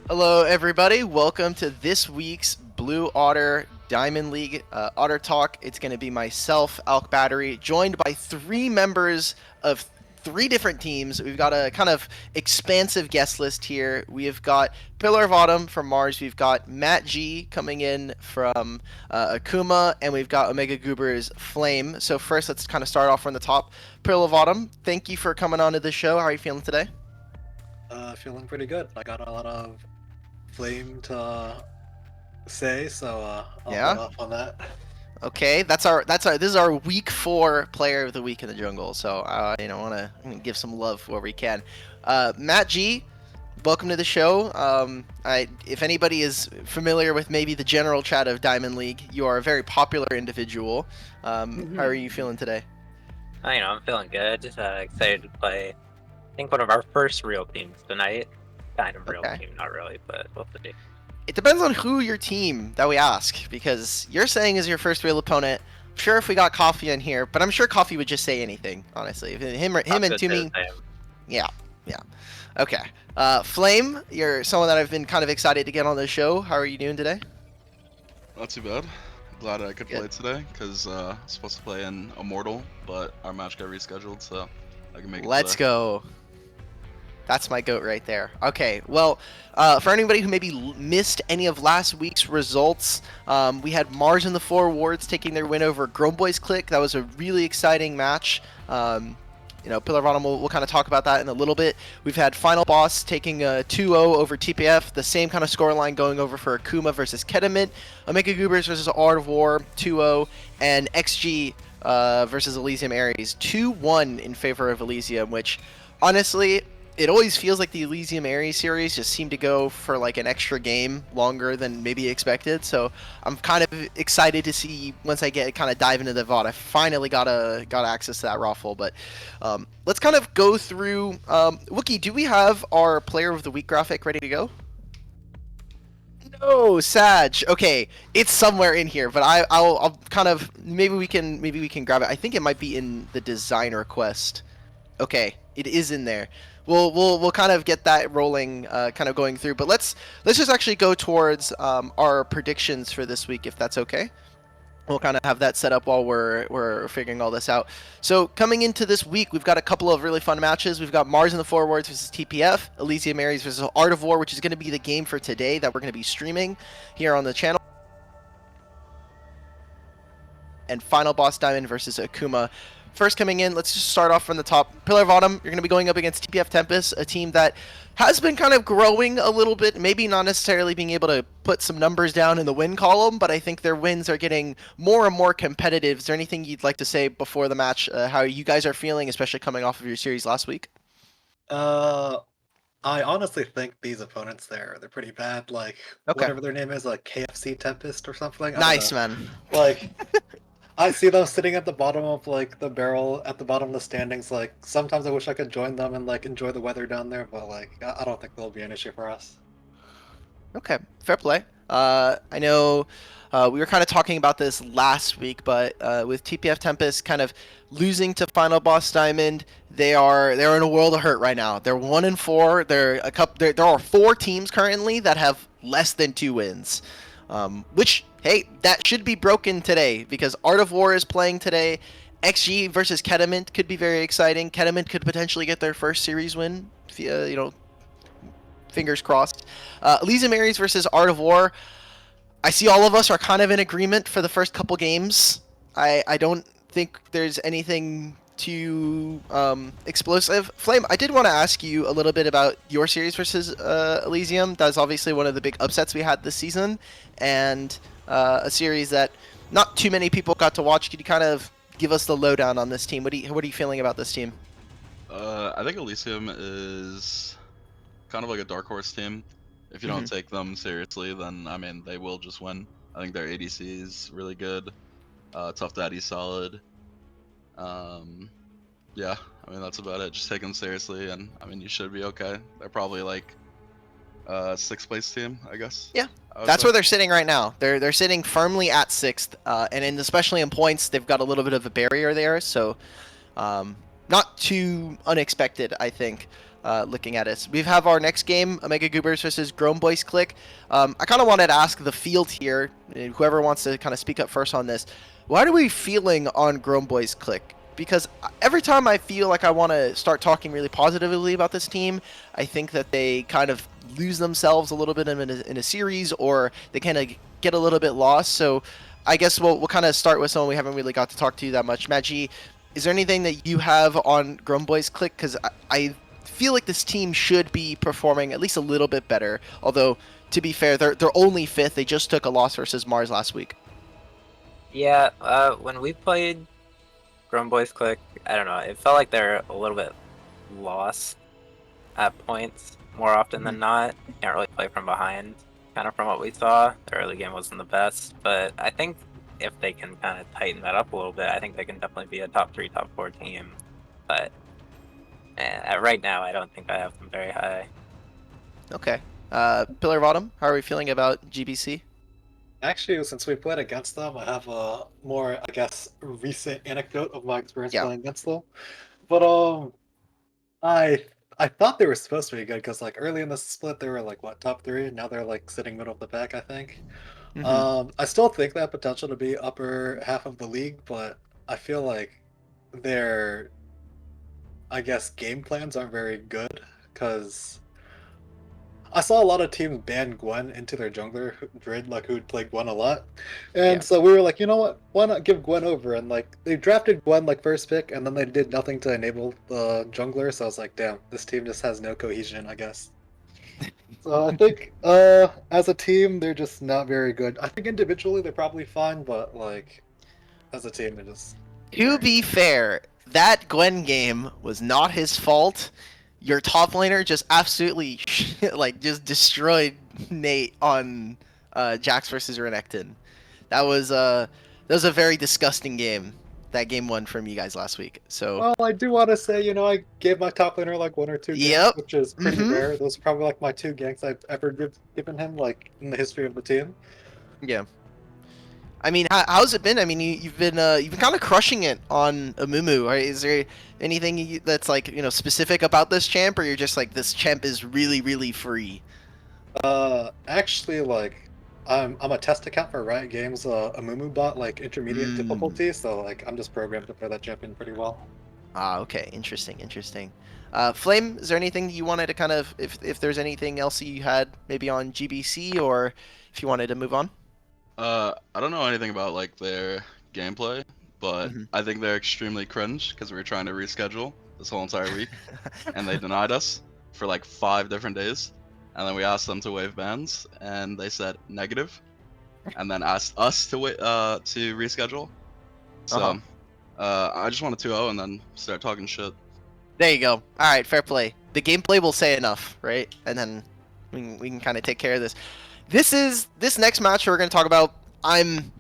Hello, everybody. Welcome to this week's Blue Otter Diamond League Otter Talk. It's going to be myself, Alk Battery, joined by three members of three different teams. We've got a kind of expansive guest list here. We have got Pillar of Autumn from Mars. We've got Matt G coming in from Akuma, and we've got Omega Goober's Flame. So first, let's kind of start off from the top. Pillar of Autumn, thank you for coming on to the show. How are you feeling today? Feeling pretty good. I got a lot of flame to say, so I'll hold Yeah. off on that. Okay, this is our week 4 player of the week in the jungle. So want to give some love where we can. Matt G, welcome to the show. If anybody is familiar with maybe the general chat of Diamond League, you are a very popular individual. How are you feeling today? I'm feeling good. Just excited to play. I think one of our first real teams tonight. Kind of real Okay. team, not really, but we'll see. It depends on who your team that we ask, because you're saying is your first real opponent. I'm sure if we got Coffee in here, but I'm sure Coffee would just say anything, honestly. Him and Toomey. Yeah. Okay. Flame, you're someone that I've been kind of excited to get on the show. How are you doing today? Not too bad. Glad I could play today because I'm supposed to play in Immortal, but our match got rescheduled, so I can make it. Let's go. That's my goat right there. Okay, well, for anybody who maybe missed any of last week's results, we had Mars and the Four Wards taking their win over Grown Boys Click. That was a really exciting match. Pillar of Autumn, we'll kind of talk about that in a little bit. We've had Final Boss taking a 2-0 over TPF, the same kind of scoreline going over for Akuma versus Kedamint, Omega Goobers versus Art of War, 2-0, and XG versus Elysium Ares, 2-1 in favor of Elysium, which, honestly, it always feels like the Elysium Ares series just seemed to go for like an extra game longer than maybe expected. So I'm kind of excited to see once I get kind of dive into the VOD. I finally got access to that raffle. But let's kind of go through. Wookie, do we have our Player of the Week graphic ready to go? No, Sag. Okay, it's somewhere in here, but I'll kind of maybe we can grab it. I think it might be in the design request. Okay, it is in there. We'll kind of get that rolling, kind of going through. But let's just actually go towards our predictions for this week, if that's okay. We'll kind of have that set up while we're figuring all this out. So coming into this week, we've got a couple of really fun matches. We've got Mars in the Four Wards versus TPF, Elysium Ares versus Art of War, which is going to be the game for today that we're going to be streaming here on the channel. And Final Boss Diamond versus Akuma. First coming in, let's just start off from the top. Pillar of Autumn, you're going to be going up against TPF Tempest, a team that has been kind of growing a little bit, maybe not necessarily being able to put some numbers down in the win column, but I think their wins are getting more and more competitive. Is there anything you'd like to say before the match, how you guys are feeling, especially coming off of your series last week? I honestly think these opponents they're pretty bad. Like whatever their name is, like KFC Tempest or something. Nice, man. Like I see them sitting at the bottom of like the barrel at the bottom of the standings. Like sometimes I wish I could join them and like enjoy the weather down there, but like I don't think there'll be an issue for us. Okay, fair play. I know we were kind of talking about this last week, but with TPF Tempest kind of losing to Final Boss Diamond, they're in a world of hurt right now. They're 1-4. There are 4 teams currently that have less than 2 wins, which, hey, that should be broken today because Art of War is playing today. XG versus Kedamint could be very exciting. Kedamint could potentially get their first series win. Fingers crossed. Elysium Ares versus Art of War. I see all of us are kind of in agreement for the first couple games. I don't think there's anything too explosive. Flame, I did want to ask you a little bit about your series versus Elysium. That's obviously one of the big upsets we had this season, and a series that not too many people got to watch. Could you kind of give us the lowdown on this team? What are you feeling about this team? I think Elysium is kind of like a dark horse team. If you don't take them seriously, then I mean they will just win. I think their ADC is really good. Tough Daddy's solid. Yeah, I mean that's about it. Just take them seriously, and I mean you should be okay. They're probably like 6th place team, I guess. Yeah, that's where they're sitting right now. They're sitting firmly at 6th, and especially in points, they've got a little bit of a barrier there. So, not too unexpected, I think. looking at it. We have our next game, Omega Goobers versus Grown Boys Click. I kind of wanted to ask the field here, whoever wants to kind of speak up first on this. What are we feeling on Grown Boys Click? Because every time I feel like I want to start talking really positively about this team, I think that they kind of lose themselves a little bit in a series, or they kind of get a little bit lost. So I guess we'll kind of start with someone we haven't really got to talk to that much. Magi, is there anything that you have on Grown Boys Click? Because I feel like this team should be performing at least a little bit better. Although, to be fair, they're only fifth. They just took a loss versus Mars last week. Yeah, when we played Grown Boys Click, I don't know, it felt like they're a little bit lost at points more often than not. Can't really play from behind, kind of from what we saw. The early game wasn't the best, but I think if they can kind of tighten that up a little bit, I think they can definitely be a top 3, top 4 team. But right now, I don't think I have them very high. Okay. Pillar of Autumn, how are we feeling about GBC? Actually, since we played against them, I have a more, I guess, recent anecdote of my experience Yeah. playing against them. But I I thought they were supposed to be good because like early in the split they were like what top 3, and now they're like sitting middle of the pack, I think. Mm-hmm. I still think they have potential to be upper half of the league, but I feel like their, I guess, game plans aren't very good because I saw a lot of teams ban Gwen into their jungler, Drid, like who'd play Gwen a lot. Yeah. And so we were like, you know what? Why not give Gwen over? And like they drafted Gwen like first pick, and then they did nothing to enable the jungler. So I was like, damn, this team just has no cohesion, I guess. So I think as a team they're just not very good. I think individually they're probably fine, but like as a team they're just To be fair, that Gwen game was not his fault. Your top laner just absolutely like just destroyed Nate on Jax versus Renekton. That was a very disgusting game. That game one from you guys last week. So well, I do want to say, I gave my top laner like 1 or 2 ganks, yep. which is pretty Mm-hmm. rare. Those are probably like my 2 ganks I've ever given him, like in the history of the team. Yeah. I mean, how's it been? I mean, you've been kind of crushing it on Amumu. Right? Is there anything that's like specific about this champ, or you're just like this champ is really really free? Actually, like I'm a test account for Riot Games, a Mumu bot, like intermediate difficulty, so like I'm just programmed to play that champion pretty well. Ah, okay, interesting, interesting. Flame, is there anything you wanted to kind of, if there's anything else you had maybe on GBC, or if you wanted to move on? I don't know anything about like their gameplay, but Mm-hmm. I think they're extremely cringe because we were trying to reschedule this whole entire week, and they denied us for like 5 different days. And then we asked them to waive bans, and they said negative, and then asked us to to reschedule. Uh-huh. So, I just want to 2-0 and then start talking shit. There you go. All right, fair play. The gameplay will say enough, right? And then we can kind of take care of this. This next match we're going to talk about. I'm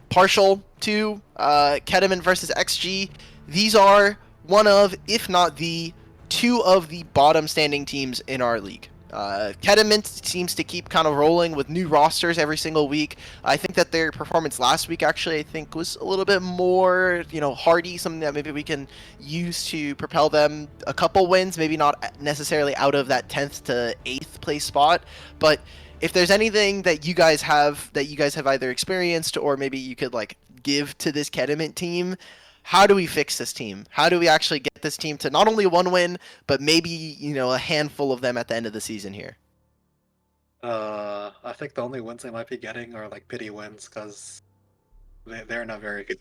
partial to Ketamint versus XG. These are one of, if not the, 2 of the bottom standing teams in our league. Ketamint seems to keep kind of rolling with new rosters every single week. I think that their performance last week actually I think was a little bit more, hardy, something that maybe we can use to propel them a couple wins, maybe not necessarily out of that 10th to 8th place spot, but if there's anything that you guys have either experienced or maybe you could like give to this Ketamint team, how do we fix this team? How do we actually get this team to not only 1 win, but maybe, a handful of them at the end of the season here? I think the only wins they might be getting are like pity wins because they're not very good.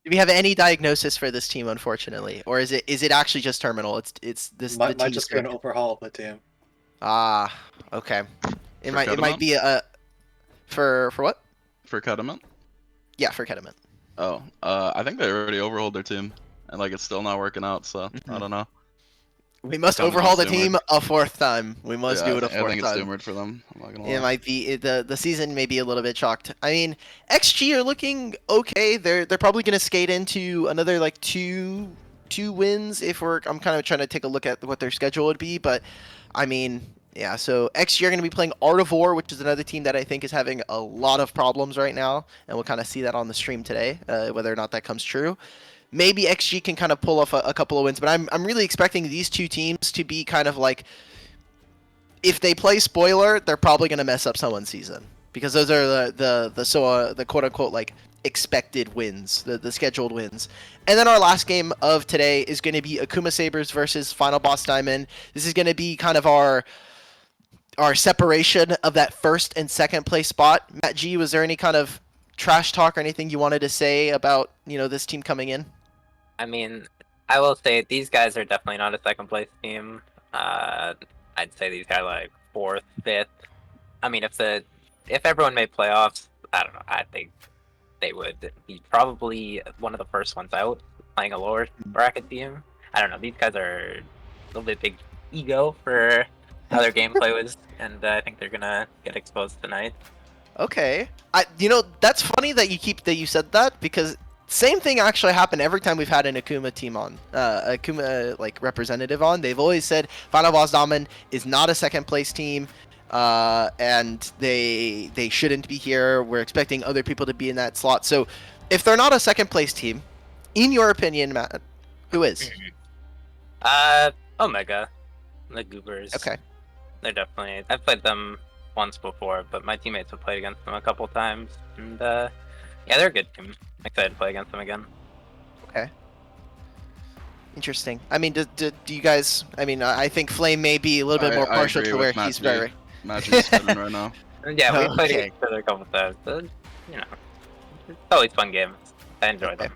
Do we have any diagnosis for this team, unfortunately? Or is it actually just terminal? It's this the Might team just be an script. overhaul of the team. Ah, okay. It For might Kediment? be a for what? For Kediment? Yeah, for Ketamint. Oh, I think they already overhauled their team, and like it's still not working out. So I Mhm. don't know. We must Kind of overhaul just the doomed. team a 4th time. We must Yeah, do it a I 4th think it's time. doomed for them. I'm not gonna It lie. might be the season may be a little bit chalked. I mean, XG are looking okay. They're probably gonna skate into another like two wins if I'm kind of trying to take a look at what their schedule would be. But I mean, yeah. So XG are gonna be playing Artivore, which is another team that I think is having a lot of problems right now, and we'll kind of see that on the stream today, whether or not that comes true. maybe XG can kind of pull off a couple of wins, but I'm really expecting these two teams to be kind of like, if they play spoiler, they're probably going to mess up someone's season, because those are the quote unquote like expected wins, the scheduled wins. And then our last game of today is going to be Akuma Sabres versus Final Boss Diamond. This is going to be kind of our separation of that first and second place spot. Matt G, was there any kind of trash talk or anything you wanted to say about, this team coming in? I mean, I will say these guys are definitely not a second place team. I'd say these guys are like fourth, fifth. I mean, if everyone made playoffs, I don't know. I think they would be probably one of the first ones out, playing a lower bracket team. I don't know. These guys are a little bit big ego for how their gameplay was, and I think they're gonna get exposed tonight. Okay. That's funny that you said that, because same thing actually happened every time we've had an Akuma team on, Akuma like representative on. They've always said Final Boss Diamond is not a second place team, and they shouldn't be here. We're expecting other people to be in that slot. So if they're not a second place team, in your opinion, Matt, who is? Omega, the Goobers. Okay. They're definitely. I've played them once before, but my teammates have played against them a couple times, and yeah, they're a good team. I'm excited to play against them again. Okay. Interesting. I mean, do you guys? I mean, I think Flame may be a little bit more I partial agree to with where Matt he's G. very. Magic's spinning right now. And yeah, we played Okay. against each other a couple times. So, it's always fun games. I enjoy them.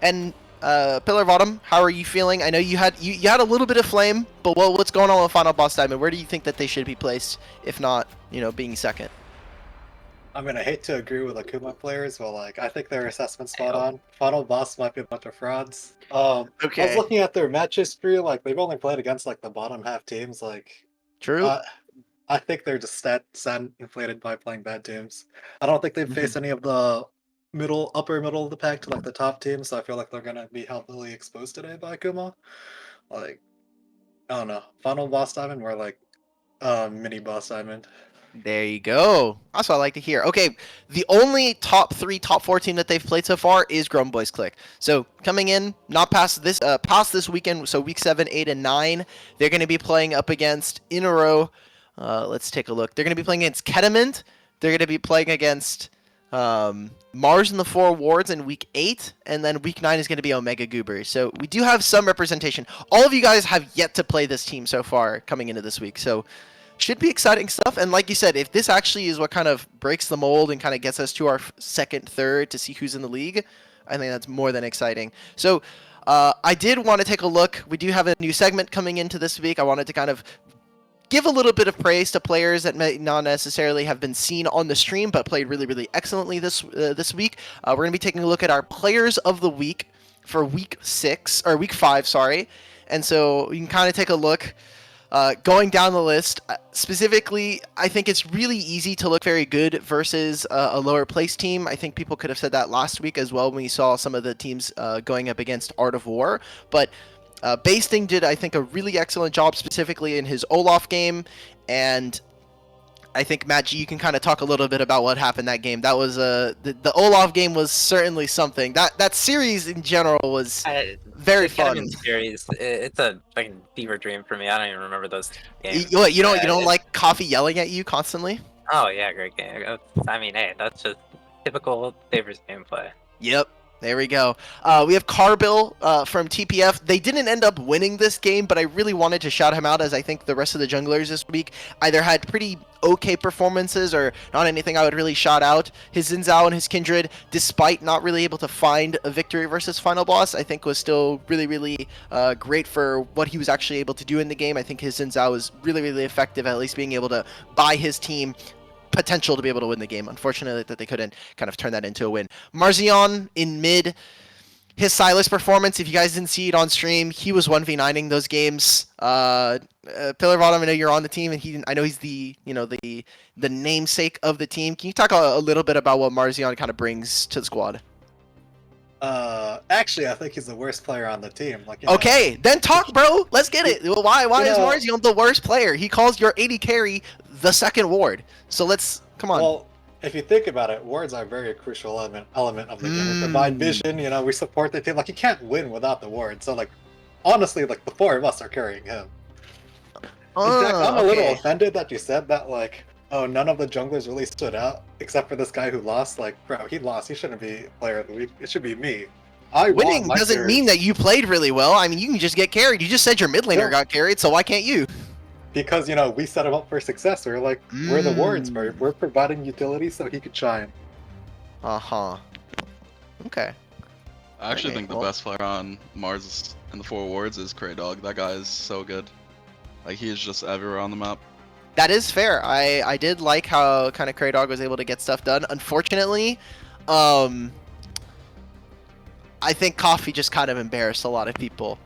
And Pillar of Autumn, how are you feeling? I know you had a little bit of Flame, but what's going on with Final Boss Diamond? Where do you think that they should be placed, if not, being second? I mean, I hate to agree with Akuma players, but like I think their assessment's spot on. Final Boss might be a bunch of frauds. I was looking at their match history, like they've only played against like the bottom half teams. Like, True. I think they're just stat inflated by playing bad teams. I don't think they've faced any of the upper middle of the pack to like the top teams, so I feel like they're gonna be heavily exposed today by Akuma. Like, I don't know. Final Boss Diamond, more like mini Boss Diamond. There you go. That's what I like to hear. Okay, the only top 3, top 4 team that they've played so far is Grown Boys Click. So coming in, not past this weekend, so week 7, 8, and 9, they're going to be playing up against in a row. Let's take a look. They're going to be playing against Ketamint. They're going to be playing against Mars in the 4 wards in week 8, and then week 9 is going to be Omega Goobers. So we do have some representation. All of you guys have yet to play this team so far coming into this week. So should be exciting stuff. And like you said, if this actually is what kind of breaks the mold and kind of gets us to our second, third to see who's in the league, I think that's more than exciting. So I did want to take a look. We do have a new segment coming into this week. I wanted to kind of give a little bit of praise to players that may not necessarily have been seen on the stream, but played really, really excellently this week. We're going to be taking a look at our players of the week for week 5, sorry. And so you can kind of take a look. Going down the list, specifically, I think it's really easy to look very good versus a lower place team. I think people could have said that last week as well when we saw some of the teams going up against Art of War. But Basting did, I think, a really excellent job specifically in his Olaf game. And I think, Matt G, you can kind of talk a little bit about what happened that game. That was the Olaf game was certainly something. That series in general was very fun. The series, it's a fucking fever dream for me. I don't even remember those games. You don't like Coffee yelling at you constantly? Oh yeah, great game. I mean, hey, that's just typical Sabres gameplay. Yep. There we go. We have Carbill from TPF. They didn't end up winning this game, but I really wanted to shout him out, as I think the rest of the junglers this week either had pretty okay performances or not anything I would really shout out. His Xin Zhao and his Kindred, despite not really able to find a victory versus Final Boss, I think was still really, really great for what he was actually able to do in the game. I think his Xin Zhao was really, really effective at least being able to buy his team potential to be able to win the game. Unfortunately, that they couldn't kind of turn that into a win. Marzion in mid, his Silas performance, if you guys didn't see it on stream, he was 1v9ing those games. Pillar of Autumn, I know you're on the team, and I know he's the namesake of the team. Can you talk a little bit about what Marzion kind of brings to the squad? Actually, I think he's the worst player on the team. Okay, then talk, bro. Let's get it. Why is Marzion the worst player? He calls your AD carry the second ward. So come on. Well, if you think about it, wards are a very crucial element of the game. We provide vision, we support the team. Like, you can't win without the ward. So, like, honestly, like, the four of us are carrying him. In fact, I'm a little Okay. offended that you said that, like, oh, none of the junglers really stood out, except for this guy who lost. Like, bro, he lost. He shouldn't be player of the week. It should be me. I want Winning my doesn't carry. mean that you played really well. I mean, you can just get carried. You just said your mid laner Yeah. got carried, so why can't you? Because, we set him up for success. We're like, we're the wards, bro. We're providing utility so he could shine. Uh-huh. Okay. I actually Okay, think the well- best player on Mars in the 4 wards is Kraydog. That guy is so good. Like, he is just everywhere on the map. That is fair. I did like how kind of Kraydog was able to get stuff done. Unfortunately, I think Coffee just kind of embarrassed a lot of people.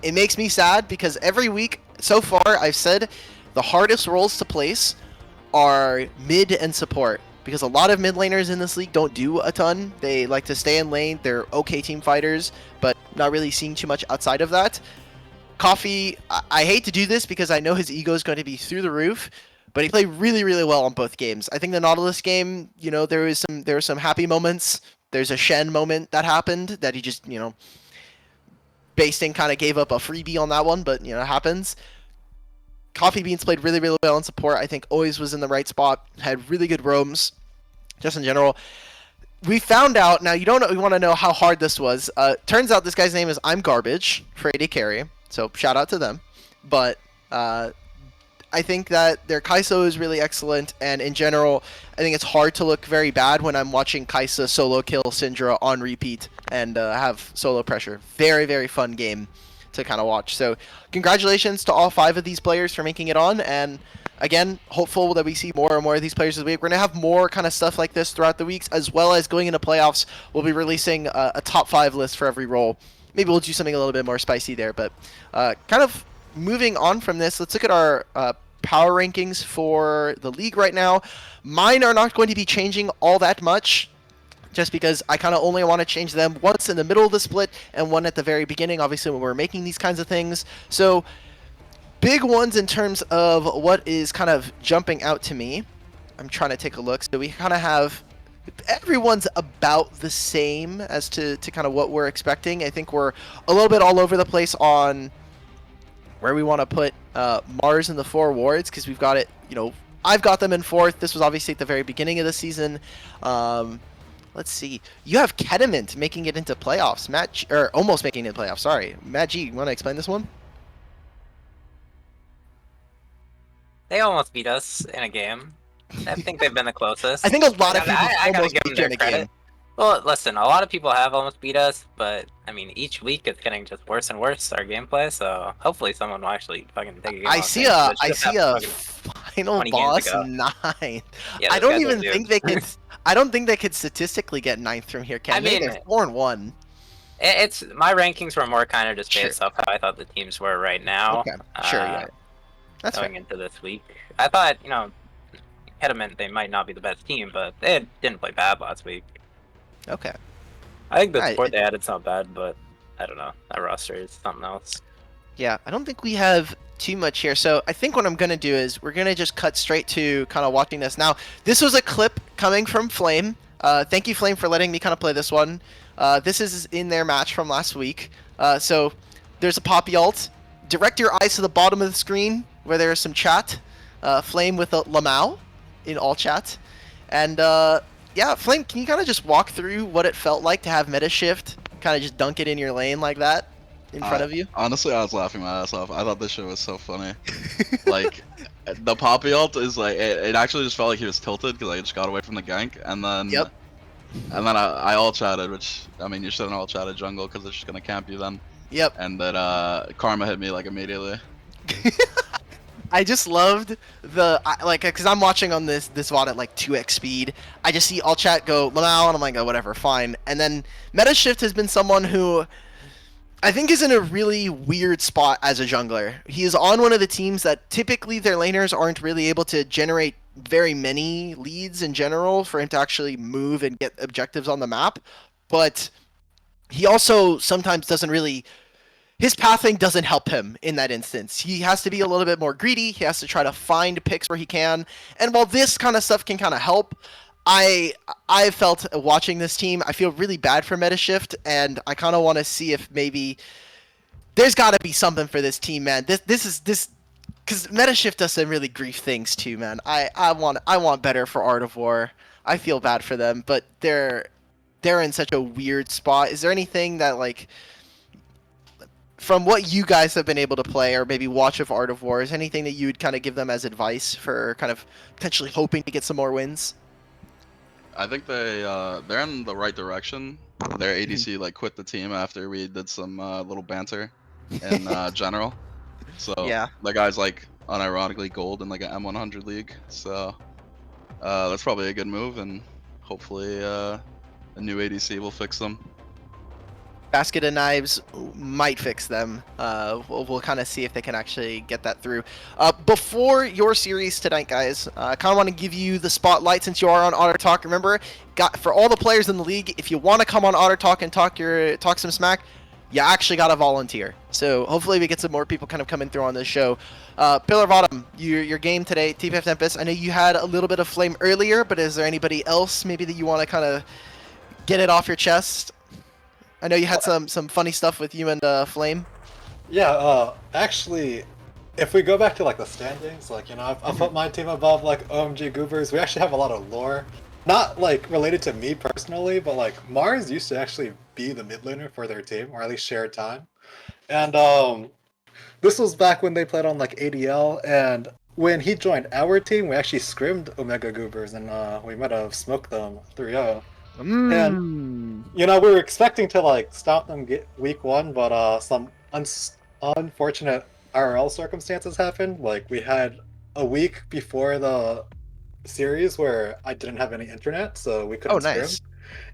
It makes me sad because every week so far I've said the hardest roles to place are mid and support, because a lot of mid laners in this league don't do a ton. They like to stay in lane. They're okay team fighters, but not really seeing too much outside of that. Coffee, I hate to do this because I know his ego is going to be through the roof, but he played really, really well on both games. I think the Nautilus game, there were some happy moments. There's a Shen moment that happened that he just, Basting kind of gave up a freebie on that one, but it happens. Coffee Beans played really, really well in support. I think always was in the right spot, had really good roams, just in general. We found out, now you don't want to know how hard this was. Turns out this guy's name is I'm Garbage for AD Carry, so shout out to them. But I think that their Kai'Sa is really excellent, and in general, I think it's hard to look very bad when I'm watching Kai'Sa solo kill Syndra on repeat and have solo pressure. Very, very fun game to kind of watch. So congratulations to all 5 of these players for making it on, and again, hopeful that we see more and more of these players this week. We're going to have more kind of stuff like this throughout the weeks, as well as going into playoffs. We'll be releasing a top 5 list for every role. Maybe we'll do something a little bit more spicy there, but kind of moving on from this, let's look at our power rankings for the league right now. Mine are not going to be changing all that much, just because I kind of only want to change them once in the middle of the split and one at the very beginning, obviously, when we're making these kinds of things. So big ones in terms of what is kind of jumping out to me. I'm trying to take a look. So we kind of have everyone's about the same as to kind of what we're expecting. I think we're a little bit all over the place on where we want to put Mars in the 4 wards, because we've got it, I've got them in 4th. This was obviously at the very beginning of the season. Let's see. You have Kediment making it into playoffs. Or almost making it into playoffs, sorry. Matt G, you want to explain this one? They almost beat us in a game. I think they've been the closest. I think a lot of people I gotta almost give beat them you their in a credit. game. Well, listen, a lot of people have almost beat us, but I mean, each week it's getting just worse and worse, our gameplay. So hopefully someone will actually fucking take a game. I off see it. a It's just that fucking final 20 games boss ago. 9. Yeah, I those don't guys are even think doomed. they could. I don't think they could statistically get 9th from here. Can I they? mean, They're 4-1. It's my rankings were more kind of just Sure. based off how I thought the teams were right now. Okay, sure, yeah. That's Going fair. into this week, I thought Kediment they might not be the best team, but they didn't play bad last week. Okay. I think the Right, support they added's not bad, but I don't know. That roster is something else. Yeah, I don't think we have too much here. So I think what I'm going to do is we're going to just cut straight to kind of watching this. Now, this was a clip coming from Flame. Thank you, Flame, for letting me kind of play this one. This is in their match from last week. So there's a Poppy ult. Direct your eyes to the bottom of the screen where there is some chat. Flame with a Lamau in all chat. And yeah, Flame, can you kind of just walk through what it felt like to have meta shift, kind of just dunk it in your lane like that in front of you? Honestly, I was laughing my ass off. I thought this shit was so funny. Like, the Poppy ult is like, it actually just felt like he was tilted because I just got away from the gank, and then Yep. And then I all chatted, which, I mean, you shouldn't all chat at jungle because they're just gonna camp you then. Yep. And that Karma hit me like immediately. I just loved because I'm watching on this VOD at like 2x speed. I just see all chat go Lamau, and I'm like, oh, whatever, fine. And then Metashift has been someone who I think is in a really weird spot as a jungler. He is on one of the teams that typically their laners aren't really able to generate very many leads in general for him to actually move and get objectives on the map. But he also sometimes doesn't really his pathing doesn't help him in that instance. He has to be a little bit more greedy. He has to try to find picks where he can. And while this kind of stuff can kind of help, I I felt watching this team, I feel really bad for Metashift, and I kind of want to see if maybe there's got to be something for this team, man. This because Metashift does some really grief things too, man. I want better for Art of War. I feel bad for them, but they're in such a weird spot. Is there anything that like from what you guys have been able to play or maybe watch of Art of War, is anything that you would kind of give them as advice for kind of potentially hoping to get some more wins? I think they're in the right direction. Their ADC like quit the team after we did some little banter in general. So Yeah. that guy's like unironically gold in like an M100 league. So that's probably a good move, and hopefully a new ADC will fix them. Basket of Knives might fix them. We'll kind of see if they can actually get that through. Before your series tonight, guys, I kind of want to give you the spotlight since you are on Otter Talk. Remember, for all the players in the league, if you want to come on Otter Talk and talk some smack, you actually got to volunteer. So hopefully we get some more people kind of coming through on this show. Pillar of Autumn, your game today, TPF Tempest. I know you had a little bit of flame earlier, but is there anybody else maybe that you want to kind of get it off your chest? I know you had some funny stuff with you and Flame. Yeah, actually, if we go back to like the standings, like I've put my team above like OMG Goobers. We actually have a lot of lore, not like related to me personally, but like Mars used to actually be the mid laner for their team, or at least share time. And this was back when they played on like ADL, and when he joined our team, we actually scrimmed Omega Goobers, and we might have smoked them 3-0. And we were expecting to like stop them get week one, but some unfortunate IRL circumstances happened. Like we had a week before the series where I didn't have any internet, so we Oh, couldn't scrim. nice.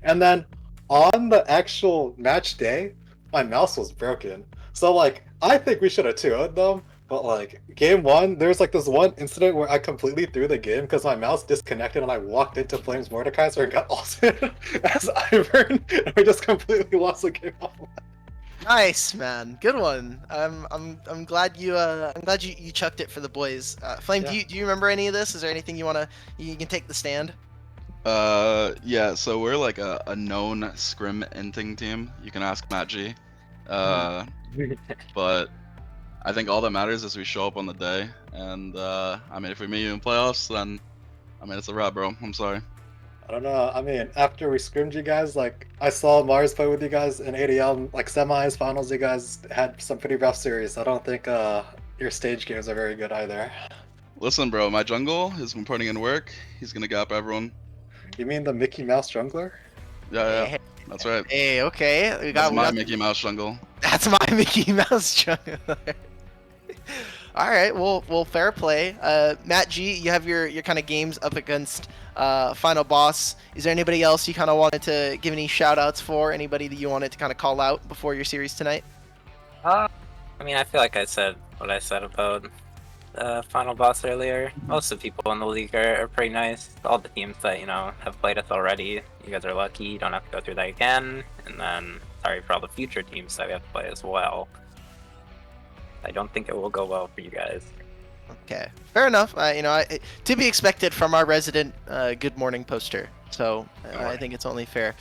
And then on the actual match day, my mouse was broken. So like I think we should have 2-0'd them. But like game one, there was like this one incident where I completely threw the game because my mouse disconnected and I walked into Flames Mordekaiser and got ulted as Ivern, and we just completely lost the game off. Nice, man. Good one. I'm glad you chucked it for the boys. Flame, Yeah. do you remember any of this? Is there anything you can take the stand? Yeah, so we're like a known scrim inting team. You can ask Matt G. But I think all that matters is we show up on the day, and I mean, if we meet you in playoffs, then I mean it's a wrap, bro. I'm sorry. I don't know. I mean, after we scrimmed you guys, like I saw Mars play with you guys in ADL, like semis, finals. You guys had some pretty rough series. I don't think your stage games are very good either. Listen, bro, my jungle has been putting in work. He's gonna gap everyone. You mean the Mickey Mouse jungler? Yeah, Hey, that's right. hey, okay. That's my Mickey Mouse jungle. That's my Mickey Mouse jungle. All right, well, fair play. Matt G, you have your kind of games up against Final Boss. Is there anybody else you kind of wanted to give any shout outs for? Anybody that you wanted to kind of call out before your series tonight? I mean, I feel like I said what I said about Final Boss earlier. Most of the people in the league are pretty nice. All the teams that, have played us already, you guys are lucky. You don't have to go through that again. And then, sorry for all the future teams that we have to play as well. I don't think it will go well for you guys. Okay, fair enough. To be expected from our resident Good Morning poster. So I think it's only fair.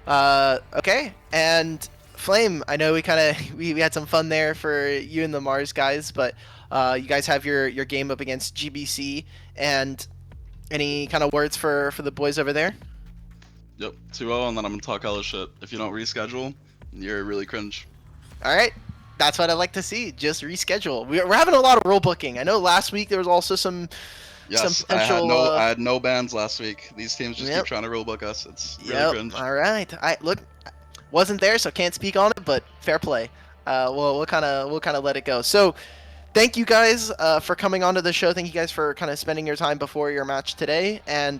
Okay, and Flame, I know we we had some fun there for you and the Mars guys, but you guys have your game up against GBC, and any kind of words for the boys over there? Yep, 2-0, and then I'm gonna talk hella shit. If you don't reschedule, you're really cringe. All right. That's what I like to see. Just reschedule. We're having a lot of rule booking. I know last week there was also some potential. I had no bans last week. These teams just keep trying to rulebook us. It's really cringe. All right. Wasn't there, so can't speak on it, but fair play. We'll kind of let it go. So, thank you guys for coming onto the show. Thank you guys for kind of spending your time before your match today. And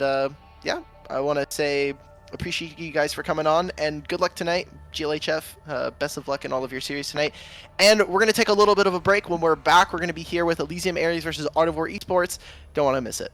yeah, I want to say appreciate you guys for coming on, and good luck tonight, GLHF. Best of luck in all of your series tonight. And we're going to take a little bit of a break. When we're back, we're going to be here with Elysium Aries versus Art of War Esports. Don't want to miss it.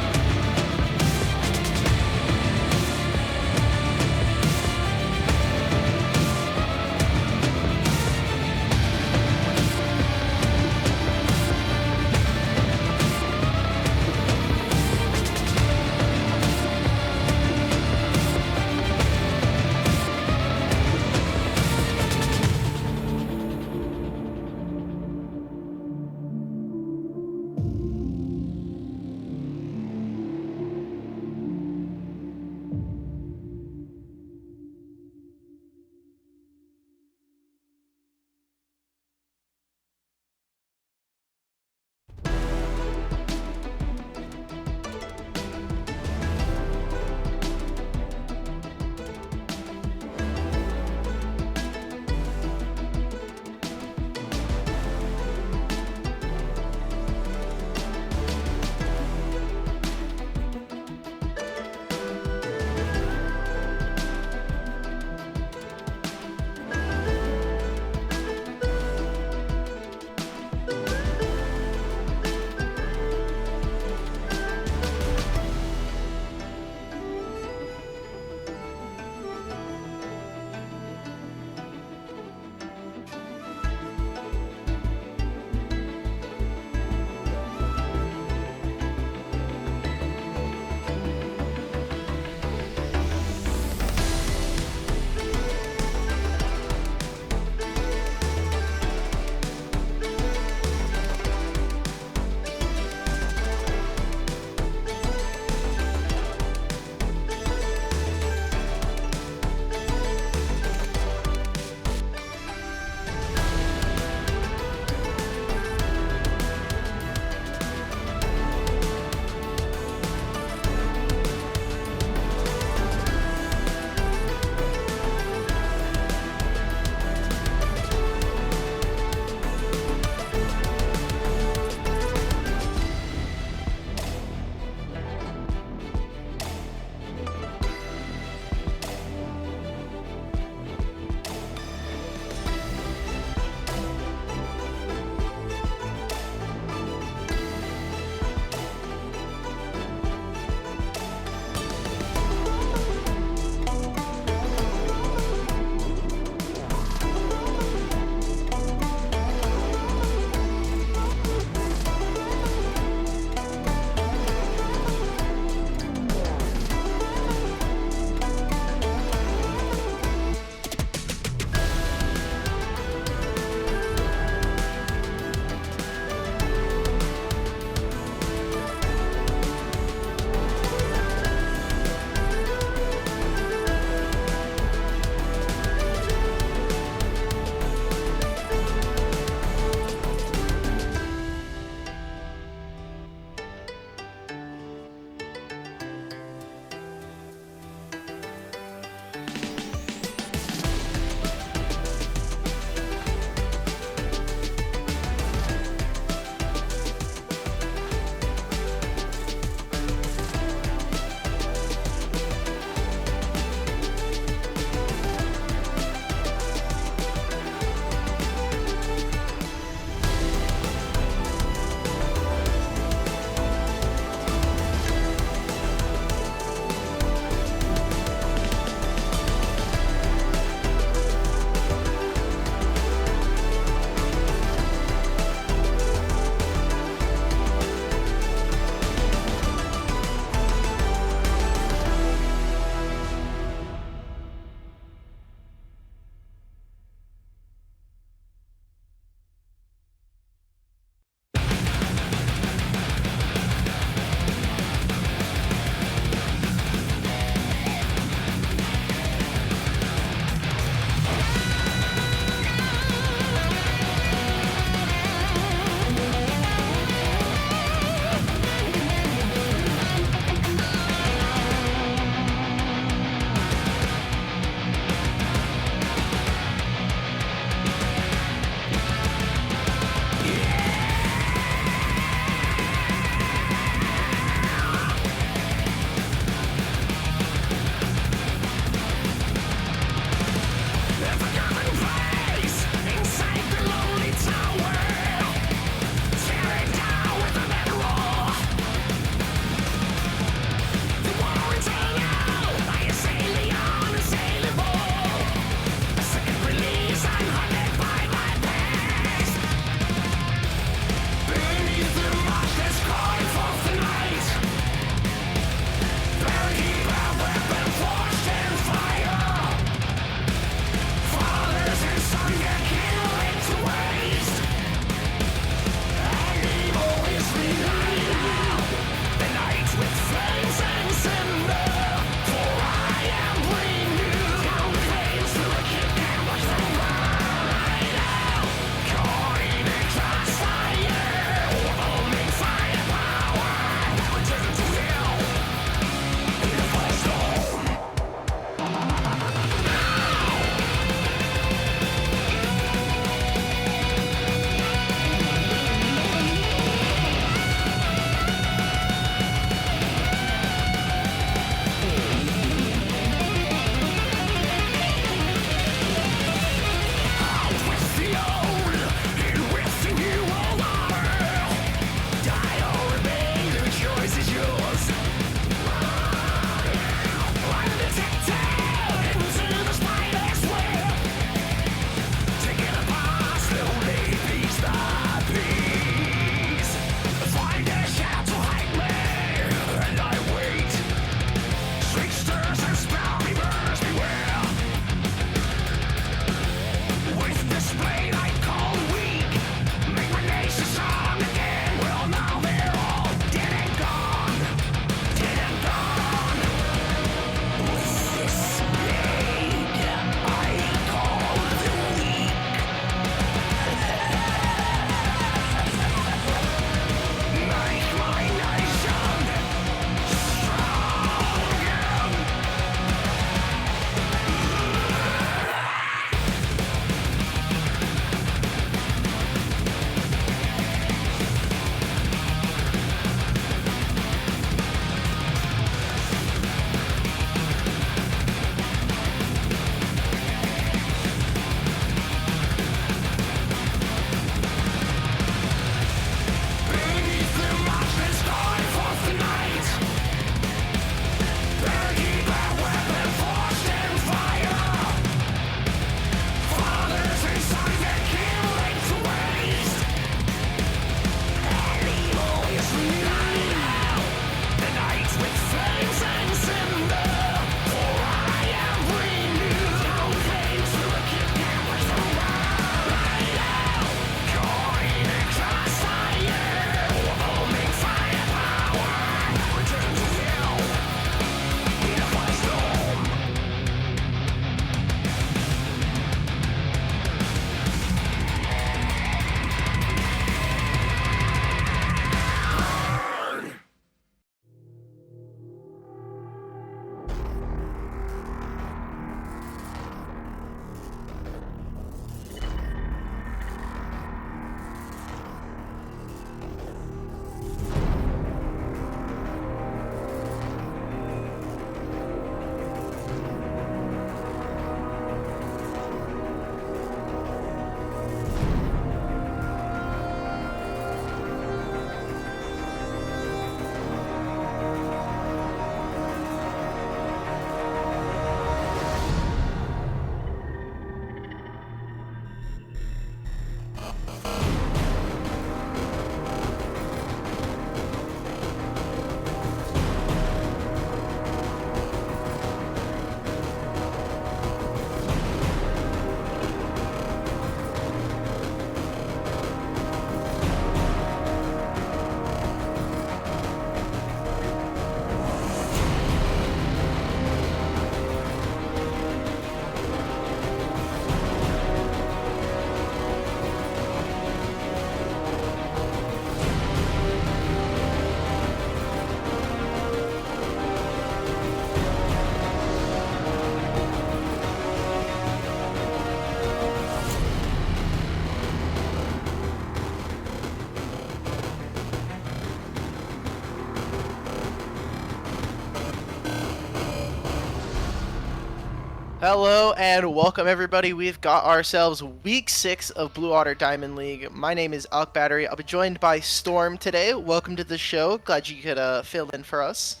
Hello and welcome everybody. We've got ourselves week 6 of Blue Otter Diamond League. My name is Alk Battery. I'll be joined by Storm today. Welcome to the show. Glad you could fill in for us.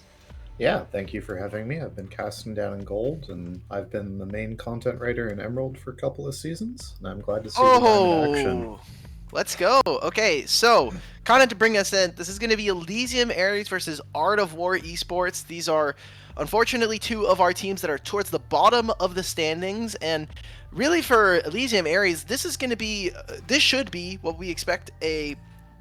Yeah, thank you for having me. I've been casting down in gold, and I've been the main content writer in Emerald for a couple of seasons, and I'm glad to see the diamond action. Oh, let's go. Okay, so kind of to bring us in, this is going to be Elysium Ares versus Art of War Esports. These are unfortunately two of our teams that are towards the bottom of the standings, and really for Elysium Ares, this is going to be, this should be what we expect a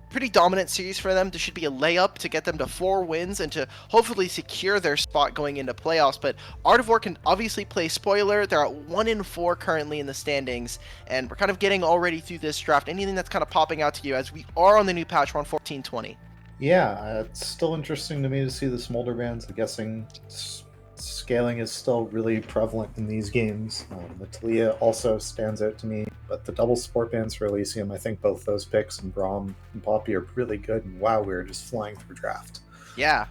pretty dominant series for them. This should be a layup to get them to 4 wins and to hopefully secure their spot going into playoffs. But Art of War can obviously play spoiler. They're at 1-4 currently in the standings, and we're kind of getting already through this draft. Anything that's kind of popping out to you as we are on the new patch, we're on 14-20. Yeah, it's still interesting to me to see the smolder bands. I'm guessing scaling is still really prevalent in these games. The Talia also stands out to me, but the double support bands for Elysium, I think both those picks and Braum and Poppy are really good, and wow, we were just flying through draft. Yeah,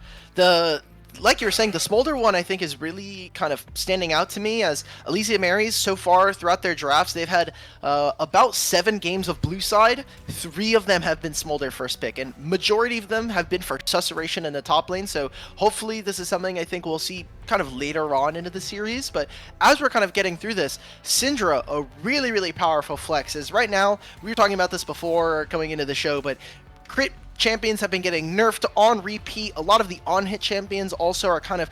like you were saying, the Smolder one I think is really kind of standing out to me as Elysium Ares so far throughout their drafts. They've had about 7 games of blue side. 3 of them have been Smolder first pick, and majority of them have been for Susurration in the top lane. So hopefully this is something I think we'll see kind of later on into the series. But as we're kind of getting through this, Syndra, a really, really powerful flex, is right now, we were talking about this before coming into the show, but crit champions have been getting nerfed on repeat. A lot of the on-hit champions also are kind of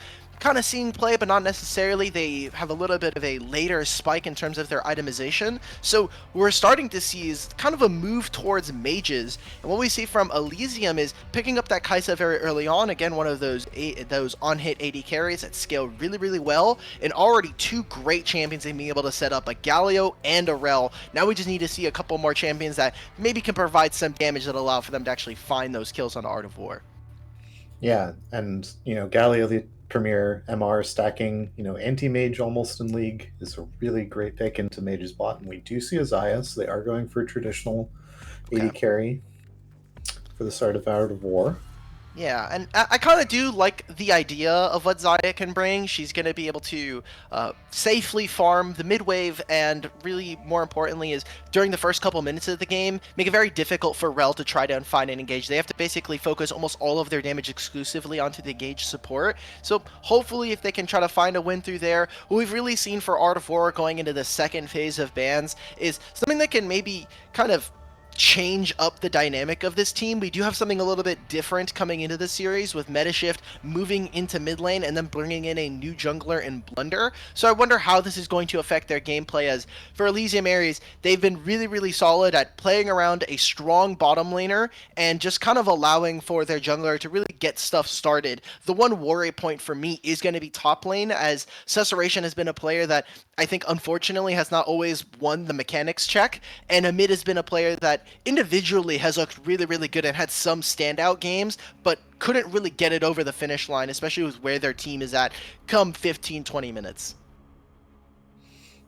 seeing play, but not necessarily. They have a little bit of a later spike in terms of their itemization. So we're starting to see is kind of a move towards mages. And what we see from Elysium is picking up that Kaisa very early on. Again, one of those on-hit AD carries that scale really, really well. And already 2 great champions in being able to set up a Galio and a Rel. Now we just need to see a couple more champions that maybe can provide some damage that allow for them to actually find those kills on Art of War. Yeah, and Galio, the premier MR stacking, anti-mage almost in League is a really great pick into Mage's bot, and we do see Azaya, so they are going for a traditional AD carry for the start of Art of War. Yeah, and I kind of do like the idea of what Zaya can bring. She's going to be able to safely farm the mid-wave, and really, more importantly, is during the first couple minutes of the game, make it very difficult for Rel to try to find and engage. They have to basically focus almost all of their damage exclusively onto the engage support. So hopefully, if they can try to find a win through there, what we've really seen for Art of War going into the second phase of bans is something that can maybe kind of change up the dynamic of this team. We do have something a little bit different coming into the series with Metashift moving into mid lane and then bringing in a new jungler in Blunder. So I wonder how this is going to affect their gameplay, as for Elysium Ares, they've been really, really solid at playing around a strong bottom laner and just kind of allowing for their jungler to really get stuff started. The one worry point for me is going to be top lane, as Susurration has been a player that I think unfortunately has not always won the mechanics check, and Amid has been a player that individually has looked really, really good and had some standout games, but couldn't really get it over the finish line, especially with where their team is at come 15-20 minutes.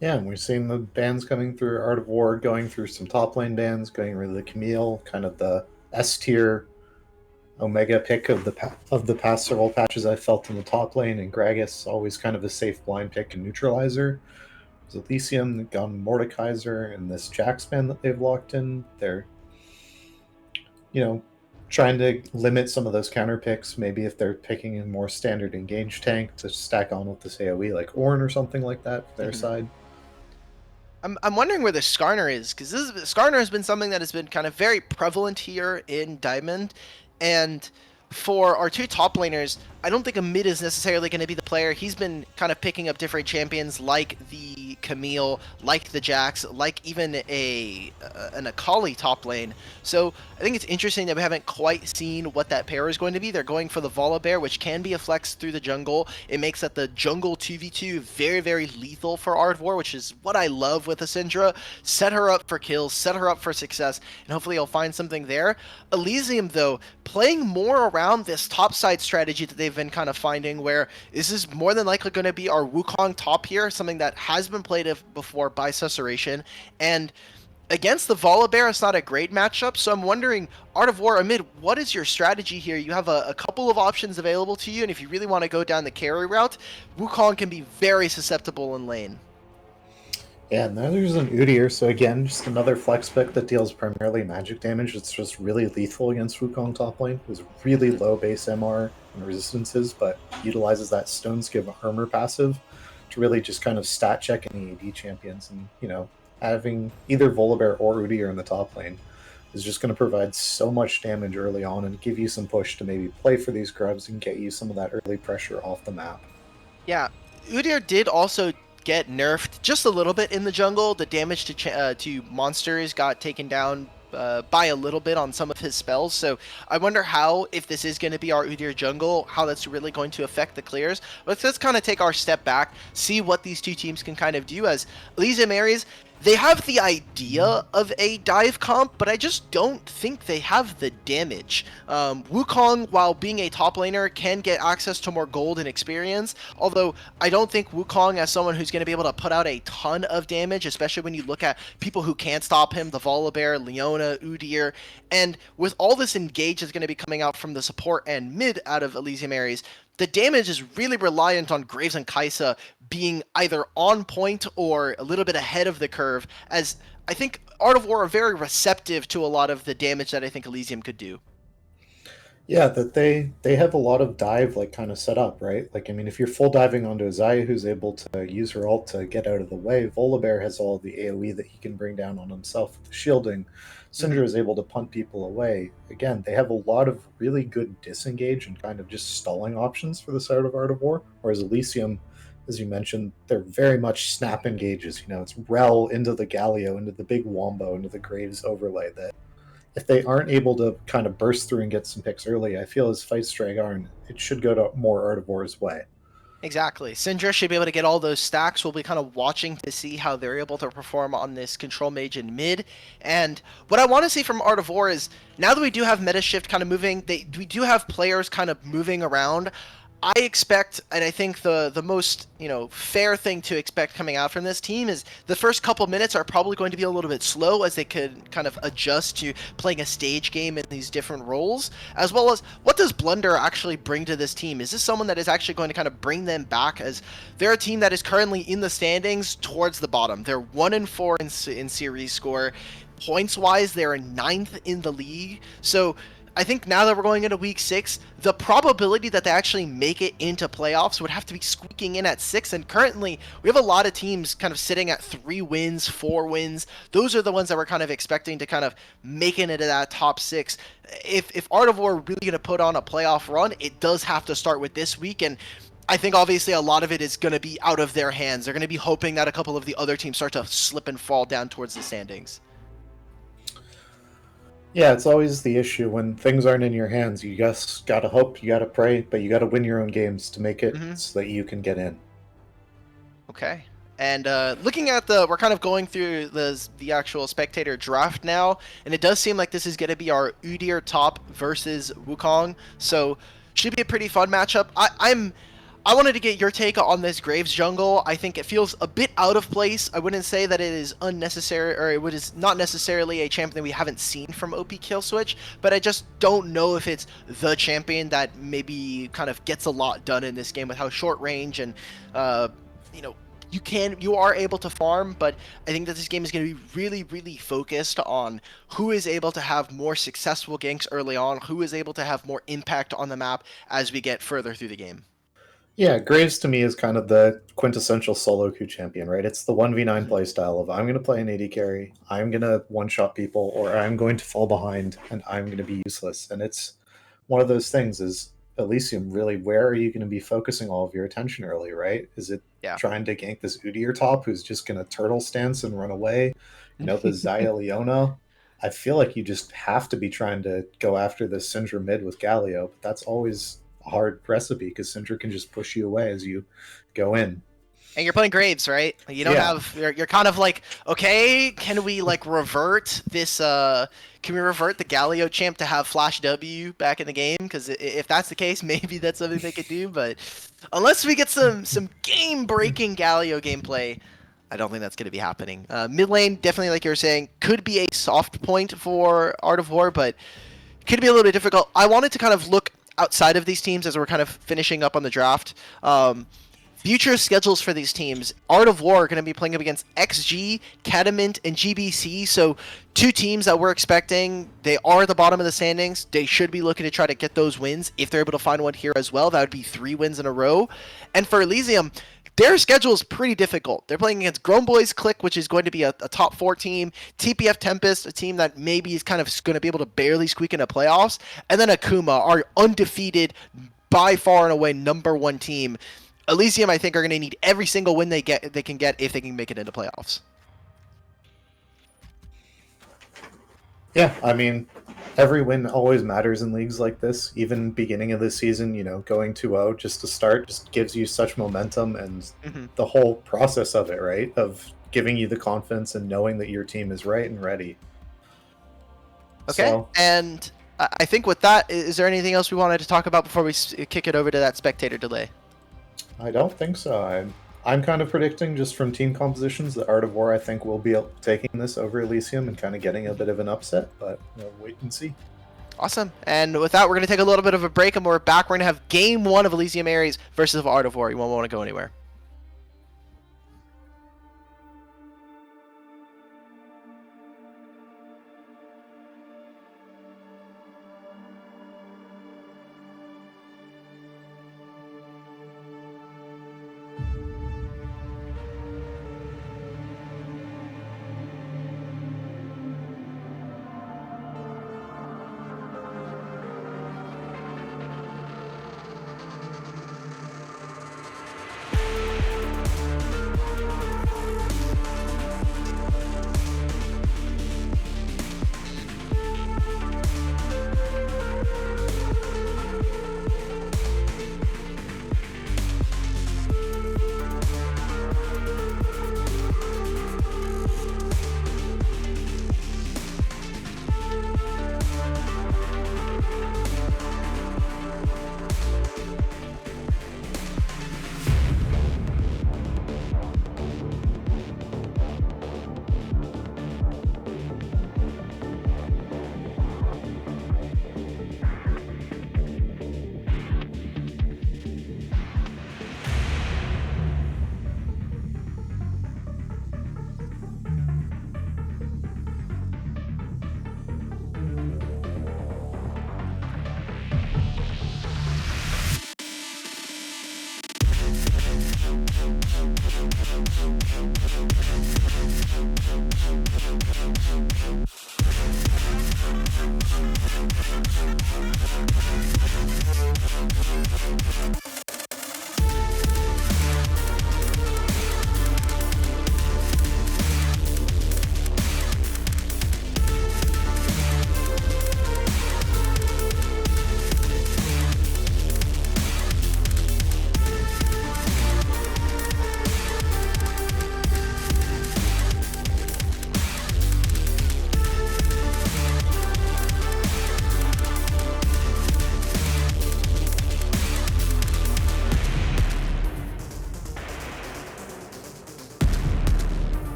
Yeah, and we've seen the bans coming through Art of War, going through some top lane bans, going rid of the Camille, kind of the S tier Omega pick of the past several patches I felt in the top lane, and Gragas always kind of a safe blind pick and neutralizer. Elysium gone Mordekaiser and this Jax ban that they've locked in. They're trying to limit some of those counter picks. Maybe if they're picking a more standard engage tank to stack on with this AoE, like Ornn or something like that for their side. I'm wondering where the Skarner is, because Skarner has been something that has been kind of very prevalent here in Diamond, and for our 2 top laners, I don't think a mid is necessarily going to be the player. He's been kind of picking up different champions like the Camille, like the Jax, like even an Akali top lane. So I think it's interesting that we haven't quite seen what that pair is going to be. They're going for the Volibear, which can be a flex through the jungle. It makes that the jungle 2v2 very, very lethal for Art of War, which is what I love with Syndra. Set her up for kills, set her up for success, and hopefully you'll find something there. Elysium, though, playing more around this top side strategy that they've been kind of finding, where this is more than likely going to be our Wukong top here, something that has been played before by Susurration, and against the Volibear, it's not a great matchup. So I'm wondering, Art of War Amid, what is your strategy here? You have a couple of options available to you, and if you really want to go down the carry route, Wukong can be very susceptible in lane. Yeah, and then there's an Udyr, so again, just another flex pick that deals primarily magic damage. It's just really lethal against Wukong top lane, who's really low base MR and resistances, but utilizes that Stone's Give Armor passive to really just kind of stat check any AD champions. And, having either Volibear or Udyr in the top lane is just going to provide so much damage early on and give you some push to maybe play for these grubs and get you some of that early pressure off the map. Yeah, Udyr did also get nerfed just a little bit in the jungle. The damage to monsters got taken down by a little bit on some of his spells. So I wonder how, if this is going to be our Udyr jungle, how that's really going to affect the clears. But let's kind of take our step back, see what these two teams can kind of do. As Elysium Ares, they have the idea of a dive comp, but I just don't think they have the damage. Wukong, while being a top laner, can get access to more gold and experience, although I don't think Wukong, as someone who's going to be able to put out a ton of damage, especially when you look at people who can't stop him, the Volibear, Leona, Udyr, and with all this engage that's going to be coming out from the support and mid out of Elysium Ares, the damage is really reliant on Graves and Kaisa being either on point or a little bit ahead of the curve, as I think Art of War are very receptive to a lot of the damage that I think Elysium could do. Yeah, that they have a lot of dive like kind of set up, right? Like, I mean, if you're full diving onto Azaya, who's able to use her ult to get out of the way, Volibear has all the AoE that he can bring down on himself with the shielding. Syndra is able to punt people away. Again, they have a lot of really good disengage and kind of just stalling options for the start of Art of War. Whereas Elysium, as you mentioned, they're very much snap engages. It's Rel into the Galio, into the big Wombo, into the Graves overlay that if they aren't able to kind of burst through and get some picks early, I feel as fights drag on, it should go to more Art of War's way. Exactly. Syndra should be able to get all those stacks. We'll be kind of watching to see how they're able to perform on this control mage in mid. And what I want to see from Art of War is, now that we do have meta shift kind of moving, we do have players kind of moving around. I expect, and I think the most fair thing to expect coming out from this team is the first couple minutes are probably going to be a little bit slow as they could kind of adjust to playing a stage game in these different roles, as well as what does Blunder actually bring to this team? Is this someone that is actually going to kind of bring them back, as they're a team that is currently in the standings towards the bottom. They're 1-4 in series score. Points wise, they're 9th in the league. So I think now that we're going into week 6, the probability that they actually make it into playoffs would have to be squeaking in at 6. And currently, we have a lot of teams kind of sitting at 3 wins, 4 wins. Those are the ones that we're kind of expecting to kind of make it into that top 6. If Art of War are really going to put on a playoff run, it does have to start with this week. And I think obviously a lot of it is going to be out of their hands. They're going to be hoping that a couple of the other teams start to slip and fall down towards the standings. Yeah, it's always the issue when things aren't in your hands. You just gotta hope, you gotta pray, but you gotta win your own games to make it so that you can get in. Okay. And looking at we're kind of going through the actual spectator draft now, and it does seem like this is going to be our Udyr top versus Wukong, so should be a pretty fun matchup. I wanted to get your take on this Graves jungle. I think it feels a bit out of place. I wouldn't say that it is unnecessary, or it is not necessarily a champion that we haven't seen from OP Killswitch, but I just don't know if it's the champion that maybe kind of gets a lot done in this game with how short range and, you are able to farm, but I think that this game is going to be really, really focused on who is able to have more successful ganks early on, who is able to have more impact on the map as we get further through the game. Yeah, Graves to me is kind of the quintessential solo queue champion, right? It's the 1v9 playstyle of I'm going to play an AD carry, I'm going to one-shot people, or I'm going to fall behind, and I'm going to be useless. And it's one of those things is, Elysium, really, where are you going to be focusing all of your attention early, right? Is it trying to gank this Udyr top who's just going to turtle stance and run away? The Xayah Leona? I feel like you just have to be trying to go after the Syndra mid with Galio, but that's always a hard recipe because Syndra can just push you away as you go in. And you're playing Graves, right? You don't have. You're kind of like, okay, can we like revert this? Can we revert the Galio champ to have Flash W back in the game? Because if that's the case, maybe that's something they could do. But unless we get some game-breaking Galio gameplay, I don't think that's going to be happening. Mid lane, definitely, like you were saying, could be a soft point for Art of War, but could be a little bit difficult. I wanted to kind of look outside of these teams as we're kind of finishing up on the draft. future schedules for these teams, Art of War are going to be playing up against XG, Kediment, and GBC. So 2 teams that we're expecting. They are at the bottom of the standings. They should be looking to try to get those wins. If they're able to find one here as well, that would be 3 wins in a row. And for Elysium, their schedule is pretty difficult. They're playing against Grown Boys Click, which is going to be a top 4 team. TPF Tempest, a team that maybe is kind of going to be able to barely squeak into playoffs. And then Akuma, our undefeated, by far and away #1 team. Elysium, I think, are going to need every single win they can get if they can make it into playoffs. Yeah, I mean, every win always matters in leagues like this. Even beginning of the season, going 2-0 just to start just gives you such momentum, and the whole process of it, right? Of giving you the confidence and knowing that your team is right and ready. Okay, So, and I think with that, is there anything else we wanted to talk about before we kick it over to that spectator delay? I don't think so. I'm kind of predicting just from team compositions that Art of War, I think, will be taking this over Elysium and kind of getting a bit of an upset, but wait and see. Awesome. And with that, we're going to take a little bit of a break, and when we're back, we're going to have Game 1 of Elysium Ares versus Art of War. You won't want to go anywhere.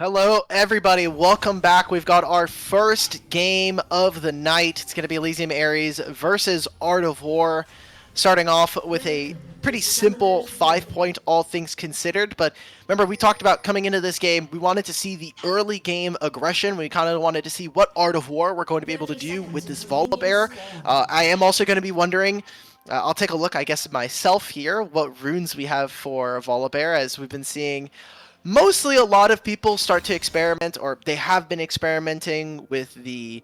Hello, everybody. Welcome back. We've got our first game of the night. It's going to be Elysium Ares versus Art of War. Starting off with a pretty simple 5-point, all things considered. But remember, we talked about coming into this game, we wanted to see the early game aggression. We kind of wanted to see what Art of War we're going to be able to do with this Volibear. I am also going to be wondering. I'll take a look, I guess, myself here, what runes we have for Volibear, as we've been seeing mostly a lot of people start to experiment, or they have been experimenting with the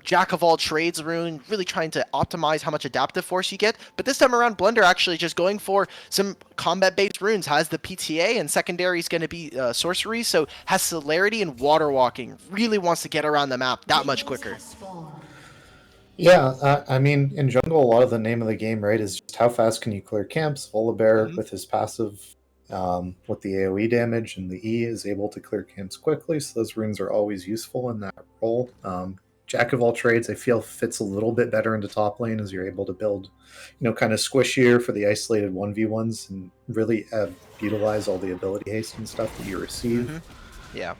Jack of all trades rune, really trying to optimize how much adaptive force you get. But this time around, Blunder actually just going for some combat-based runes, has the PTA, and secondary is going to be sorcery, so has celerity and water walking. Really wants to get around the map that much quicker. Yeah, I mean, in jungle, a lot of the name of the game, right, is just how fast can you clear camps. Volibear, with his passive, with the AoE damage and the E, is able to clear camps quickly, so those runes are always useful in that role. Jack of all trades, I feel, fits a little bit better into top lane, as you're able to build, kind of squishier for the isolated 1v1s and really utilize all the ability haste and stuff that you receive. Yeah.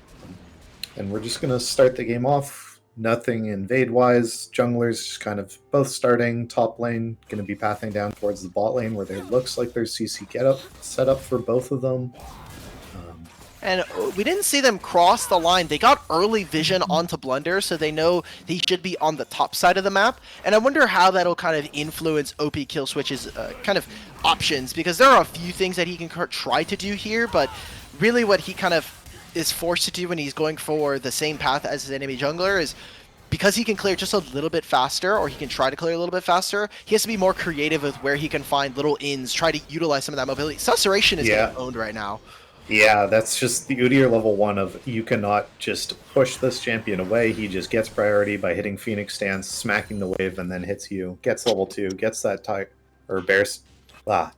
And we're just going to start the game off. Nothing invade-wise. Junglers just kind of both starting. Top lane going to be pathing down towards the bot lane, where there looks like there's CC set up for both of them. And we didn't see them cross the line. They got early vision onto Blunder, so they know they should be on the top side of the map. And I wonder how that'll kind of influence OP Kill Switch's kind of options, because there are a few things that he can try to do here, but really what he kind of is forced to do when he's going for the same path as his enemy jungler is, because he can clear just a little bit faster, or he can try to clear a little bit faster, he has to be more creative with where he can find little ins, try to utilize some of that mobility. Susurration is getting owned right now. Yeah, that's just the Udyr level 1 of, you cannot just push this champion away. He just gets priority by hitting Phoenix Stance, smacking the wave, and then hits you. Gets level 2, gets that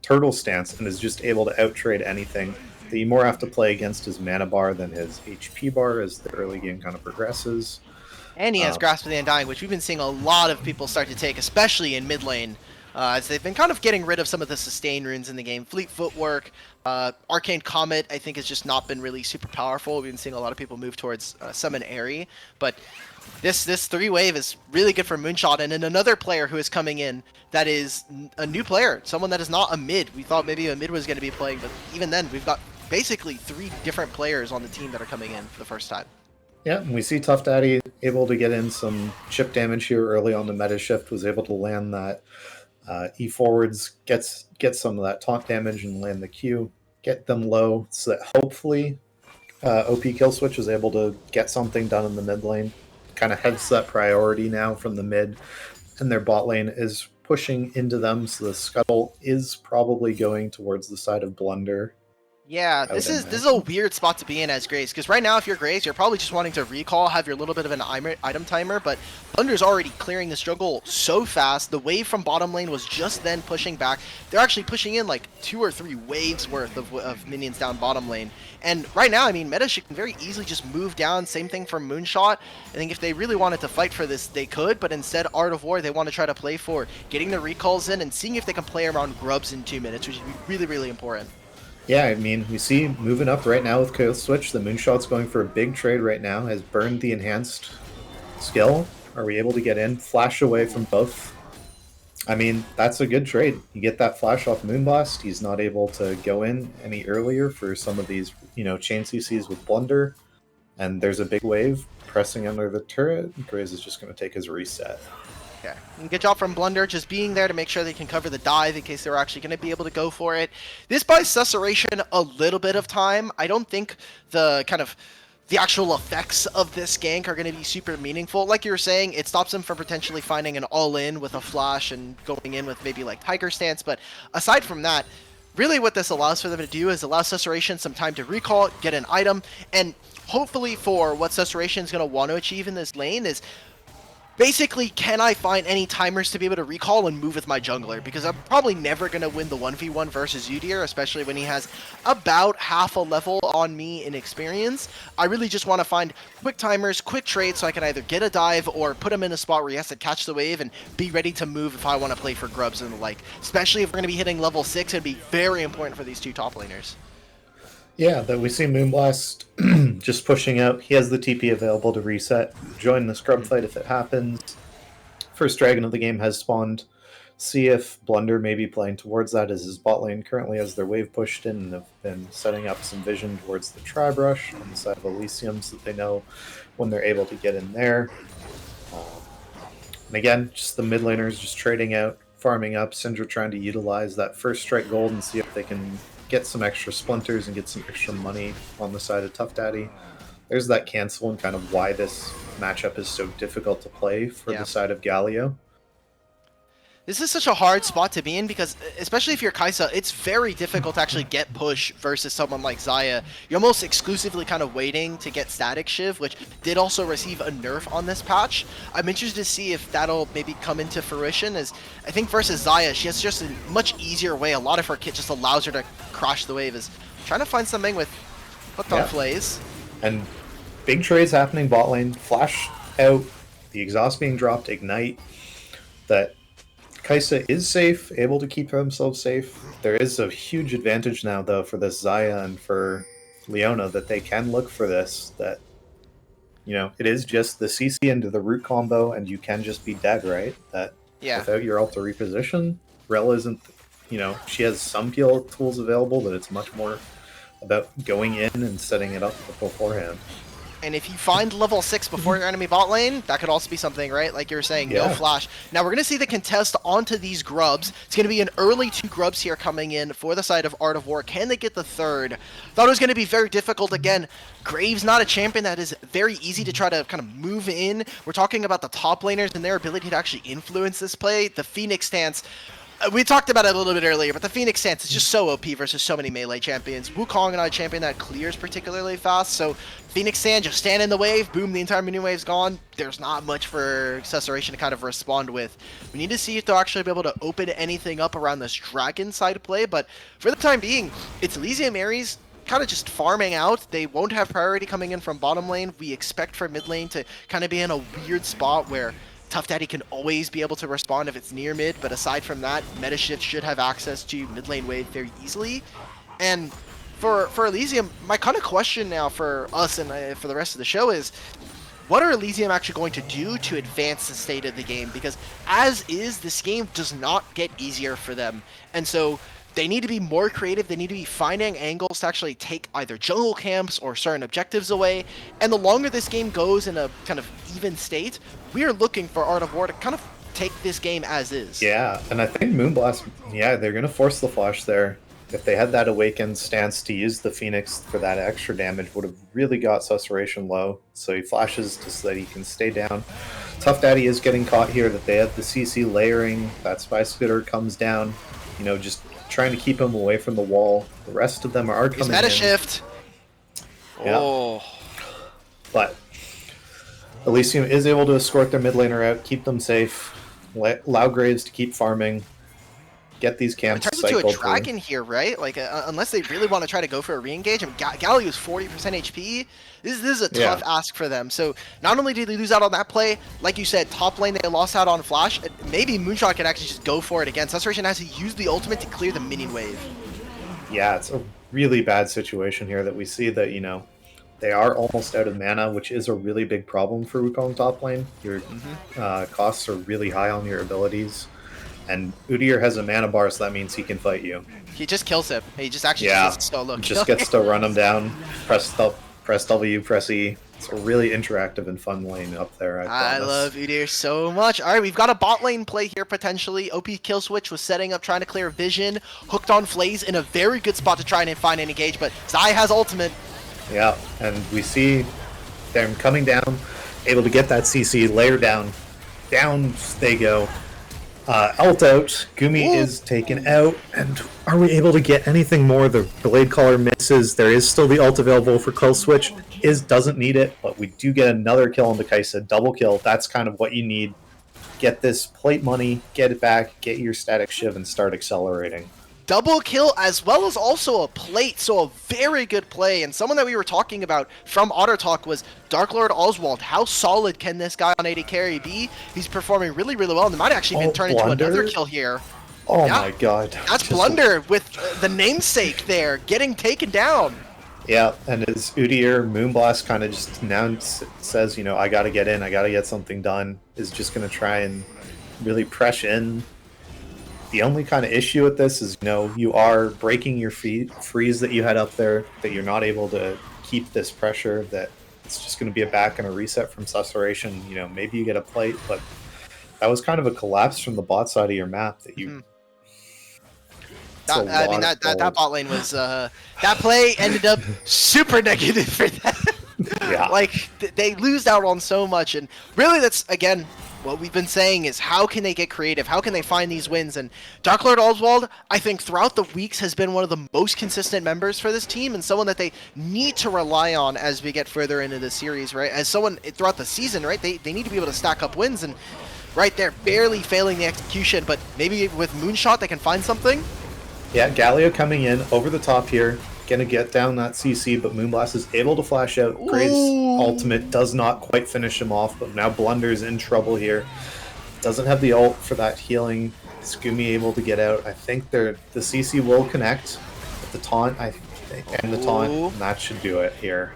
Turtle Stance, and is just able to outtrade anything. The more have to play against his mana bar than his HP bar as the early game kind of progresses. And he has Grasp of the Undying, which we've been seeing a lot of people start to take, especially in mid lane, as they've been kind of getting rid of some of the sustain runes in the game. Fleet Footwork, Arcane Comet, I think has just not been really super powerful. We've been seeing a lot of people move towards Summon Airy, but this 3-wave is really good for Moonshot. And then another player who is coming in that is a new player, someone that is not a mid. We thought maybe a mid was going to be playing, but even then, we've got basically 3 different players on the team that are coming in for the first time. Yeah, and we see Tough Daddy able to get in some chip damage here early on the meta shift, was able to land that E forwards, get some of that taunt damage and land the Q, get them low, so that hopefully OP Kill Switch is able to get something done in the mid lane. Kind of heads that priority now from the mid, and their bot lane is pushing into them, so the scuttle is probably going towards the side of Blunder. Yeah, this is a weird spot to be in as Grace, because right now if you're Grace, you're probably just wanting to recall, have your little bit of an item timer, but Blunder's already clearing this jungle so fast. The wave from bottom lane was just then pushing back. They're actually pushing in like 2 or 3 waves worth of minions down bottom lane. And right now, I mean, Meta can very easily just move down. Same thing for Moonshot. I think if they really wanted to fight for this, they could, but instead, Art of War, they want to try to play for getting the recalls in and seeing if they can play around grubs in 2 minutes, which would be really, really important. Yeah, I mean, we see moving up right now with Kill Switch. The Moonshot's going for a big trade right now, has burned the enhanced skill. Are we able to get in? Flash away from both. I mean, that's a good trade. You get that flash off Moonblast. He's not able to go in any earlier for some of these, chain CCs with Blunder. And there's a big wave pressing under the turret. Graze is just going to take his reset. Okay. And good job from Blunder, just being there to make sure they can cover the dive in case they're actually going to be able to go for it. This buys Susurration a little bit of time. I don't think the actual effects of this gank are going to be super meaningful. Like you were saying, it stops him from potentially finding an all-in with a flash and going in with maybe like Tiger Stance. But aside from that, really what this allows for them to do is allow Susurration some time to recall, get an item, and hopefully for what Susurration is going to want to achieve in this lane is basically, can I find any timers to be able to recall and move with my jungler? Because I'm probably never going to win the 1v1 versus Udyr, especially when he has about half a level on me in experience. I really just want to find quick timers, quick trades, so I can either get a dive or put him in a spot where he has to catch the wave and be ready to move if I want to play for grubs and the like. Especially if we're going to be hitting level 6, it'd be very important for these 2 top laners. Yeah, that we see Moonblast just pushing out. He has the TP available to reset, join the scrub fight if it happens. First dragon of the game has spawned. See if Blunder may be playing towards that as his bot lane currently has their wave pushed in and have been setting up some vision towards the Tribe Rush on the side of Elysium so that they know when they're able to get in there. And again, just the mid laners just trading out, farming up. Syndra trying to utilize that first strike gold and see if they can get some extra splinters and get some extra money on the side of Tough Daddy. There's that cancel and kind of why this matchup is so difficult to play for the side of Galio. This is such a hard spot to be in because, especially if you're Kai'Sa, it's very difficult to actually get push versus someone like Xayah. You're almost exclusively kind of waiting to get Static Shiv, which did also receive a nerf on this patch. I'm interested to see if that'll maybe come into fruition, as I think versus Xayah, she has just a much easier way. A lot of her kit just allows her to crash the wave. Is trying to find something with hooked on Flays. And big trades happening bot lane. Flash out, the exhaust being dropped, Ignite. That Kai'Sa is safe, able to keep himself safe. There is a huge advantage now, though, for this Xayah and for Leona that they can look for this. That, you know, it is just the CC into the root combo, and you can just be dead, right? That without your ult to reposition, Rel isn't, you know, she has some PL tools available, but it's much more about going in and setting it up beforehand. And if you find level 6 before your enemy bot lane, that could also be something, right? Like you were saying, no flash. Now we're going to see the contest onto these grubs. It's going to be an early 2 grubs here coming in for the side of Art of War. Can they get the third? Thought it was going to be very difficult. Again, Graves not a champion that is very easy to try to kind of move in. We're talking about the top laners and their ability to actually influence this play. The Phoenix stance. We talked about it a little bit earlier, but the Phoenix stance is just so OP versus so many melee champions. Wukong not a champion that clears particularly fast, so Phoenix stand, just stand in the wave, boom, the entire mini wave's gone. There's not much for Susurration to kind of respond with. We need to see if they'll actually be able to open anything up around this dragon side play, but for the time being, it's Elysium Ares kind of just farming out. They won't have priority coming in from bottom lane. We expect for mid lane to kind of be in a weird spot where Tough Daddy can always be able to respond if it's near mid, but aside from that, Metashift should have access to mid lane wave very easily. And for Elysium, my kind of question now for us and for the rest of the show is, what are Elysium actually going to do to advance the state of the game? Because as is, this game does not get easier for them. And so they need to be more creative. They need to be finding angles to actually take either jungle camps or certain objectives away. And the longer this game goes in a kind of even state, we are looking for Art of War to kind of take this game as is. Yeah, and I think Moonblast, they're going to force the flash there. If they had that Awakened stance to use the Phoenix for that extra damage, would have really got Susurration low. So he flashes just so that he can stay down. Tough Daddy is getting caught here, that they have the CC layering. That Spy Spitter comes down, you know, just trying to keep him away from the wall. The rest of them are coming in. Metashift. Oh. But Elysium is able to escort their mid laner out, keep them safe, allow Graves to keep farming, get these camps cycled. It turns into a dragon here, right? Like, unless they really want to try to go for a re-engage. I mean, Galio is 40% HP. This is a tough ask for them. So not only did they lose out on that play, like you said, top lane they lost out on Flash. Maybe Moonshot could actually just go for it again. Susurration has to use the ultimate to clear the minion wave. Yeah, it's a really bad situation here that we see that, you know, they are almost out of mana, which is a really big problem for Wukong top lane. Your costs are really high on your abilities. And Udyr has a mana bar, so that means he can fight you. He just kills him. He just actually just solo just gets to run him down, press W, press E. It's a really interactive and fun lane up there. I love Udyr so much. All right, we've got a bot lane play here potentially. OP Kill Switch was setting up, trying to clear vision. Hooked on Flays in a very good spot to try and find an engage, but Xayah has ultimate. Yeah, and we see them coming down, able to get that CC, layer down. Down they go. Ult out, Gumi is taken out, and are we able to get anything more? The Blade Caller misses. There is still the ult available for Kill Switch. Doesn't need it, but we do get another kill on the Kai'Sa, double kill. That's kind of what you need. Get this plate money, get it back, get your Static Shiv, and start accelerating. Double kill as well as also a plate, so a very good play. And someone that we were talking about from Otter Talk was Dark Lord Oswald. How solid can this guy on AD carry be? He's performing really, really well, and it might actually even turn into another kill here. Oh my god. That's Blunder with the namesake there, getting taken down. Yeah, and as Udyr, Moonblast kind of just now says, I got to get in, I got to get something done, is just going to try and really press in. The only kind of issue with this is, you are breaking your freeze that you had up there, that you're not able to keep this pressure, that it's just going to be a back and a reset from Susurration. Maybe you get a plate, but that was kind of a collapse from the bot side of your map that you... That bot lane was that play ended up super negative for them. Yeah. Like they lose out on so much, and really that's again what we've been saying is how can they get creative? How can they find these wins? And Dark Lord Oswald, I think throughout the weeks has been one of the most consistent members for this team and someone that they need to rely on as we get further into the series, right? As someone throughout the season, right? They need to be able to stack up wins, and right there barely failing the execution, but maybe with Moonshot they can find something. Yeah, Galio coming in over the top here, gonna get down that CC, but Moonblast is able to flash out. Graves' ultimate does not quite finish him off, but now Blunder's in trouble here. Doesn't have the ult for that healing. Scoomy able to get out. I think the CC will connect with the taunt, and that should do it here.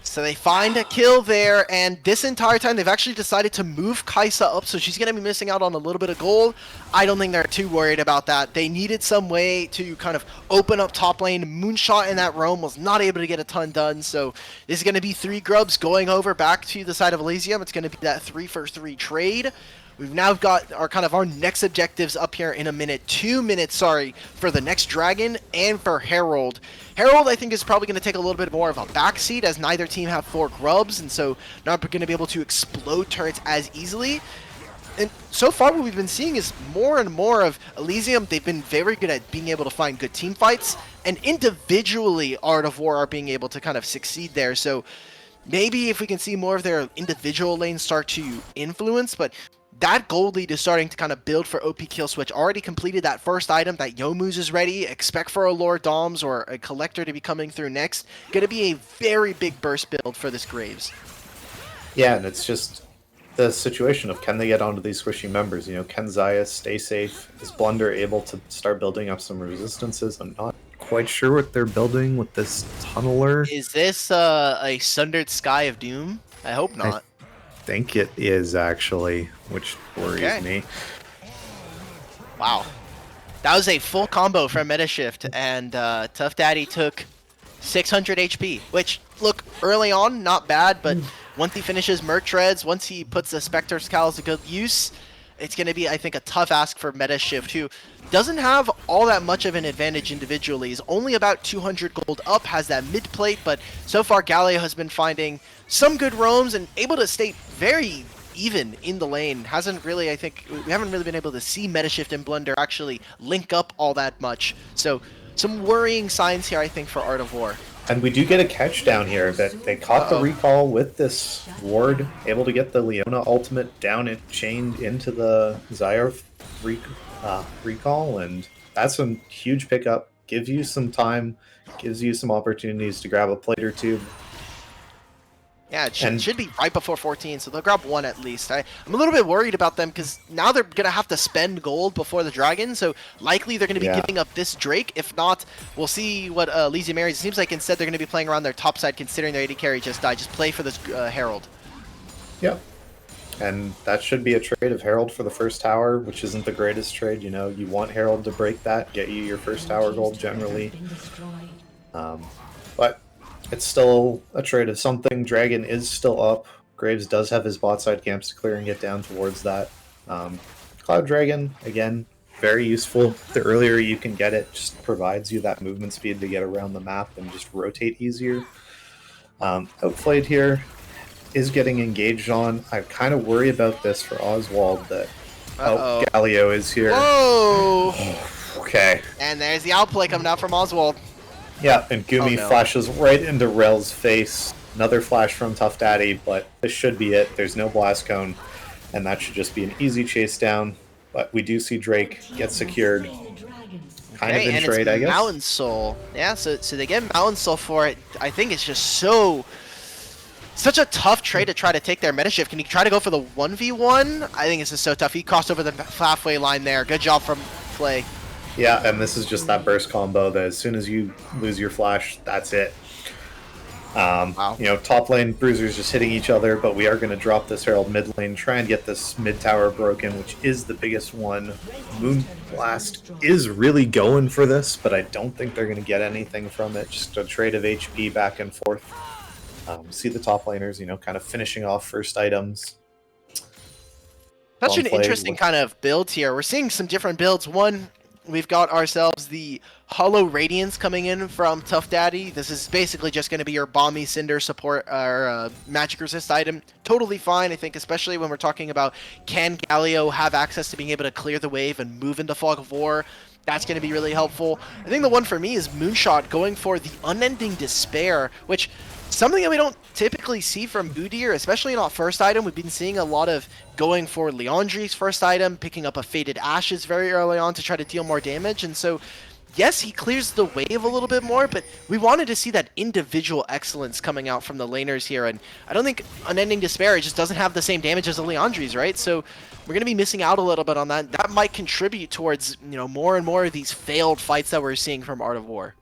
So they find a kill there, and this entire time they've actually decided to move Kai'Sa up, so she's going to be missing out on a little bit of gold. I don't think they're too worried about that. They needed some way to kind of open up top lane. Moonshot in that roam was not able to get a ton done, so this is going to be 3 grubs going over back to the side of Elysium. It's going to be that 3-for-3 trade. We've now got our next objectives up here in a minute. 2 minutes, sorry, for the next Dragon and for Herald. Herald, I think, is probably going to take a little bit more of a backseat as neither team have 4 grubs, and so not going to be able to explode turrets as easily. And so far what we've been seeing is more and more of Elysium. They've been very good at being able to find good team fights, and individually Art of War are being able to kind of succeed there. So maybe if we can see more of their individual lanes start to influence, but that gold lead is starting to kind of build for OP Kill Switch. Already completed that first item. That Yomu's is ready. Expect for a Lord Doms or a Collector to be coming through next. Going to be a very big burst build for this Graves. Yeah, and it's just the situation of can they get onto these squishy members? Can Xayah stay safe? Is Blunder able to start building up some resistances? I'm not quite sure what they're building with this Tunneler. Is this a Sundered Sky of Doom? I hope not. I think it is actually, which worries me. Wow. That was a full combo from Metashift, and Tough Daddy took 600 HP, which, look, early on, not bad, but once he finishes Merc Treads, once he puts the Spectre's Cowl to good use, it's going to be, I think, a tough ask for Metashift, who doesn't have all that much of an advantage individually. He's only about 200 gold up, has that mid plate, but so far Galio has been finding some good roams and able to stay very even in the lane. Hasn't really, I think, we haven't really been able to see Metashift and Blunder actually link up all that much. So some worrying signs here, I think, for Art of War. And we do get a catch down here that they caught the recall with this ward, able to get the Leona ultimate down and chained into the Xayah recall, and that's a huge pickup. Gives you some time, gives you some opportunities to grab a plate or two. Yeah, it should be right before 14, so they'll grab 1 at least. I'm a little bit worried about them because now they're going to have to spend gold before the Dragon, so likely they're going to be giving up this Drake. If not, we'll see what Elysium marries. It seems like instead they're going to be playing around their top side considering their AD carry just died. Just play for this Herald. Yep. And that should be a trade of Herald for the first tower, which isn't the greatest trade. You want Herald to break that, get you your first tower gold generally. But it's still a trade of something. Dragon is still up. Graves does have his bot side camps to clear and get down towards that. Cloud Dragon, again, very useful. The earlier you can get it, just provides you that movement speed to get around the map and just rotate easier. Outplayed here is getting engaged on. I kind of worry about this for Oswald that Galio is here. Whoa! Okay. And there's the outplay coming out from Oswald. Yeah, and Gumi flashes right into Rel's face. Another flash from Tough Daddy, but this should be it. There's no blast cone, and that should just be an easy chase down. But we do see Drake get secured. Kind of in trade, I guess. Mountain Soul. Yeah, so they get Mountain Soul for it. I think it's just such a tough trade to try to take their Metashift. Can he try to go for the 1v1? I think this is so tough. He crossed over the halfway line there. Good job from Play. Yeah, and this is just that burst combo that as soon as you lose your flash, that's it. Wow. Top lane bruisers just hitting each other, but we are going to drop this Herald mid lane, try and get this mid tower broken, which is the biggest one. Moonblast is really going for this, but I don't think they're going to get anything from it. Just a trade of HP back and forth. See the top laners, kind of finishing off first items. Such an Gauntlet interesting kind of build here. We're seeing some different builds. One, we've got ourselves the Hollow Radiance coming in from Tough Daddy. This is basically just going to be your Balmy Cinder support or magic resist item. Totally fine, I think, especially when we're talking about can Galio have access to being able to clear the wave and move into Fog of War. That's going to be really helpful. I think the one for me is Moonshot going for the Unending Despair, which something that we don't typically see from Udyr, especially not first item. We've been seeing a lot of going for Leandri's first item, picking up a Faded Ashes very early on to try to deal more damage, and so yes, he clears the wave a little bit more, but we wanted to see that individual excellence coming out from the laners here, and I don't think Unending Despair just doesn't have the same damage as a Leandri's, right? So we're going to be missing out a little bit on that. That might contribute towards, more and more of these failed fights that we're seeing from Art of War.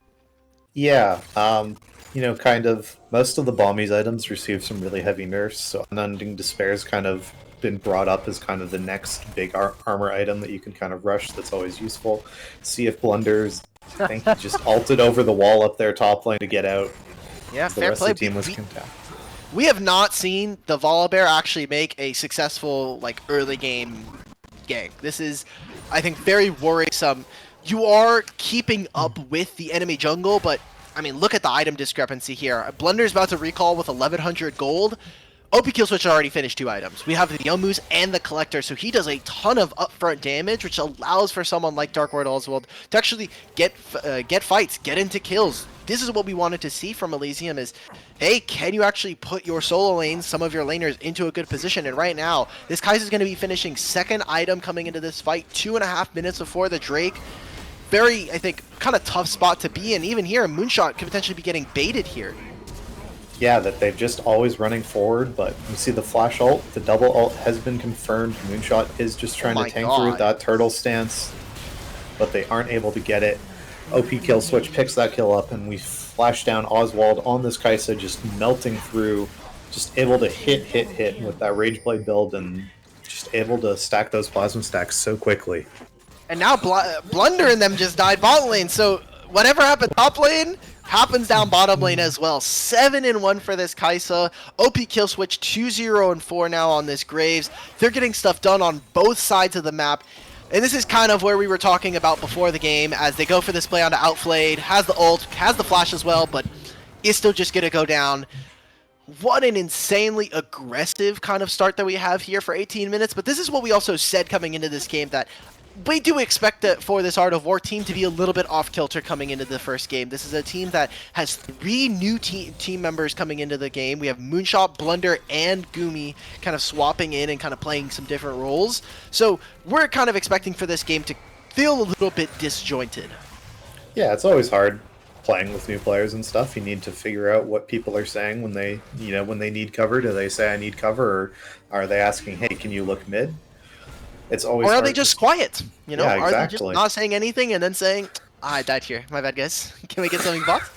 Yeah, kind of most of the Balmies items receive some really heavy nerfs, so Unending Despair's kind of been brought up as kind of the next big armor item that you can kind of rush that's always useful. See if Blunders, I think he just ulted over the wall up there top lane to get out. Yeah, The fair rest play. of the team was contact. We have not seen the Volibear actually make a successful early game gank. This is, I think, very worrisome. You are keeping up with the enemy jungle, but I mean, look at the item discrepancy here. Blunder's about to recall with 1100 gold. OP Killswitch already finished 2 items. We have the Yomu's and the Collector, so he does a ton of upfront damage, which allows for someone like Dark Lord Oswald to actually get fights, get into kills. This is what we wanted to see from Elysium is, hey, can you actually put your solo lanes, some of your laners, into a good position? And right now, this Kaiser's going to be finishing 2nd item coming into this fight, 2.5 minutes before the Drake. Very, I think, kind of tough spot to be in. Even here, Moonshot could potentially be getting baited here. Yeah, that they've just always running forward, but you see the flash ult, the double ult has been confirmed. Moonshot is just trying to tank through that turtle stance, but they aren't able to get it. OP kill switch picks that kill up, and we flash down Oswald on this Kaisa, just melting through, just able to hit with that Rageblade build, and just able to stack those plasma stacks so quickly. And now Blunder and them just died bot lane, so whatever happened top lane happens down bottom lane as well. 7-1 for this Kaisa. OP kill switch 2-0-4 now on this Graves. They're getting stuff done on both sides of the map. And this is kind of where we were talking about before the game as they go for this play onto Outflayed. Has the ult, has the flash as well, but is still just going to go down. What an insanely aggressive kind of start that we have here for 18 minutes. But this is what we also said coming into this game, that we do expect that for this Art of War team to be a little bit off kilter coming into the first game. This is a team that has 3 new team members coming into the game. We have Moonshot, Blunder, and Gumi kind of swapping in and kind of playing some different roles. So we're kind of expecting for this game to feel a little bit disjointed. Yeah, it's always hard playing with new players and stuff. You need to figure out what people are saying when they, when they need cover. Do they say I need cover, or are they asking, hey, can you look mid? It's always. Or are they just quiet? Yeah, are they just not saying anything and then saying, I died here. My bad, guys. Can we get something bought?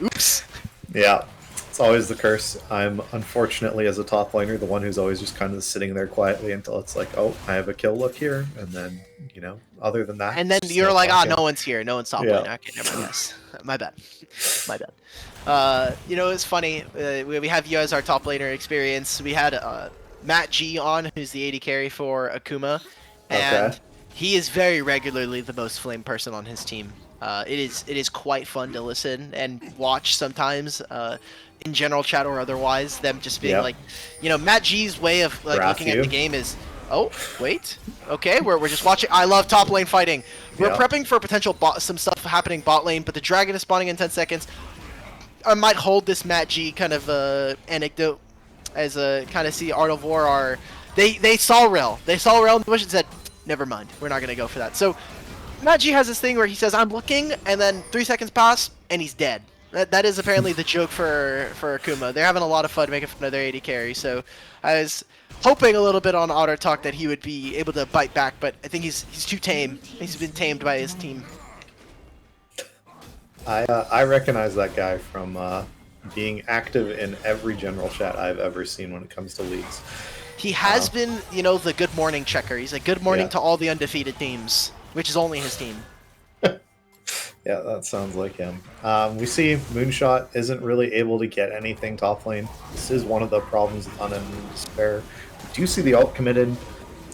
Oops. Yeah, it's always the curse. I'm, unfortunately, as a top laner, the one who's always just kind of sitting there quietly until it's like, oh, I have a kill look here, and then, other than that. And then you're like, no one's here. No one's top lane. Okay, never mind, guys. My bad. My bad. It's funny. We have you as our top laner experience. We had Matt G on, who's the AD carry for Akuma, and he is very regularly the most flame person on his team. It is quite fun to listen and watch sometimes, in general chat or otherwise, them just being like, Matt G's way of looking at the game is, oh, wait, okay, we're just watching. I love top lane fighting. We're prepping for potential some stuff happening bot lane, but the dragon is spawning in 10 seconds. I might hold this Matt G kind of anecdote as a kind of see Art of War are they saw Rel in the bush and said, never mind, we're not gonna go for that. So Matt G has this thing where he says, I'm looking, and then 3 seconds pass and he's dead. That is apparently the joke for Akuma. They're having a lot of fun making fun of their AD carry, so I was hoping a little bit on Otter Talk that he would be able to bite back, but I think he's too tame. He's been tamed by his team. I recognize that guy from being active in every general chat I've ever seen when it comes to leagues. He has been, you know, the good morning checker. He's like, good morning Yeah. to all the undefeated teams, which is only his team. Yeah, that sounds like him. We see Moonshot isn't really able to get anything top lane. This is one of the problems with Unending Despair. We do see the ult committed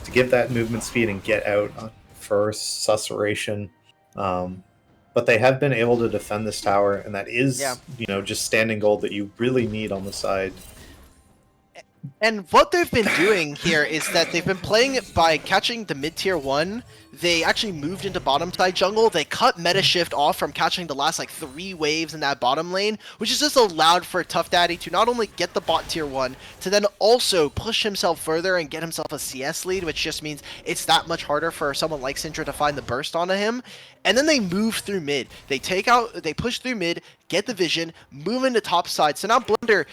to give that movement speed and get out for Susurration. But they have been able to defend this tower, and that is, you know, just standing gold that you really need on the side. And what they've been doing here is that they've been playing it by catching the mid-tier 1. They actually moved into bottom side jungle. They cut meta shift off from catching the last like 3 waves in that bottom lane, which is just allowed for Tough Daddy to not only get the bot tier 1, to then also push himself further and get himself a CS lead, which just means it's that much harder for someone like Syndra to find the burst onto him. And then they move through mid. They push through mid, get the vision, move into top side. So now Blunder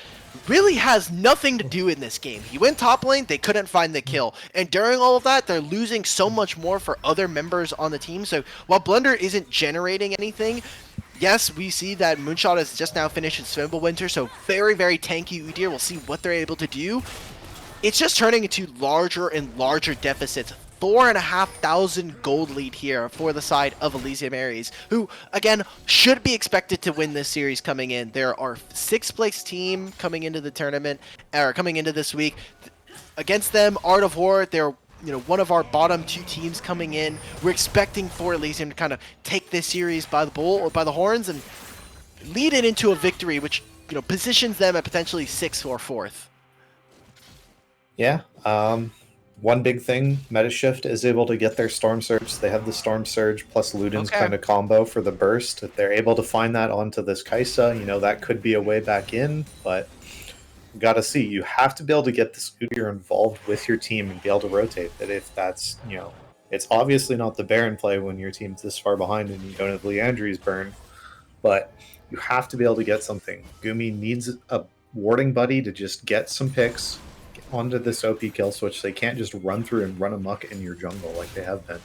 really has nothing to do in this game. He went top lane, they couldn't find the kill. And during all of that, they're losing so much more for other members on the team. So while Blunder isn't generating anything, yes, we see that Moonshot has just now finished its Winter, so very, very tanky Udyr. We'll see what they're able to do. It's just turning into larger and larger deficits. 4,500 gold lead here for the side of Elysium Ares, who, again, should be expected to win this series coming in. There are 6th place team coming into the tournament, or coming into this week. Against them, Art of War, they're one of our bottom 2 teams coming in. We're expecting for Elysium to kind of take this series by the bull or by the horns and lead it into a victory, which positions them at potentially 6th or 4th. Yeah. One big thing, Metashift is able to get their Storm Surge. They have the Storm Surge plus Luden's kind of combo for the burst. If they're able to find that onto this Kaisa, that could be a way back in, but you got to see. You have to be able to get this Udyr involved with your team and be able to rotate that. If that's, it's obviously not the Baron play when your team's this far behind and you don't have Leandri's burn, but you have to be able to get something. Gumi needs a warding buddy to just get some picks onto this OP kill switch. They can't just run through and run amok in your jungle like they have been.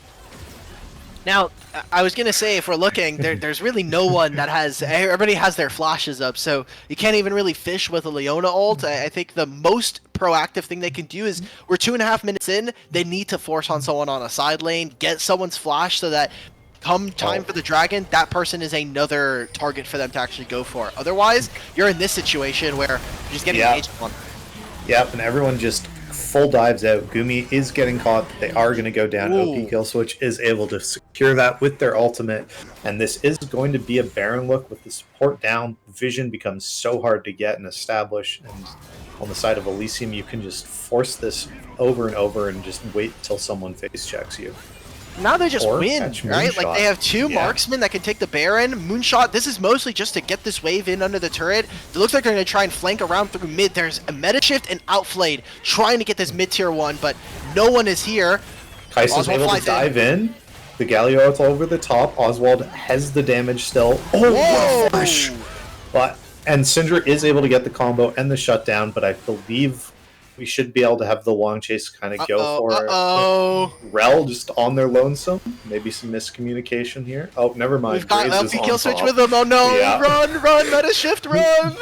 Now, I was going to say, if we're looking, there's really no one that has... Everybody has their flashes up, so you can't even really fish with a Leona ult. I think the most proactive thing they can do is, we're 2.5 minutes in, they need to force on someone on a side lane, get someone's flash so that come time for the dragon, that person is another target for them to actually go for. Otherwise, you're in this situation where you're just getting engaged on. Yep, and everyone just full dives out. Gumi is getting caught. They are going to go down. Ooh. OP Kill Switch is able to secure that with their ultimate. And this is going to be a Baron look with the support down. Vision becomes so hard to get and establish. And on the side of Elysium, you can just force this over and over and just wait until someone face checks you. Now they just win, right? Moonshot. Like, they have 2 marksmen that can take the Baron. Moonshot, this is mostly just to get this wave in under the turret. It looks like they're going to try and flank around through mid. There's a meta shift and Outflayed trying to get this mid-tier 1, but no one is here. Kaisa's able to dive in. The Galio ult over the top. Oswald has the damage still. Oh, what a flash! And Syndra is able to get the combo and the shutdown, but I believe we should be able to have the long chase kind of go for it. Rel just on their lonesome. Maybe some miscommunication here. Oh, never mind. We've got Graves LP is kill on switch top. with them. Oh no! Yeah. Run! Meta shift, run!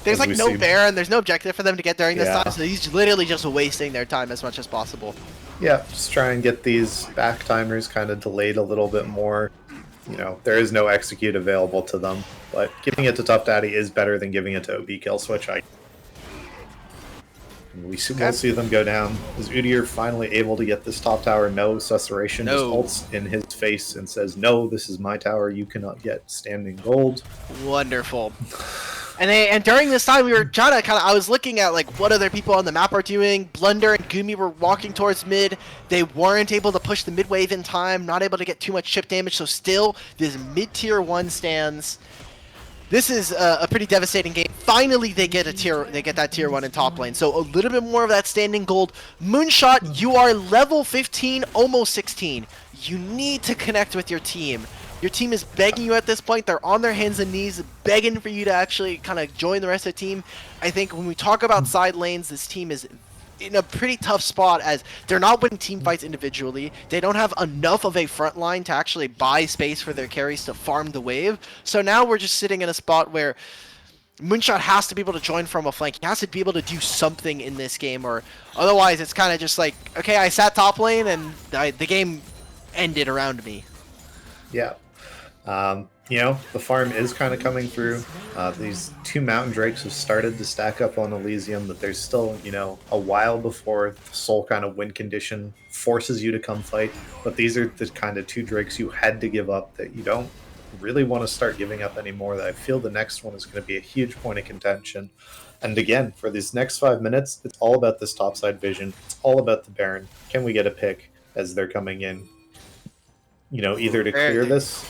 There's As like we no see- Baron. There's no objective for them to get during this Yeah. time, so he's literally just wasting their time as much as possible. Yeah, just try and get these back timers kind of delayed a little bit more. There is no execute available to them, but giving it to Tough Daddy is better than giving it to OB Kill Switch. We'll see them go down. Is Udyr finally able to get this top tower? No, Susurration just ults in his face and says, no, this is my tower, you cannot get standing gold. Wonderful. And during this time, we were trying to I was looking at, like, what other people on the map are doing. Blunder and Gumi were walking towards mid. They weren't able to push the mid wave in time, not able to get too much chip damage, so still, this mid-tier 1 stands. This is a pretty devastating game. Finally, they get that tier 1 in top lane. So a little bit more of that standing gold. Moonshot, you are level 15, almost 16. You need to connect with your team. Your team is begging you at this point. They're on their hands and knees, begging for you to actually kind of join the rest of the team. I think when we talk about side lanes, this team is in a pretty tough spot as they're not winning team fights individually. They don't have enough of a front line to actually buy space for their carries to farm the wave. So now we're just sitting in a spot where Moonshot has to be able to join from a flank. He has to be able to do something in this game, or otherwise it's kind of just like, okay, I sat top lane and the game ended around me. Yeah. The farm is kind of coming through. These 2 Mountain Drakes have started to stack up on Elysium, but there's still, a while before the soul kind of win condition forces you to come fight. But these are the kind of 2 Drakes you had to give up that you don't really want to start giving up anymore. That I feel the next one is going to be a huge point of contention. And again, for these next 5 minutes, it's all about this topside vision. It's all about the Baron. Can we get a pick as they're coming in? Either to clear this.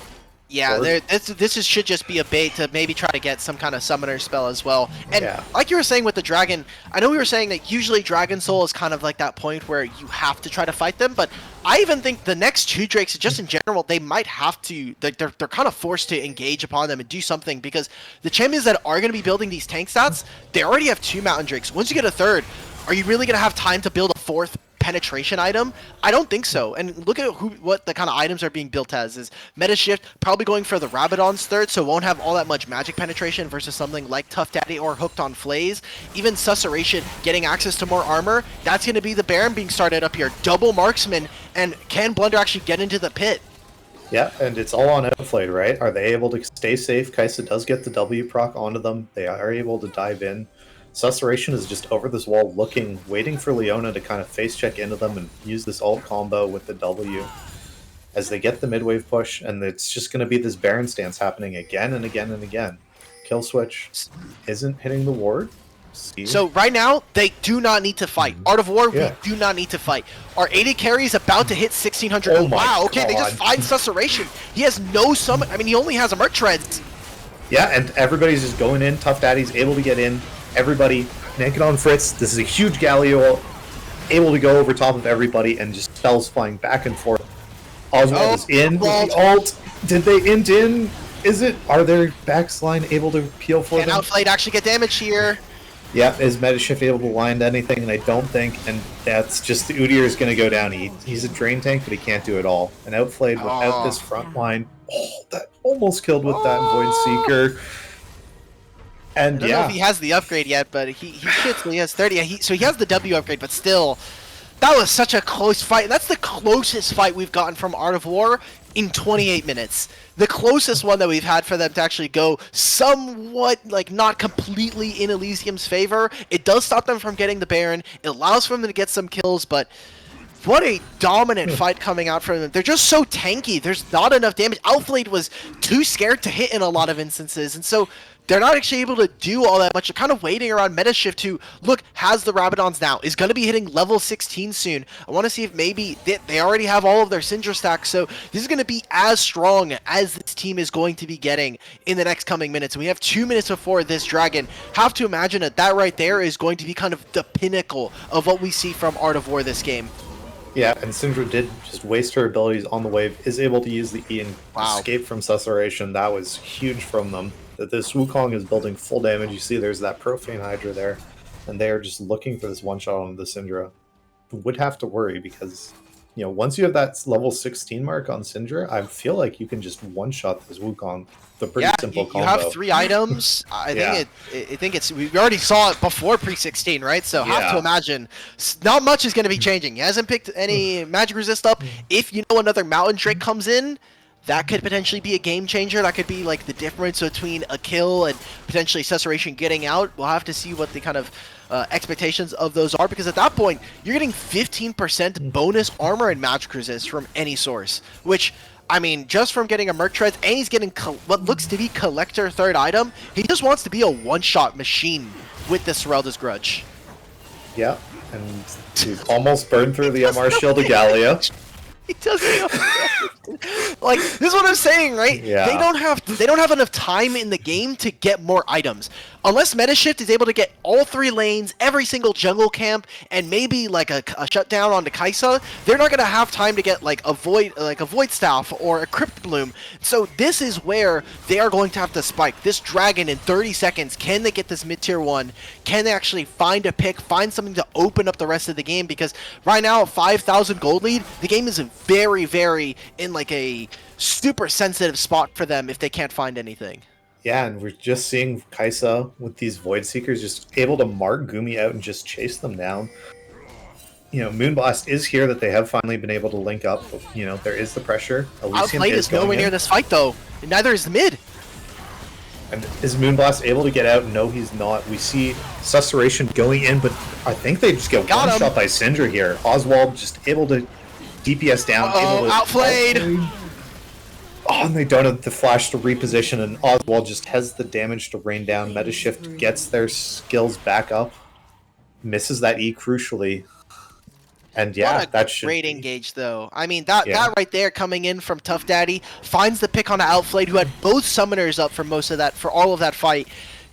Yeah, should just be a bait to maybe try to get some kind of summoner spell as well. And like you were saying with the dragon, I know we were saying that usually Dragon Soul is kind of like that point where you have to try to fight them, but I even think the next 2 Drakes, just in general, they might have to, they're kind of forced to engage upon them and do something, because the champions that are going to be building these tank stats, they already have 2 Mountain Drakes. Once you get a 3rd, are you really going to have time to build a 4th penetration item? I don't think so. And look at what the kind of items are being built as. Is Meta Shift probably going for the Rabadon's 3rd, so won't have all that much magic penetration versus something like Tough Daddy or Hooked on Flays. Even Susurration getting access to more armor. That's going to be the Baron being started up here. Double Marksman, and can Blunder actually get into the pit? Yeah, and it's all on Outflayed, right? Are they able to stay safe? Kaisa does get the W proc onto them. They are able to dive in. Susurration is just over this wall looking, waiting for Leona to kind of face check into them and use this ult combo with the W as they get the mid-wave push, and it's just going to be this Baron stance happening again and again and again. Kill switch isn't hitting the ward. So right now, they do not need to fight. Art of War, we do not need to fight. Our AD carry is about to hit 1600. Oh wow, okay, God. They just find Susurration. He has no summon. I mean, he only has a Merc Treads. Yeah, and everybody's just going in. Tough Daddy's able to get in. Everybody, naked on Fritz. This is a huge Galio, able to go over top of everybody and just spells flying back and forth. Oswald is in with the ult. Did they int in? Are their backsline able to peel for them? Can Outflayed actually get damage here? Yeah, is Meta Shift able to land anything? And I don't think, and that's just, the Udyr is going to go down. He's a drain tank, but he can't do it all. And Outflayed without this front line, that almost killed with that Void Seeker. And I don't know if he has the upgrade yet, but he should. So he has 30. So he has the W upgrade, but still, that was such a close fight. That's the closest fight we've gotten from Art of War in 28 minutes. The closest one that we've had for them to actually go somewhat, like, not completely in Elysium's favor. It does stop them from getting the Baron. It allows for them to get some kills, but what a dominant fight coming out from them. They're just so tanky. There's not enough damage. Outflayed was too scared to hit in a lot of instances, and so they're not actually able to do all that much. They're kind of waiting around Meta Shift to, look, has the Rabadons now, is going to be hitting level 16 soon. I want to see if maybe they already have all of their Syndra stacks, so this is going to be as strong as this team is going to be getting in the next coming minutes. And we have 2 minutes before this Dragon. Have to imagine that right there is going to be kind of the pinnacle of what we see from Art of War this game. Yeah, and Syndra did just waste her abilities on the wave, is able to use the E and escape from Susurration. That was huge from them. That this Wukong is building full damage. You see there's that Profane Hydra there, and they are just looking for this one-shot on the Syndra. Would have to worry because, once you have that level 16 mark on Syndra, I feel like you can just one-shot this Wukong. The pretty simple combo. You have 3 items. I think it's we already saw it before pre-16, right? So have to imagine not much is going to be changing. He hasn't picked any magic resist up. If another Mountain Drake comes in, that could potentially be a game changer. That could be like the difference between a kill and potentially Susurration getting out. We'll have to see what the kind of expectations of those are, because at that point you're getting 15% bonus armor and magic resist from any source, which, I mean, just from getting a Merc Treads, and he's getting what looks to be Collector 3rd item, he just wants to be a one-shot machine with the Serelda's Grudge. Yeah, and he's almost burned through the MR shield of Galio. He doesn't know. Like, this is what I'm saying, right? Yeah. They don't have enough time in the game to get more items. Unless Metashift is able to get all 3 lanes, every single jungle camp, and maybe like a shutdown onto Kaisa, they're not gonna have time to get like a void staff or a crypt bloom. So this is where they are going to have to spike this dragon in 30 seconds. Can they get this mid tier 1? Can they actually find a pick, find something to open up the rest of the game? Because right now, a 5,000 gold lead, the game is very, very in like a super sensitive spot for them if they can't find anything. Yeah, and we're just seeing Kaisa with these Void Seekers just able to mark Gumi out and just chase them down. You know, Moonblast is here that they have finally been able to link up, but, you know, there is the pressure. Elysium Outplayed is nowhere near this fight, though. And neither is the mid. And is Moonblast able to get out? No, he's not. We see Susurration going in, but I think they just get one shot by Syndra here. Oswald just able to DPS down. Outplayed! Oh, and they don't have the flash to reposition, and Oswald just has the damage to rain down. Metashift gets their skills back up, misses that E crucially. And yeah, that should great engage though. I mean that right there coming in from Tough Daddy finds the pick on Outflayed, who had both summoners up for all of that fight.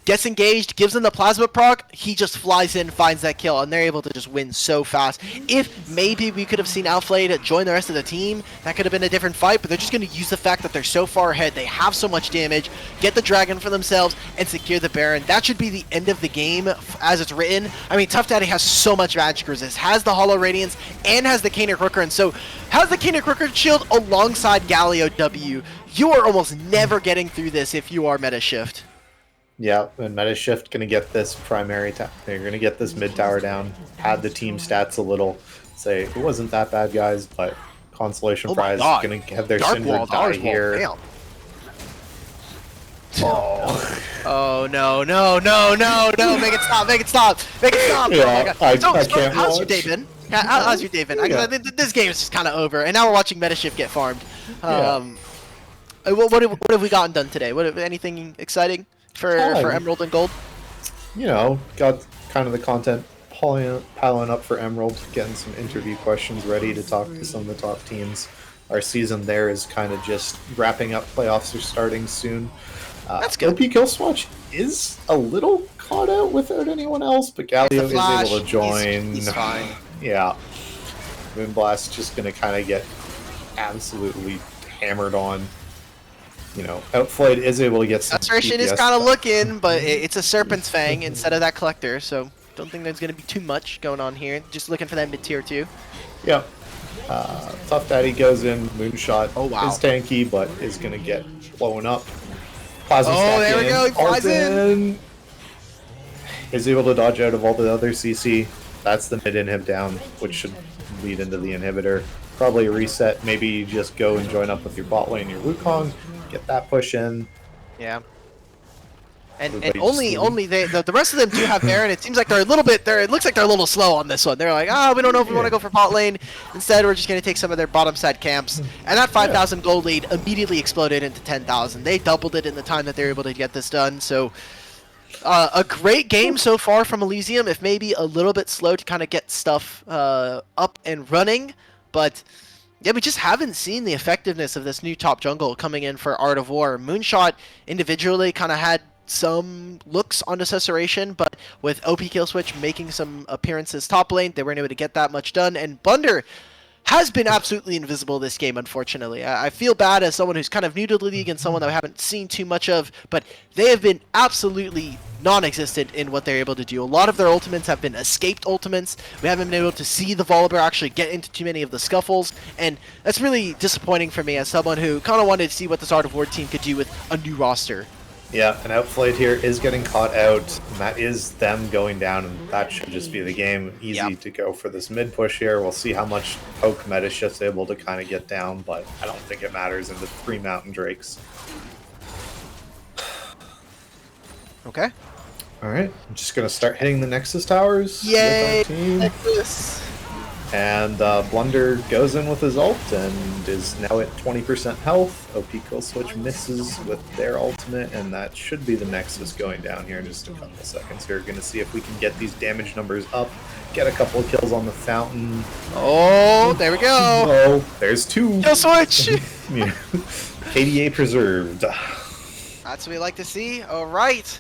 Gets engaged, gives him the plasma proc, he just flies in, finds that kill, and they're able to just win so fast. If maybe we could have seen Outflayed join the rest of the team, that could have been a different fight, but they're just going to use the fact that they're so far ahead, they have so much damage, get the dragon for themselves, and secure the Baron. That should be the end of the game as it's written. I mean, Tough Daddy has so much magic resist, has the Hollow Radiance, and has the Caner Crooker, and so has the Caner Crooker shield alongside Galio W. You are almost never getting through this if you are Metashift. Yeah, and Metashift going to get this primary they're going to get this mid tower down, pad the team stats a little, say it wasn't that bad, guys, but consolation prize is going to have their Syndra die here. Damn. Oh no, make it stop, make it stop. Yeah, oh my God. I can't how's your watch. day been? How's your day been? Yeah. This game is just kind of over, and now we're watching Metashift get farmed. What have we gotten done today? Anything exciting for Emerald and Gold? You know, got kind of the content piling up for Emerald, getting some interview questions ready to talk to some of the top teams. Our season there is kind of just wrapping up. Playoffs are starting soon. That's good. OP Killswatch is a little caught out without anyone else, but Galio is able to join. He's fine. Yeah. Moonblast just going to kind of get absolutely hammered on. You know, Outflayed is able to get some Saturation is kind of looking, but it's a Serpent's Fang instead of that Collector, so don't think there's going to be too much going on here. Just looking for that mid-tier too. Yep. Tough Daddy goes in, Moonshot is tanky, but is going to get blown up. Plasma there we go, he flies in! Is able to dodge out of all the other CC. That's the mid-inhib down, which should lead into the inhibitor. Probably a reset, maybe you just go and join up with your bot lane, your Wukong, get that push in. Yeah. And only the rest of them do have Baron. It seems like they're a little bit it looks like they're a little slow on this one. They're like, we don't know if we want to go for bot lane. Instead, we're just going to take some of their bottom side camps. And that 5,000 gold lead immediately exploded into 10,000. They doubled it in the time that they were able to get this done. So a great game so far from Elysium, if maybe a little bit slow to kind of get stuff up and running. But yeah, we just haven't seen the effectiveness of this new top jungle coming in for Art of War. Moonshot individually kind of had some looks onto Susurration, but with OP Killswitch making some appearances top lane, they weren't able to get that much done. And Blunder has been absolutely invisible this game, unfortunately. I feel bad as someone who's kind of new to the league and someone that I haven't seen too much of, but they have been absolutely non-existent in what they're able to do. A lot of their ultimates have been escaped ultimates. We haven't been able to see the Volibear actually get into too many of the scuffles, and that's really disappointing for me as someone who kind of wanted to see what this Art of War team could do with a new roster. Yeah, an Outflayed here is getting caught out, and that is them going down, and that should just be the game. Easy to go for this mid push here. We'll see how much poke Metashift's able to kind of get down, but I don't think it matters into 3 Mountain Drakes. Okay. Alright, I'm just going to start hitting the Nexus towers. Yay! With our team. Nexus! And Blunder goes in with his ult and is now at 20% health. OP Kill Switch misses with their ultimate, and that should be the Nexus going down here in just a couple seconds. Here, we're going to see if we can get these damage numbers up, get a couple of kills on the fountain. Oh, there we go. Oh, there's 2. Kill switch. Yeah. KDA preserved. That's what we like to see. All right,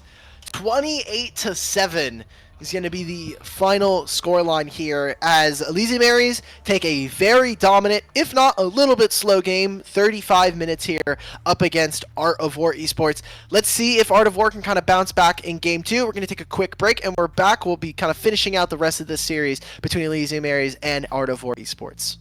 28-7 is going to be the final scoreline here as Elysium Aries take a very dominant, if not a little bit slow game, 35 minutes here up against Art of War Esports. Let's see if Art of War can kind of bounce back in game 2. We're going to take a quick break, and we're back. We'll be kind of finishing out the rest of this series between Elysium Aries and Art of War Esports.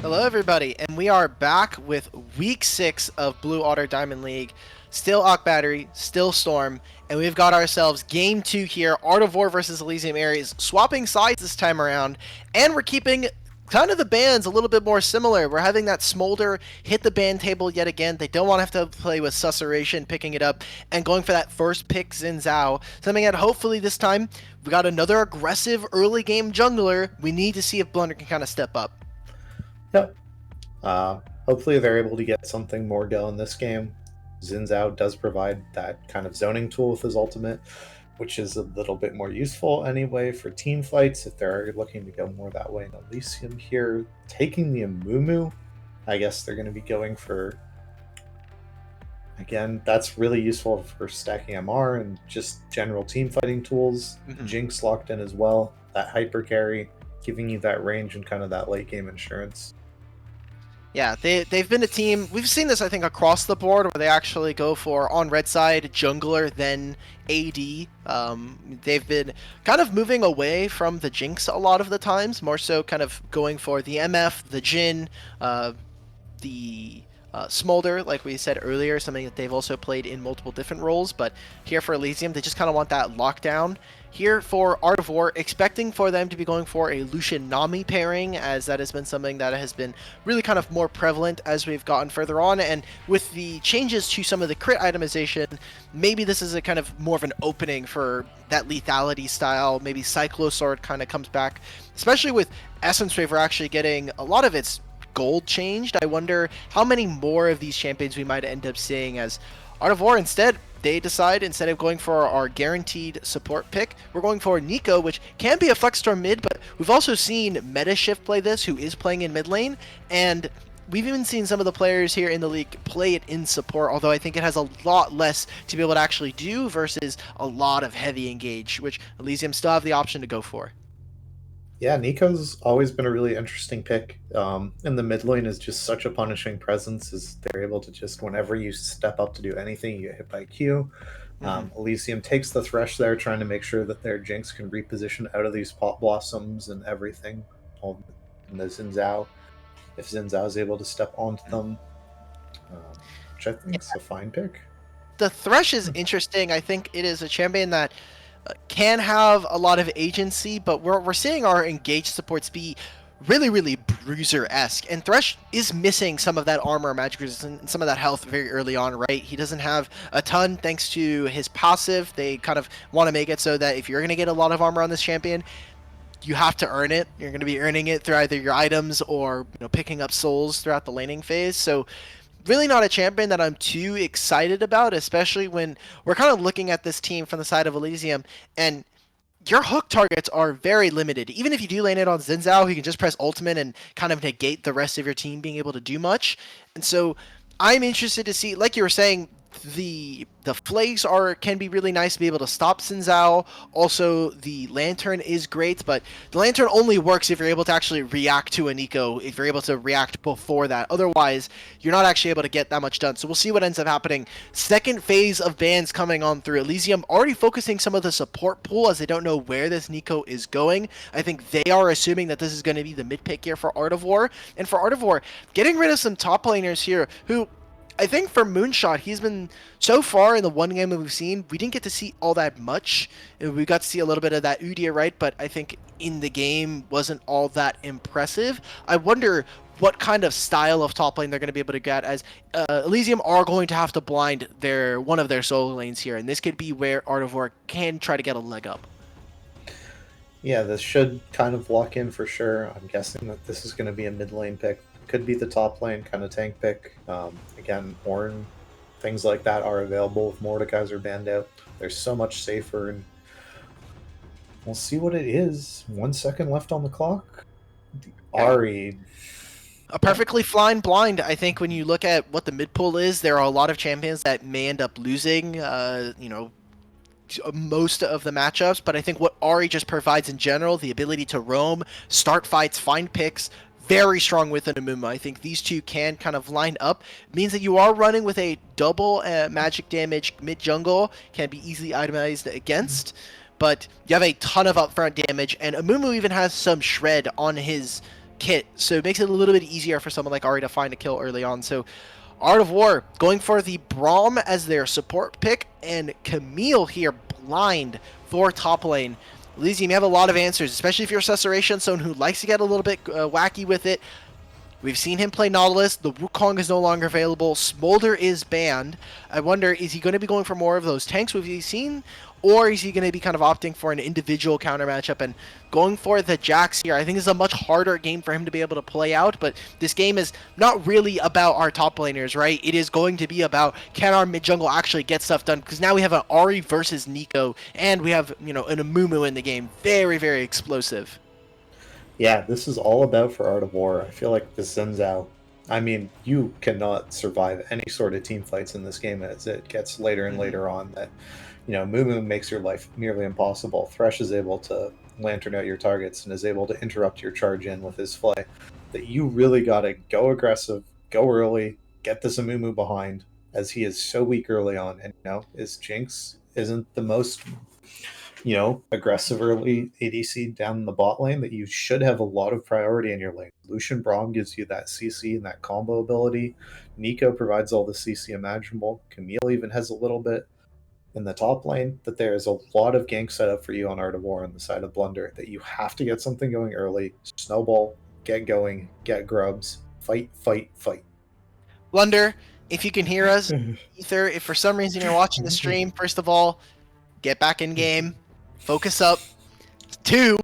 Hello, everybody, and we are back with Week 6 of Blue Otter Diamond League. Still Ock Battery, still Storm, and we've got ourselves Game 2 here, Art of War versus Elysium Ares, swapping sides this time around, and we're keeping kind of the bans a little bit more similar. We're having that Smolder hit the ban table yet again. They don't want to have to play with Susurration, picking it up, and going for that first pick Xin Zhao. Something that hopefully this time, we got another aggressive early game jungler. We need to see if Blunder can kind of step up. Yep. Hopefully they're able to get something more going this game. Xin Zhao does provide that kind of zoning tool with his ultimate, which is a little bit more useful anyway for team fights if they're looking to go more that way. And Elysium here taking the Amumu. I guess they're going to be going for... Again, that's really useful for stacking MR and just general team fighting tools. Jinx locked in as well. That hyper carry, giving you that range and kind of that late game insurance. Yeah, they've been a team, we've seen this I think across the board, where they actually go for, on red side, jungler, then AD. They've been kind of moving away from the Jinx a lot of the times, more so kind of going for the MF, the Jhin, the Smolder, like we said earlier, something that they've also played in multiple different roles, but here for Elysium, they just kind of want that lockdown. Here for Art of War, expecting for them to be going for a Lucian Nami pairing, as that has been something that has been really kind of more prevalent as we've gotten further on, and with the changes to some of the crit itemization, maybe this is a kind of more of an opening for that lethality style. Maybe Cyclosword kind of comes back, especially with Essence Waver actually getting a lot of its gold changed. I wonder how many more of these champions we might end up seeing, as Art of War instead, they decide instead of going for our guaranteed support pick, we're going for Nico, which can be a flex storm mid, but we've also seen Metashift play this, who is playing in mid lane, and we've even seen some of the players here in the league play it in support, although I think it has a lot less to be able to actually do versus a lot of heavy engage, which Elysium still have the option to go for. Yeah, Nico's always been a really interesting pick. In the mid lane is just such a punishing presence, as they're able to just, whenever you step up to do anything, you get hit by Q. Elysium takes the Thresh there, trying to make sure that their Jinx can reposition out of these pot blossoms and everything. All in the Xin Zhao, if Xin Zhao is able to step onto them, which I think is a fine pick. The Thresh is interesting. I think it is a champion that can have a lot of agency, but we're seeing our engaged supports be really bruiser-esque, and Thresh is missing some of that armor, magic resistance, and some of that health very early on, right? He doesn't have a ton thanks to his passive. They kind of want to make it so that if you're going to get a lot of armor on this champion, you have to earn it. You're going to be earning it through either your items or picking up souls throughout the laning phase. So really not a champion that I'm too excited about, especially when we're kind of looking at this team from the side of Elysium, and your hook targets are very limited. Even if you do lane it on Xin Zhao, he can just press ultimate and kind of negate the rest of your team being able to do much. And so I'm interested to see, like you were saying, the flakes can be really nice to be able to stop Xin Zhao. Also, the lantern is great, but the lantern only works if you're able to actually react to a Nico, if you're able to react before that. Otherwise, you're not actually able to get that much done. So we'll see what ends up happening. Second phase of bans coming on through. Elysium already focusing some of the support pool, as they don't know where this Nico is going. I think they are assuming that this is going to be the mid pick here for Art of War. And for Art of War, getting rid of some top laners here who, I think for Moonshot, he's been, so far in the one game that we've seen, we didn't get to see all that much. We got to see a little bit of that Udyr, right? But I think in the game wasn't all that impressive. I wonder what kind of style of top lane they're going to be able to get, as Elysium are going to have to blind one of their solo lanes here. And this could be where Art of War can try to get a leg up. Yeah, this should kind of lock in for sure. I'm guessing that this is going to be a mid lane pick. Could be the top lane kind of tank pick. Again, Ornn, things like that are available if Mordekaiser banned out. They're so much safer, and we'll see what it is. 1 second left on the clock. Ahri. A perfectly fine blind. I think when you look at what the mid pool is, there are a lot of champions that may end up losing, most of the matchups, but I think what Ahri just provides in general, the ability to roam, start fights, find picks, very strong with an Amumu. I think these two can kind of line up. It means that you are running with a double magic damage mid-jungle, can be easily itemized against, but you have a ton of upfront damage, and Amumu even has some shred on his kit, so it makes it a little bit easier for someone like Ari to find a kill early on. So Art of War going for the Braum as their support pick, and Camille here blind for top lane. Elysium, you have a lot of answers, especially if you're Susurration, someone who likes to get a little bit wacky with it. We've seen him play Nautilus. The Wukong is no longer available. Smolder is banned. I wonder, is he going to be going for more of those tanks we've seen? Or is he going to be kind of opting for an individual counter matchup and going for the Jax here? I think this is a much harder game for him to be able to play out, but this game is not really about our top laners, right? It is going to be about, can our mid jungle actually get stuff done? Because now we have an Ari versus Nico, and we have, an Amumu in the game. Very, very explosive. Yeah, this is all about for Art of War. I feel like the Xin Zhao. I mean, you cannot survive any sort of team fights in this game as it gets later and later on. That, Mumu makes your life nearly impossible. Thresh is able to lantern out your targets and is able to interrupt your charge in with his flay. That you really gotta go aggressive, go early, get this Amumu behind, as he is so weak early on. And his Jinx isn't the most aggressive early ADC down the bot lane, that you should have a lot of priority in your lane. Lucian Braum gives you that CC and that combo ability. Nico provides all the CC imaginable. Camille even has a little bit in the top lane. That there is a lot of gank set up for you on Art of War on the side of Blunder, that you have to get something going early. Snowball, get going, get grubs, fight, fight, fight. Blunder, if you can hear us, Ether, if for some reason you're watching the stream, first of all, get back in game. Focus up. 2,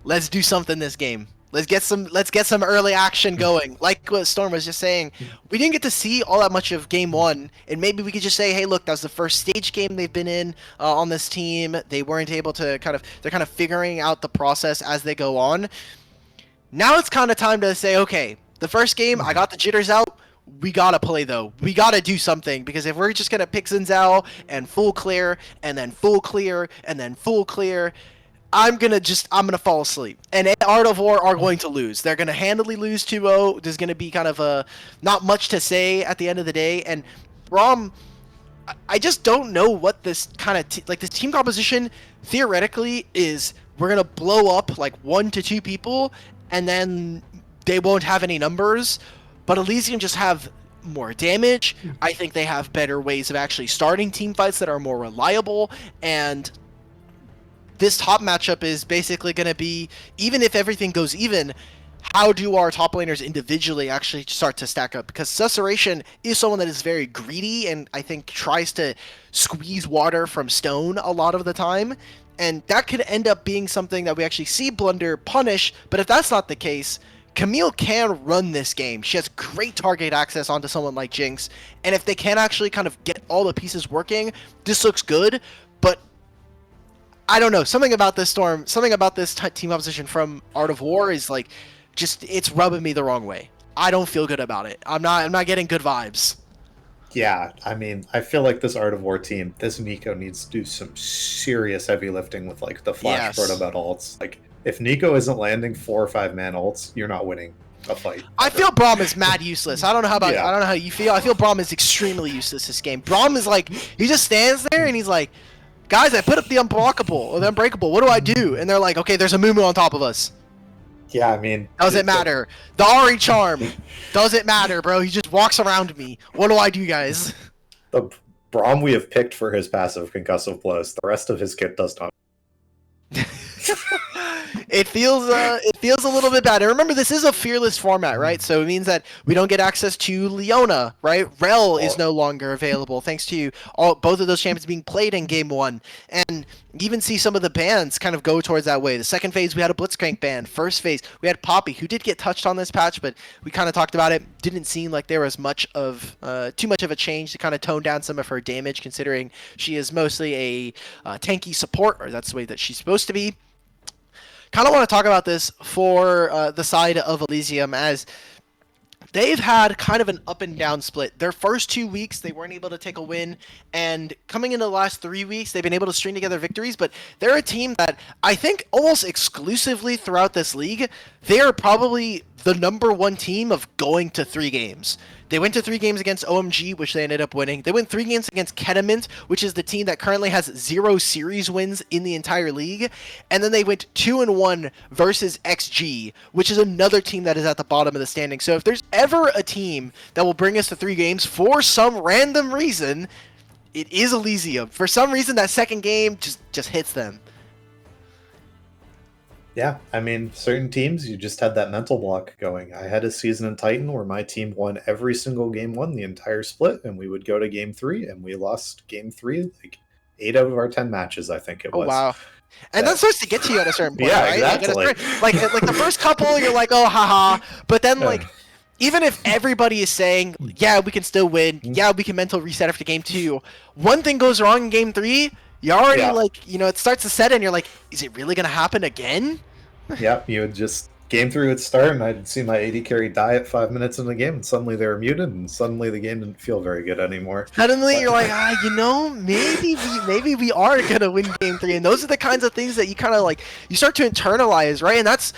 let's do something this game. Let's get some early action going. Like what Storm was just saying, we didn't get to see all that much of game 1, and maybe we could just say, hey, look, that was the first stage game they've been in on this team. They weren't able to they're kind of figuring out the process as they go on. Now it's kind of time to say, okay, the first game, I got the jitters out. We gotta play though. We gotta do something, because if we're just gonna pick Xin Zhao and full clear and then full clear and then full clear, I'm gonna fall asleep. And Art of War are going to lose. They're gonna handily lose 2-0. There's gonna be kind of not much to say at the end of the day. And Braum, I just don't know what this kind of this team composition theoretically is. We're gonna blow up like 1 to 2 people, and then they won't have any numbers. But Elysium just have more damage. I think they have better ways of actually starting team fights that are more reliable. And this top matchup is basically going to be, even if everything goes even, how do our top laners individually actually start to stack up? Because Susurration is someone that is very greedy and I think tries to squeeze water from stone a lot of the time. And that could end up being something that we actually see Blunder punish. But if that's not the case, Camille can run this game. She has great target access onto someone like Jinx, and if they can actually kind of get all the pieces working, this looks good. But I don't know, something about this Storm, something about this team composition from Art of War is like, it's rubbing me the wrong way. I don't feel good about it. I'm not getting good vibes. Yeah, I mean, I feel like this Art of War team, this Nico needs to do some serious heavy lifting with like the flash proto ults. Like, if Nico isn't landing 4 or 5 man ults, you're not winning a fight. I feel Braum is mad useless. I don't know how you feel. I feel Braum is extremely useless this game. Braum is like, he just stands there and he's like, guys, I put up the unblockable or the unbreakable. What do I do? And they're like, okay, there's a Mumu on top of us. Yeah, I mean, doesn't matter. The Ari charm doesn't matter, bro. He just walks around me. What do I do, guys? The Braum we have picked for his passive concussive blows. The rest of his kit does not. It feels a little bit bad. And remember, this is a fearless format, right? So it means that we don't get access to Leona, right? Rel is no longer available thanks to both of those champions being played in game 1. And you even see some of the bans kind of go towards that way. The second phase, we had a Blitzcrank ban. First phase, we had Poppy, who did get touched on this patch, but we kind of talked about it. Didn't seem like there was too much of a change to kind of tone down some of her damage, considering she is mostly a tanky support, or that's the way that she's supposed to be. Kind of want to talk about this for the side of Elysium, as they've had kind of an up and down split. Their first 2 weeks, they weren't able to take a win, and coming into the last 3 weeks, they've been able to string together victories, but they're a team that I think almost exclusively throughout this league, they are probably the #1 team of going to 3 games. They went to 3 games against OMG, which they ended up winning. They went 3 games against Kediment, which is the team that currently has 0 series wins in the entire league. And then they went 2-1 versus XG, which is another team that is at the bottom of the standing. So if there's ever a team that will bring us to 3 games for some random reason, it is Elysium. For some reason, that second game just hits them. Yeah, I mean, certain teams, you just had that mental block going. I had a season in Titan where my team won every single game one, the entire split, and we would go to game 3, and we lost game 3, like 8 out of our 10 matches, I think it Oh, was. wow. And that starts to get to you at a certain point, Yeah, right? exactly. Like the first couple, you're like, oh, haha. But then, like, even if everybody is saying, yeah, we can still win, yeah, we can mental reset after game 2, one thing goes wrong in game 3, you're already, like, you know, it starts to set in, you're like, is it really going to happen again? Yeah, you would just game 3 would start, and I'd see my AD carry die at 5 minutes in the game, and suddenly they were muted, and suddenly the game didn't feel very good anymore. Suddenly you're like, you know, maybe we are gonna win game 3, and those are the kinds of things that you kind of like, you start to internalize, right? And that's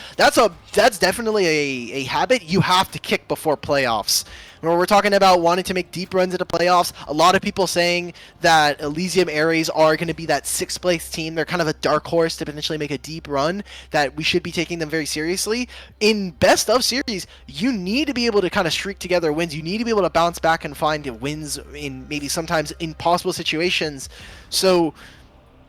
definitely a habit you have to kick before playoffs. When we're talking about wanting to make deep runs into playoffs, a lot of people saying that Elysium Ares are going to be that 6th place team. They're kind of a dark horse to potentially make a deep run, that we should be taking them very seriously. In best of series, you need to be able to kind of streak together wins. You need to be able to bounce back and find wins in maybe sometimes impossible situations. So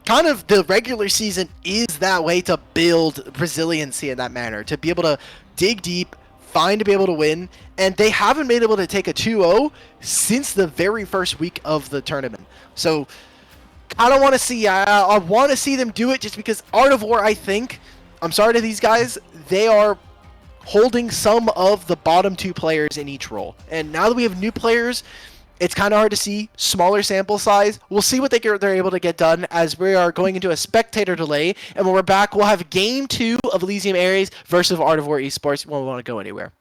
kind of the regular season is that way to build resiliency in that manner, to be able to dig deep, find to be able to win, and they haven't been able to take a 2-0 since the very first week of the tournament. So I don't want to see, I want to see them do it just because Art of War, I think, I'm sorry to these guys, they are holding some of the bottom 2 players in each role. And now that we have new players, it's kind of hard to see, smaller sample size. We'll see what they're able to get done as we are going into a spectator delay. And when we're back, we'll have game 2 of Elysium Ares versus Art of War Esports. We won't want to go anywhere.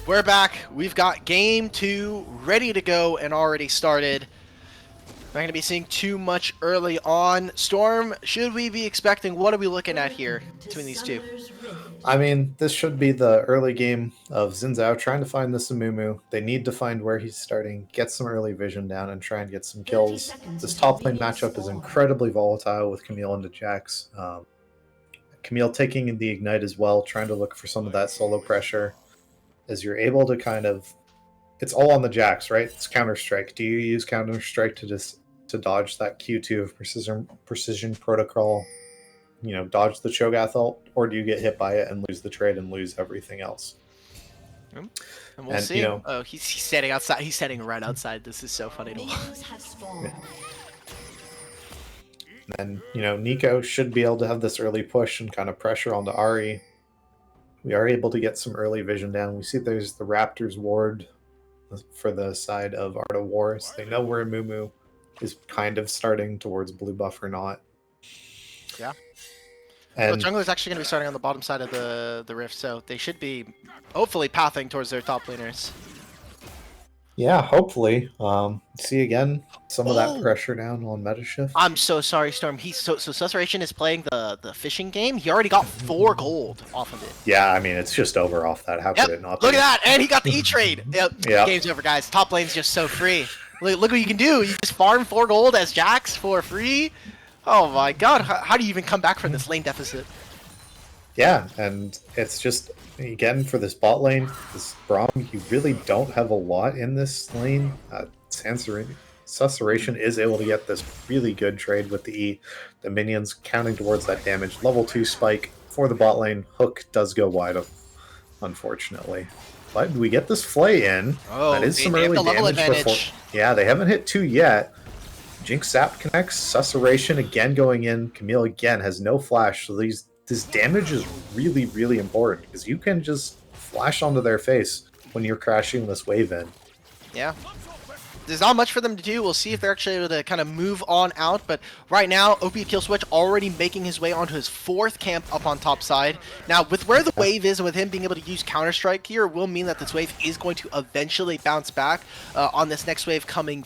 We're back. We've got game 2 ready to go and already started. Not going to be seeing too much early on. Storm, should we be expecting, what are we looking at here between these two? I mean, this should be the early game of Xin Zhao trying to find the Samumu. They need to find where he's starting, get some early vision down, and try and get some kills. This top lane matchup is incredibly volatile with Camille into Jax. Camille taking the Ignite as well, trying to look for some of that solo pressure. As you're able to kind of... It's all on the Jax, right? It's Counter-Strike. Do you use Counter-Strike to dodge that Q2 of precision protocol, dodge the Cho'Gath ult, or do you get hit by it and lose the trade and lose everything else? And we'll see. Oh, he's standing outside. He's standing right outside. This is so funny to watch. And then, Nico should be able to have this early push and kind of pressure onto Ahri. We are able to get some early vision down. We see there's the Raptors ward for the side of Art of War. So they know where Mumu is kind of starting towards blue buff or not. Yeah. And Jungler is actually going to be starting on the bottom side of the rift, so they should be hopefully pathing towards their top laners. yeah, hopefully. See again some of that pressure down on meta shift. I'm so sorry, Storm. So Susurration is playing the fishing game. He already got 4 gold off of it. Yeah, I mean, it's just over off that. How could it not be? Look at that, and he got the E-Trade. Yep. Yep. Game's over, guys. Top lane's just so free. Look what you can do. You just farm 4 gold as Jax for free. Oh my god, how do you even come back from this lane deficit? Yeah, and it's just, again, for this bot lane, this Braum, you really don't have a lot in this lane. Susurration is able to get this really good trade with the E. The minions counting towards that damage. Level 2 spike for the bot lane. Hook does go wide, unfortunately. But we get this Flay in. Oh, that is some early damage before. Yeah, they haven't hit 2 yet. Jinx Sap connects. Susurration again going in. Camille again has no flash, so this damage is really, really important because you can just flash onto their face when you're crashing this wave in. Yeah. There's not much for them to do. We'll see if they're actually able to kind of move on out. But right now, OP Killswitch already making his way onto his 4th camp up on top side. Now, with where the wave is and with him being able to use Counter-Strike here, will mean that this wave is going to eventually bounce back on this next wave coming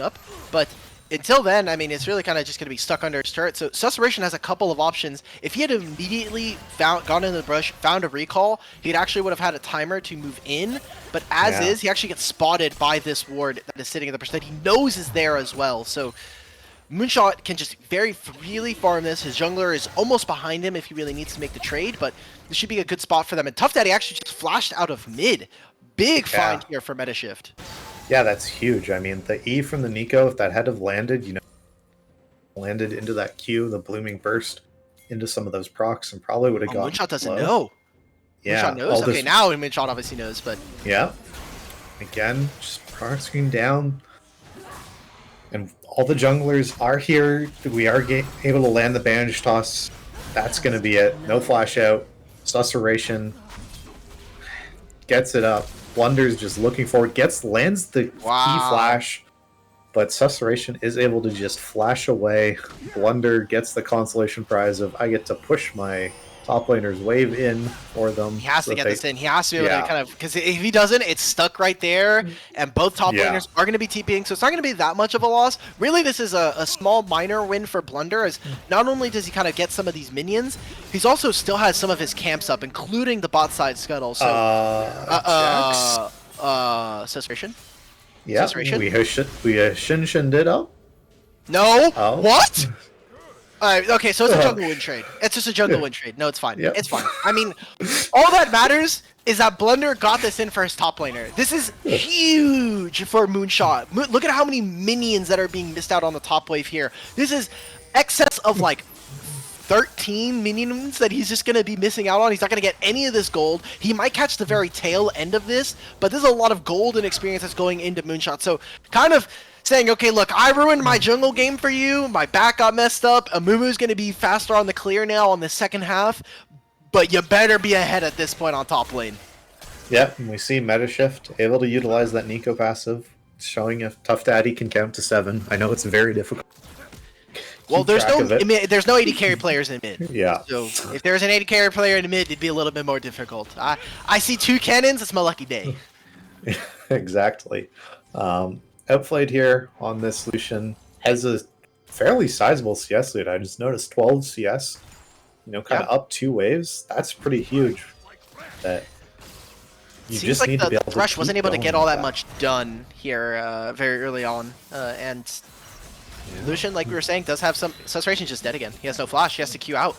up. But until then, I mean, it's really kind of just going to be stuck under his turret. So Susurration has a couple of options. If he had immediately gone into the brush, found a recall, he actually would have had a timer to move in. But as is, he actually gets spotted by this ward that is sitting in the brush that he knows is there as well. So Moonshot can just very freely farm this. His jungler is almost behind him if he really needs to make the trade, but this should be a good spot for them. And Tough Daddy actually just flashed out of mid. Big find here for meta shift. Yeah, that's huge. I mean, the E from the Nico, if that had have landed, landed into that Q, the Blooming Burst, into some of those procs, and probably would have gotten Moonshot doesn't low. know. Yeah. Moonshot knows? Okay, now Moonshot obviously knows, but... Yeah. Again, just procsing down. And all the junglers are here. We are able to land the bandage toss. That's going to be it. No flash out. Susurration gets it up. Blunder's just looking forward. Lands the key flash. But Susurration is able to just flash away. Blunder gets the consolation prize of I get to push my top laner's wave in for them. He has to get this in. He has to be able to kind of... Because if he doesn't, it's stuck right there. And both top laners are going to be TPing. So it's not going to be that much of a loss. Really, this is a small minor win for Blunder. As not only does he kind of get some of these minions, he's also still has some of his camps up, including the bot side scuttle. So, Susurration? Yeah, we shin it up. No. Oh. What? Okay, so it's a jungle win trade. It's just a jungle win trade. No, it's fine. Yep. It's fine. I mean, all that matters is that Blunder got this in for his top laner. This is huge for Moonshot. Look at how many minions that are being missed out on the top wave here. This is excess of like 13 minions that he's just going to be missing out on. He's not going to get any of this gold. He might catch the very tail end of this, but there's a lot of gold and experience that's going into Moonshot. So kind of saying, okay, look, I ruined my jungle game for you. My back got messed up. Amumu's going to be faster on the clear now on the second half, but you better be ahead at this point on top lane. Yep, and we see Meta Shift able to utilize that Nico passive, showing if Tough Daddy can count to 7. I know it's very difficult. Well, Keep track of it. there's no AD carry players in mid. Yeah. So if there's an AD carry player in mid, it'd be a little bit more difficult. I see 2 cannons. It's my lucky day. Exactly. Outplayed here on this Lucian. Has a fairly sizable CS lead. I just noticed 12 CS. Kind of up 2 waves. That's pretty huge. That you Seems just like need to be the able Thresh to wasn't keep able to going get all with that much done here very early on, and Lucian, like we were saying, does have some. Saturation just dead again. He has no flash. He has to queue out.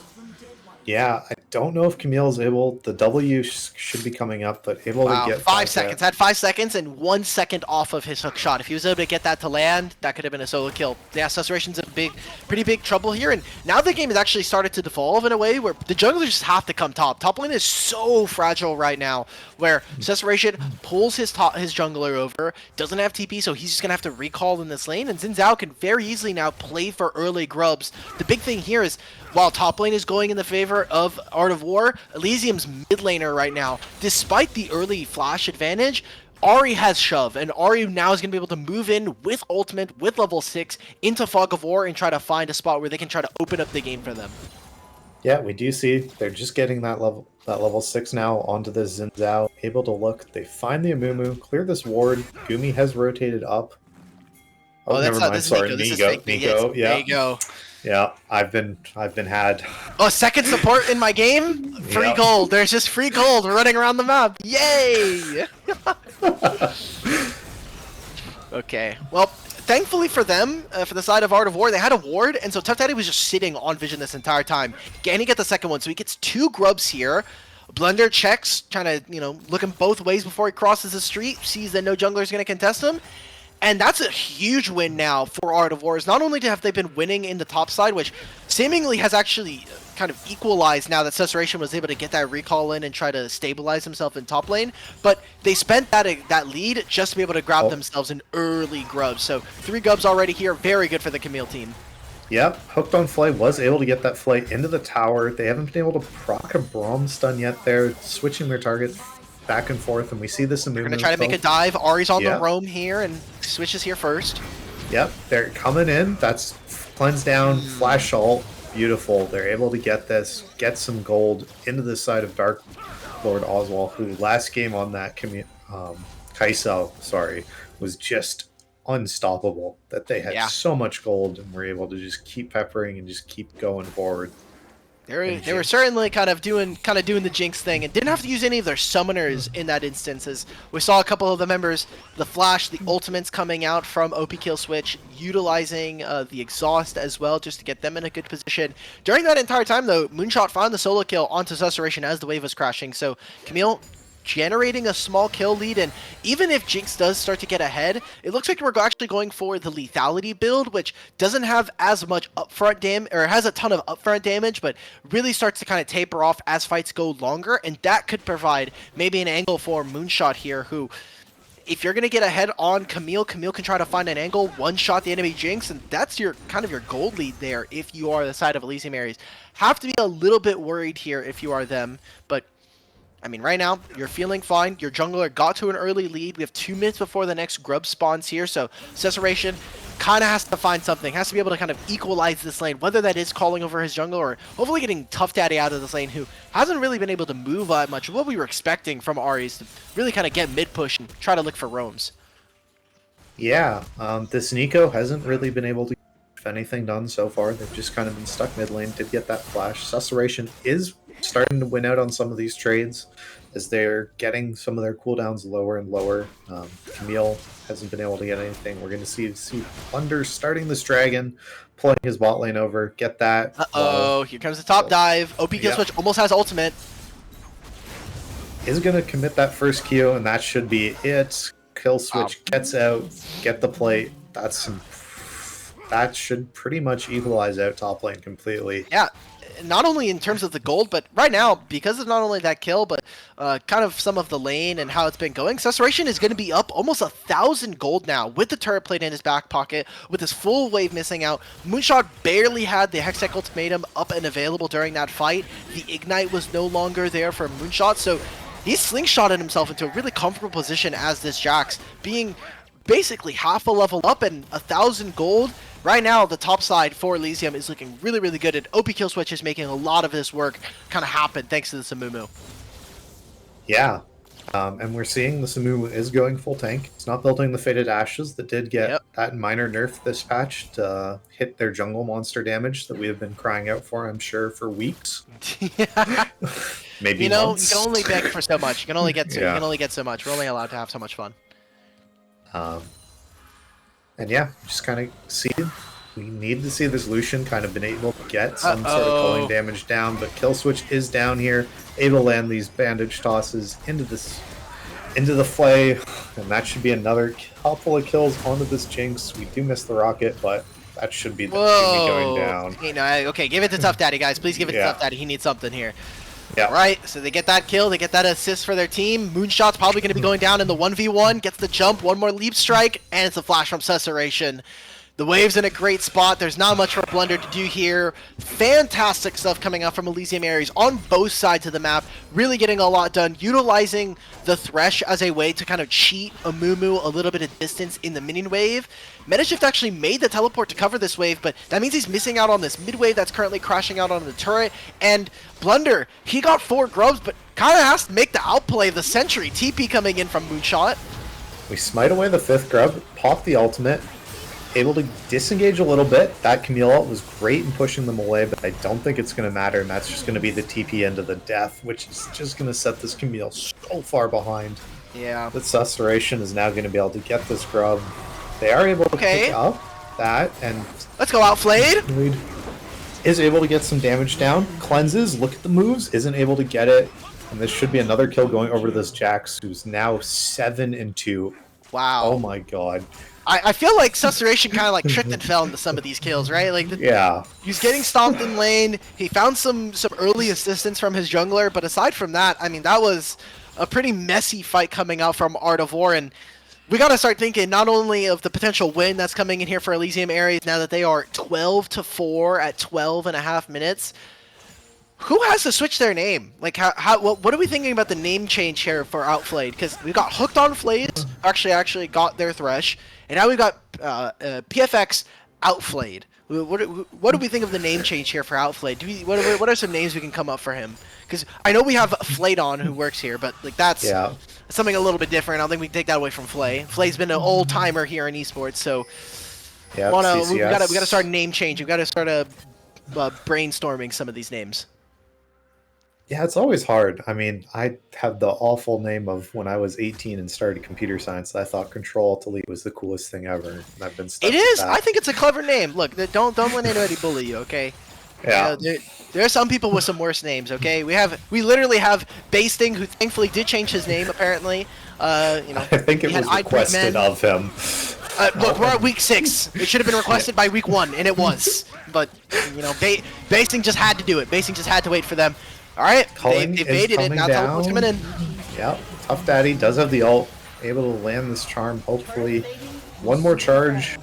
Yeah, I don't know if Camille is able. The W should be coming up, but able Wow, to get 5 back seconds. at- Had 5 seconds and 1 second off of his hook shot. If he was able to get that to land, that could have been a solo kill. Yeah, Satuation's in pretty big trouble here, and now the game has actually started to devolve in a way where the junglers just have to come top. Top lane is so fragile right now, where Saturation pulls his jungler over, doesn't have TP, so he's just gonna have to recall in this lane, and Xin Zhao can very easily now play for early grubs. The big thing here is, while top lane is going in the favor of Art of War, Elysium's mid laner right now, despite the early flash advantage, Ahri has shove, and Ahri now is going to be able to move in with ultimate, with level 6, into Fog of War and try to find a spot where they can try to open up the game for them. Yeah, we do see they're just getting that level 6 now onto the Xin Zhao. Able to look. They find the Amumu, clear this ward. Gumi has rotated up. Oh, that's never not mind. this is Sorry, Nico. This is Nico. fake Nico. There Yeah, you go. yeah. I've been had. Oh, second support in my game? Free Yeah. gold. There's just free gold running around the map. Yay! Okay, well, thankfully for them, for the side of Art of War, they had a ward, and so Tough Daddy was just sitting on Vision this entire time. Can he get the second one? So he gets 2 grubs here. Blender checks, trying to, looking both ways before he crosses the street, sees that no jungler is going to contest him. And that's a huge win now for Art of Wars. Not only have they been winning in the top side, which seemingly has actually kind of equalized now that Saturation was able to get that recall in and try to stabilize himself in top lane, but they spent that lead just to be able to grab themselves an early grub. So 3 grubs already here, very good for the Camille team. Yep, Hooked on Flay was able to get that Flay into the tower. They haven't been able to proc a Braum stun yet. They're switching their target back and forth, and we see this Amumu. They're going to try to make a dive. Ahri's on Yeah. the roam here and switches here first. Yep, they're coming in. That's cleanse down, flash ult. Beautiful. They're able to get this, get some gold into the side of Dark Lord Oswald, who last game on that Kai'Sa, was just unstoppable. That they had so much gold and were able to just keep peppering and just keep going forward. They were certainly kind of doing the Jinx thing and didn't have to use any of their summoners in that instance, as we saw a couple of the members, the Flash, the ultimates coming out from OP Kill Switch, utilizing the exhaust as well just to get them in a good position. During that entire time though, Moonshot found the solo kill onto Susurration as the wave was crashing, so Camille generating a small kill lead, and even if Jinx does start to get ahead, it looks like we're actually going for the lethality build, which doesn't have as much upfront damage, or has a ton of upfront damage, but really starts to kind of taper off as fights go longer, and that could provide maybe an angle for Moonshot here, who, if you're going to get ahead on Camille can try to find an angle, one-shot the enemy Jinx, and that's your gold lead there if you are the side of Elysium Ares. Have to be a little bit worried here if you are them, but I mean, right now, you're feeling fine. Your jungler got to an early lead. We have 2 minutes before the next grub spawns here, so Saturation kind of has to find something, has to be able to kind of equalize this lane, whether that is calling over his jungler or hopefully getting Tough Daddy out of this lane, who hasn't really been able to move that much. What we were expecting from Ares to really kind of get mid-push and try to look for roams. Yeah, this Nico hasn't really been able to get anything done so far. They've just kind of been stuck mid lane to get that flash. Susurration is starting to win out on some of these trades as they're getting some of their cooldowns lower and lower. Camille hasn't been able to get anything. We're going to see Thunder starting this dragon, pulling his bot lane over. Get that. Here comes the top dive. OP Kill Switch almost has ultimate. Is going to commit that first Q, and that should be it. Kill Switch gets out, get the plate. That should pretty much equalize out top lane completely. Yeah, not only in terms of the gold, but right now, because of not only that kill, but kind of some of the lane and how it's been going, Susurration is going to be up almost 1,000 gold now with the turret plate in his back pocket, with his full wave missing out. Moonshot barely had the Hextech Ultimatum up and available during that fight. The Ignite was no longer there for Moonshot, so he's slingshotted himself into a really comfortable position as this Jax, being basically half a level up and 1,000 gold. Right now, the top side for Elysium is looking really, really good, and OP Kill Switch is making a lot of this work kind of happen thanks to the Samumu. Yeah, and we're seeing the Samumu is going full tank. It's not building the Faded Ashes that did get that minor nerf this patch to hit their jungle monster damage that we have been crying out for, I'm sure, for weeks. Maybe months. You can only beg for so much. You can only get so, you can only get so much. We're only allowed to have so much fun. And yeah, just kind of see. We need to see this Lucian kind of been able to get some sort of culling damage down, but Kill Switch is down here, able to land these bandage tosses into the Flay, and that should be another couple of kills onto this Jinx. We do miss the rocket, but that should be the going down. Hey, no, okay, give it to Tough Daddy, guys. Please give it to Tough Daddy. He needs something here. Yeah. All right, so they get that kill, they get that assist for their team. Moonshot's probably going to be going down in the 1v1, gets the jump, one more leap strike, and it's a flash from Susurration. The wave's in a great spot. There's not much for Blunder to do here. Fantastic stuff coming out from Elysium Ares on both sides of the map. Really getting a lot done, utilizing the Thresh as a way to kind of cheat Amumu a little bit of distance in the minion wave. Metashift actually made the teleport to cover this wave, but that means he's missing out on this mid wave that's currently crashing out on the turret. And Blunder, he got 4 grubs, but kind of has to make the outplay of the Sentry. TP coming in from Moonshot. We smite away the 5th grub, pop the ultimate, able to disengage a little bit. That Camille ult was great in pushing them away, but I don't think it's going to matter, and that's just going to be the TP into the death, which is just going to set this Camille so far behind. Yeah. That Susurration is now going to be able to get this grub. They are able to pick up that, and let's go Outflayed. Is able to get some damage down. Cleanses, look at the moves, isn't able to get it, and this should be another kill going over to this Jax, who's now 7-2. Wow. Oh my god. I feel like Susurration kind of like tripped and fell into some of these kills, right? Like, he's getting stomped in lane. He found some early assistance from his jungler, but aside from that, I mean, that was a pretty messy fight coming out from Art of War, and we got to start thinking not only of the potential win that's coming in here for Elysium Ares now that they are 12-4 at 12.5 minutes. Who has to switch their name? Like, what are we thinking about the name change here for Outflayed? Because we got Hooked on Flays, actually got their Thresh, and now we've got PFX Outflayed. What do we think of the name change here for Outflayed? What are some names we can come up for him? Because I know we have Flaydon who works here, but like that's something a little bit different. I don't think we can take that away from Flay. Flay's been an old timer here in esports, so we gotta start name change. We gotta start brainstorming some of these names. Yeah, it's always hard. I mean, I have the awful name of when I was 18 and started computer science. I thought Control-Alt-Delete was the coolest thing ever, and I've been stuck It is. with that. I think it's a clever name. Look, don't let anybody bully you, okay? Yeah. There are some people with some worse names, okay? We literally have Basting, who thankfully did change his name apparently. I think it was requested of him. Look, we're at week 6. It should have been requested by week 1, and it was. But Basting just had to do it. Basting just had to wait for them. All right, they baited it. Now teleport's coming in. Yep, Tough Daddy does have the ult, able to land this charm. Hopefully, one more charge.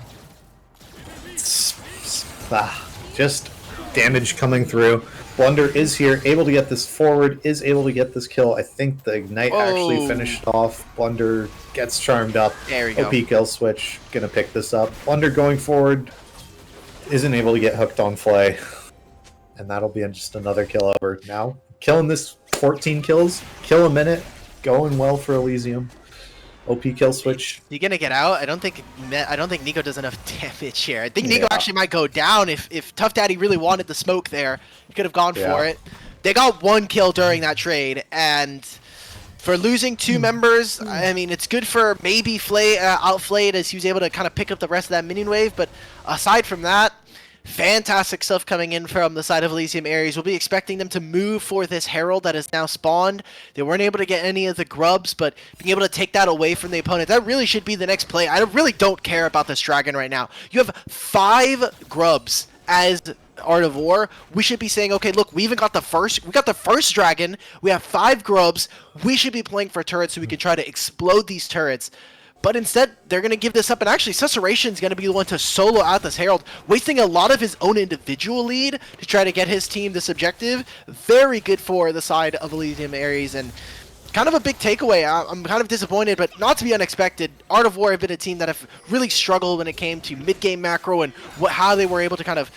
Just damage coming through. Blunder is here, able to get this forward, is able to get this kill. I think the Ignite actually finished off. Blunder gets charmed up. There we go. OP kill switch, gonna pick this up. Blunder going forward, isn't able to get hooked on Flay. And that'll be just another kill over. Now, killing this 14 kills, kill a minute, going well for Elysium. OP kill switch. You gonna get out? I don't think Nico does enough damage here. I think Nico actually might go down if Tough Daddy really wanted the smoke there. He could have gone for it. They got 1 kill during that trade, and for losing 2 members, I mean, it's good for maybe Outflayed as he was able to kind of pick up the rest of that minion wave, but aside from that, fantastic stuff coming in from the side of Elysium Ares. We'll be expecting them to move for this Herald that has now spawned. They weren't able to get any of the grubs, but being able to take that away from the opponent, that really should be the next play. I really don't care about this dragon right now. You have 5 grubs as Art of War, we should be saying, okay, look, we got the first dragon, we have 5 grubs, we should be playing for turrets so we can try to explode these turrets. But instead, they're going to give this up, and actually, Susurration's going to be the one to solo out this Herald, wasting a lot of his own individual lead to try to get his team this objective. Very good for the side of Elysium Ares, and kind of a big takeaway. I'm kind of disappointed, but not to be unexpected. Art of War have been a team that have really struggled when it came to mid-game macro and how they were able to kind of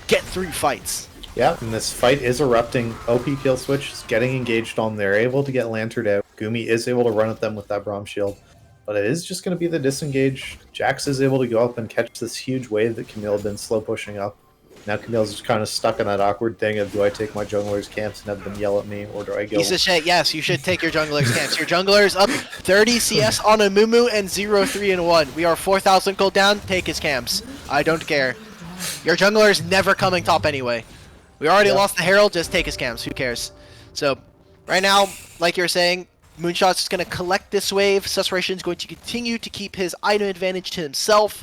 get through fights. Yeah, and this fight is erupting. OP kill switch is getting engaged on. They're able to get lanterned out. Gumi is able to run at them with that Braum shield. But it is just going to be the disengage. Jax is able to go up and catch this huge wave that Camille had been slow pushing up. Now Camille's just kind of stuck in that awkward thing of, do I take my jungler's camps and have them yell at me, or do I go... Piece of shit, yes, you should take your jungler's camps. Your jungler's up 30 CS on a Mumu and 0-3-1. We are 4,000 gold down, take his camps. I don't care. Your jungler's never coming top anyway. We already lost the Herald, just take his camps, who cares? So, right now, like you're saying, Moonshot's just going to collect this wave. Susurration's going to continue to keep his item advantage to himself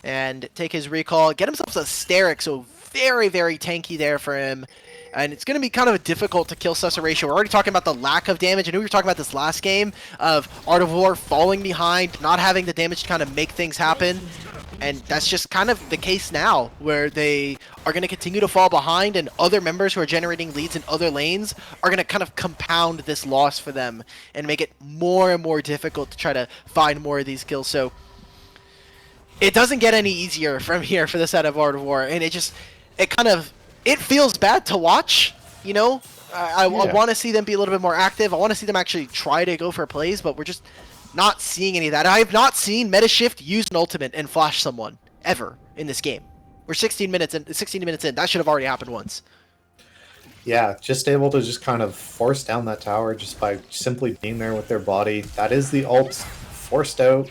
and take his recall. Get himself a Steric, so very, very tanky there for him. And it's going to be kind of difficult to kill Susurration. We're already talking about the lack of damage. I know we were talking about this last game of Art of War falling behind, not having the damage to kind of make things happen. And that's just kind of the case now, where they are going to continue to fall behind, and other members who are generating leads in other lanes are going to kind of compound this loss for them and make it more and more difficult to try to find more of these kills. So it doesn't get any easier from here for the set of Art of War, and it feels bad to watch, you know? I want to see them be a little bit more active. I want to see them actually try to go for plays, but we're just not seeing any of that. I have not seen Metashift use an ultimate and flash someone ever in this game. We're 16 minutes in. That should have already happened once. Yeah, just able to just kind of force down that tower just by simply being there with their body. That is the ult forced out,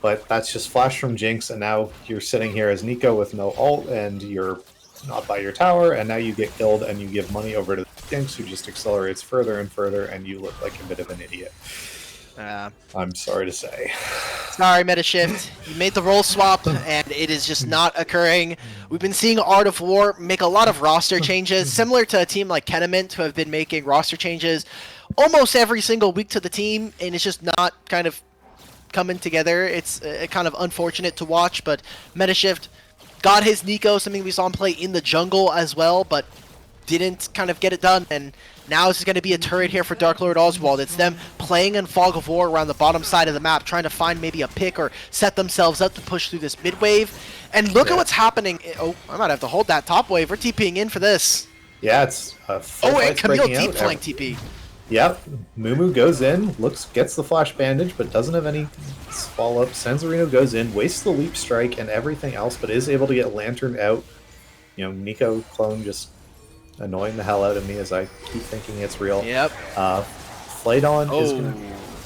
but that's just flash from Jinx, and now you're sitting here as Nico with no ult, and you're not by your tower, and now you get killed, and you give money over to Jinx, who just accelerates further and further, and you look like a bit of an idiot. I'm sorry to say. Sorry, Metashift. You made the role swap, and it is just not occurring. We've been seeing Art of War make a lot of roster changes, similar to a team like Tenement, who have been making roster changes almost every single week to the team, and it's just not kind of coming together. It's kind of unfortunate to watch, but Metashift got his Nico, something we saw him play in the jungle as well, but didn't kind of get it done, and now this is going to be a turret here for Dark Lord Oswald. It's them playing in Fog of War around the bottom side of the map, trying to find maybe a pick or set themselves up to push through this mid wave. And look at what's happening. Oh, I might have to hold that top wave. We're TPing in for this. Yeah, it's and Camille deep flank TP. Yep, Mumu goes in, gets the flash bandage, but doesn't have any follow-up. Sanzarino goes in, wastes the leap strike and everything else, but is able to get lanterned out. You know, Nico clone just annoying the hell out of me as I keep thinking it's real. Yep. Flaydon is gonna...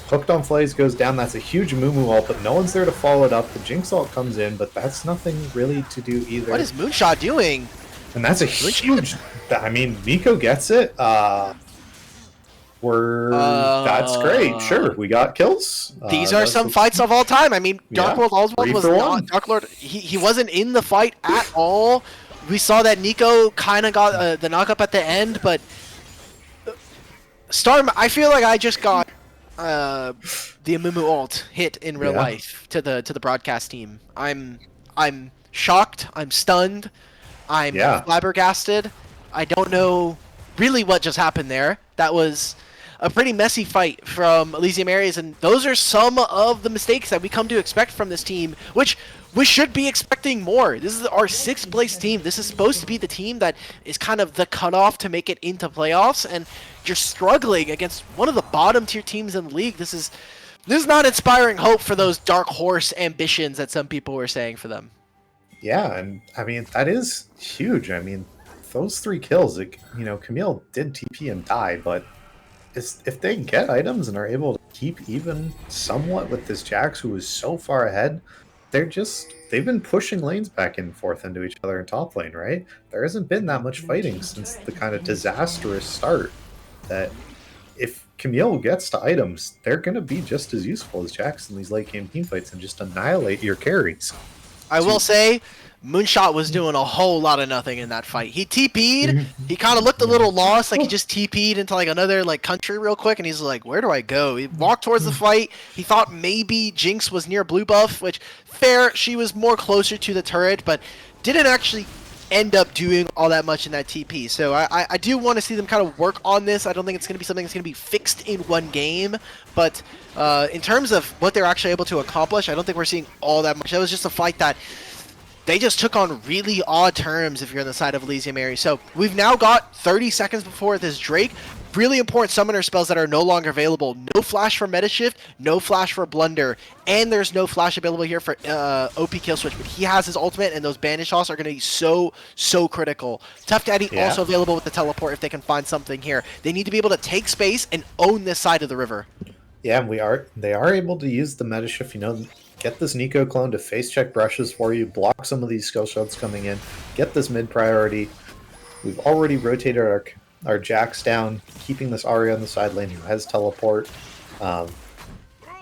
Hooked on Flays goes down. That's a huge Mumu ult, but no one's there to follow it up. The Jinx ult comes in, but that's nothing really to do either. What is Moonshot doing? And that's a huge... I mean, Nico gets it. That's great. Sure, we got kills. These are some fights of all time. I mean, Dark Lord Oswald was not... Dark Lord, he wasn't in the fight at all. We saw that Nico kind of got the knock up at the end, but Storm, I feel like I just got the Amumu ult hit in real life to the broadcast team. I'm shocked. I'm stunned. I'm flabbergasted. I don't know really what just happened there. That was a pretty messy fight from Elysium Ares, and those are some of the mistakes that we come to expect from this team, which we should be expecting more. This is our 6th place team. This is supposed to be the team that is kind of the cutoff to make it into playoffs, and you're struggling against one of the bottom tier teams in the league. This is not inspiring hope for those dark horse ambitions that some people were saying for them. Yeah, and I mean, that is huge. I mean, those 3 kills, Camille did TP and die, but if they get items and are able to keep even somewhat with this Jax, who is so far ahead, they've been pushing lanes back and forth into each other in top lane, right? There hasn't been that much fighting since the kind of disastrous start that if Camille gets to items, they're going to be just as useful as Jax in these late game team fights and just annihilate your carries. I will say, Moonshot was doing a whole lot of nothing in that fight. He TP'd, he kind of looked a little lost, like he just TP'd into like another like country real quick, and he's like, where do I go? He walked towards the fight. He thought maybe Jinx was near blue buff, which, fair, she was more closer to the turret, but didn't actually end up doing all that much in that TP. So I do want to see them kind of work on this. I don't think it's going to be something that's going to be fixed in one game, but in terms of what they're actually able to accomplish, I don't think we're seeing all that much. That was just a fight that they just took on really odd terms if you're on the side of Elysium area. So we've now got 30 seconds before this Drake. Really important summoner spells that are no longer available. No flash for Meta Shift, no flash for Blunder, and there's no flash available here for OP Kill Switch, but he has his ultimate, and those Banish Toss are going to be so critical. Tough Daddy also available with the teleport if they can find something here. They need to be able to take space and own this side of the river. Yeah, they are able to use the Meta Shift, get this Nico clone to face check brushes for you, block some of these skill shots coming in, get this mid priority. We've already rotated our Jax down, keeping this Arya on the side lane who has teleport. Kind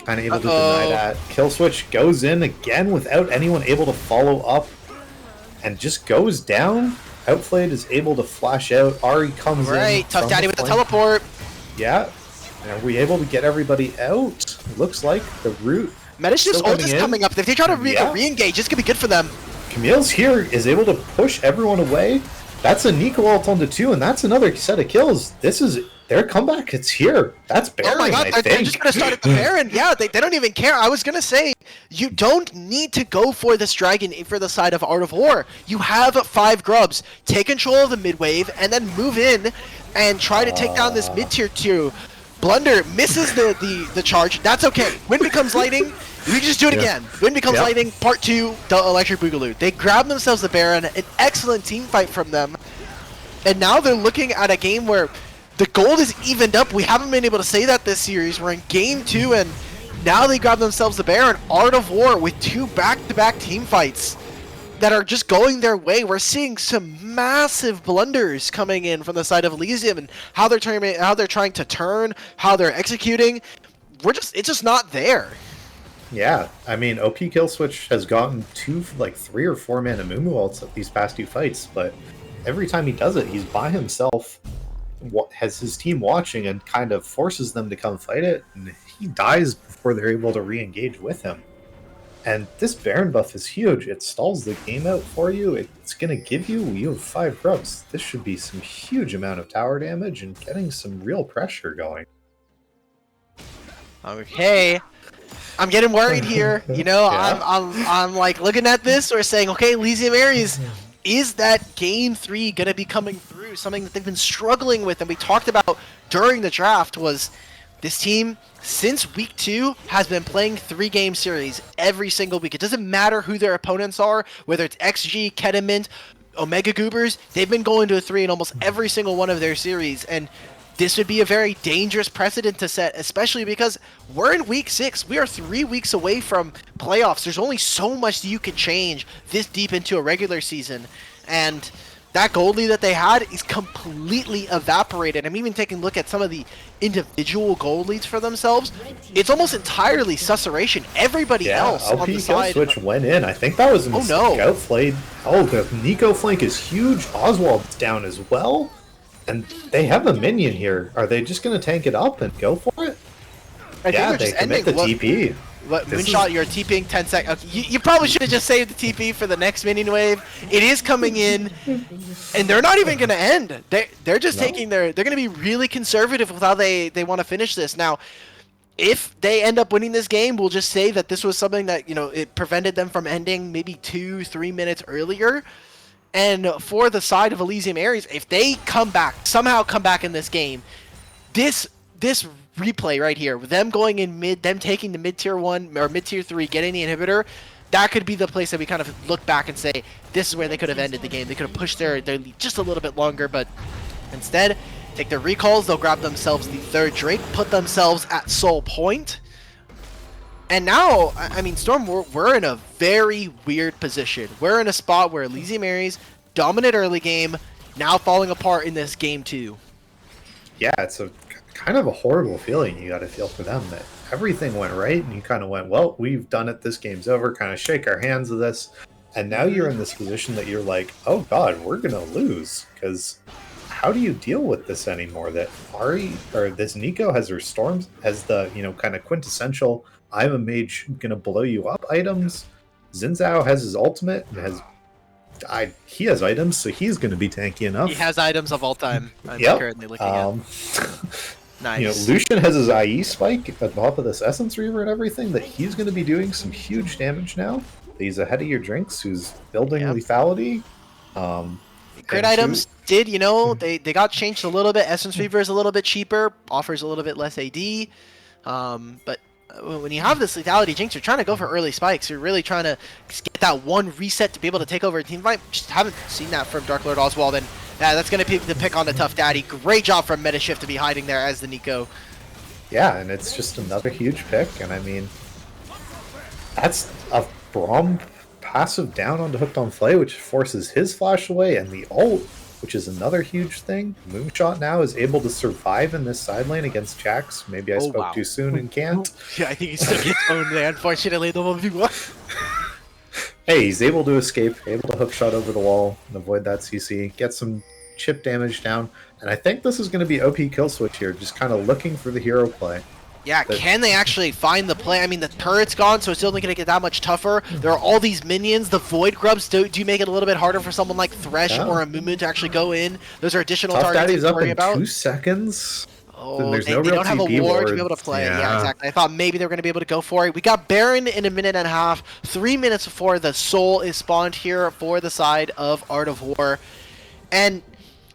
of able to deny that. Kill switch goes in again without anyone able to follow up and just goes down. Outplayed is able to flash out. Ari comes in. Right, Tough Daddy with the teleport. Yeah. And are we able to get everybody out? Looks like the root. Meta Shift's ult is coming up. If they try to re-engage, this could be good for them. Camille's here, is able to push everyone away. That's a Nico ult onto 2, and that's another set of kills. This is their comeback. It's here. That's Baron, oh my god, they're just going to start at the Baron. Yeah, they don't even care. I was going to say, you don't need to go for this dragon for the side of Art of War. You have 5 grubs. Take control of the mid wave, and then move in and try to take down this mid-tier 2. Blunder misses the charge. That's okay. Wind becomes lightning. We can just do it again. Wind becomes lightning. Part 2, the electric boogaloo. They grab themselves the Baron. An excellent team fight from them. And now they're looking at a game where the gold is evened up. We haven't been able to say that this series. We're in game 2, and now they grab themselves the Baron. Art of War with 2 back-to-back team fights that are just going their way. We're seeing some massive blunders coming in from the side of Elysium, and how they're trying to turn, how they're executing. It's just not there. Yeah, I mean, OP Kill Switch has gotten 3 or 4 mana Mumu ults at these past 2 fights, but every time he does it, he's by himself, has his team watching, and kind of forces them to come fight it, and he dies before they're able to re-engage with him. And this Baron buff is huge. It stalls the game out for you. It's going to give you have 5 grubs. This should be some huge amount of tower damage and getting some real pressure going. Okay. I'm getting worried here. I'm like looking at this. We're saying, okay, Elysium Ares, is that game 3 going to be coming through? Something that they've been struggling with, and we talked about during the draft, was this team, since week 2, has been playing 3-game series every single week. It doesn't matter who their opponents are, whether it's XG, Kediment, Omega Goobers, they've been going to a 3 in almost every single one of their series, and this would be a very dangerous precedent to set, especially because we're in week 6. We are 3 weeks away from playoffs. There's only so much that you can change this deep into a regular season, and that gold lead that they had is completely evaporated. I'm even taking a look at some of the individual gold leads for themselves. It's almost entirely susurration. Everybody else on the side. Switch went in. I think that was a mistake. Outplayed. The Nico flank is huge. Oswald's down as well. And they have a minion here. Are they just going to tank it up and go for it? They commit the TP. Moonshot, you're TPing 10 seconds. You probably should have just saved the TP for the next minion wave. It is coming in, and they're not even going to end. They're just taking they're going to be really conservative with how they want to finish this. Now, if they end up winning this game, we'll just say that this was something that, it prevented them from ending maybe 2-3 minutes earlier. And for the side of Elysium Ares, if they somehow come back in this game, this replay right here, with them going in mid, them taking the mid-tier 1 or mid-tier 3, getting the inhibitor, that could be the place that we kind of look back and say, this is where they could have ended the game. They could have pushed their lead just a little bit longer, but instead, take their recalls, they'll grab themselves the 3rd Drake, put themselves at Soul Point. And now, I mean, Storm, we're in a very weird position. We're in a spot where Elysium Ares, dominant early game, now falling apart in this game 2. Yeah, it's a kind of a horrible feeling you got to feel for them, that everything went right and you kind of went, well, we've done it, this game's over, kind of shake our hands of this. And now you're in this position that you're like, oh god, we're gonna lose. Because how do you deal with this anymore? That Ari or this Nico has her storms, has the kind of quintessential I'm a mage gonna blow you up items. Xin Zhao has his ultimate and he has items, so he's gonna be tanky enough. He has items of all time. I'm Yep. currently looking at. Nice. Lucian has his IE spike at the top of this Essence Reaver and everything, that he's going to be doing some huge damage now. He's ahead of your Drinks, who's building lethality. Crit items did, they got changed a little bit. Essence Reaver is a little bit cheaper, offers a little bit less AD. But when you have this lethality Jinx, you're trying to go for early spikes. You're really trying to get that one reset to be able to take over a team fight. Just haven't seen that from Dark Lord Oswald, and that's going to be the pick on the Tough Daddy. Great job from Metashift to be hiding there as the Nico. Yeah, and it's just another huge pick, and I mean, that's a Braum passive down onto Hooked on Flay, which forces his flash away, and the ult, which is another huge thing. Moonshot now is able to survive in this side lane against Jax. Maybe I spoke too soon and can't. Yeah, I think he still gets owned there, unfortunately, the 1v1. Hey, he's able to escape, able to hook shot over the wall and avoid that CC, get some chip damage down, and I think this is going to be OP kill switch here, just kind of looking for the hero play. Yeah, can they actually find the play? I mean, the turret's gone, so it's only going to get that much tougher. There are all these minions. The Void Grubs do make it a little bit harder for someone like Thresh or a Mumu to actually go in. Those are additional Tough targets Daddy's to up worry in about. 2 seconds. Oh, there's they no real don't have a TP ward to ward. be able to play. Yeah. Yeah, exactly. I thought maybe they were going to be able to go for it. We got Baron in a minute and a half. 3 minutes before the Soul is spawned here for the side of Art of War. And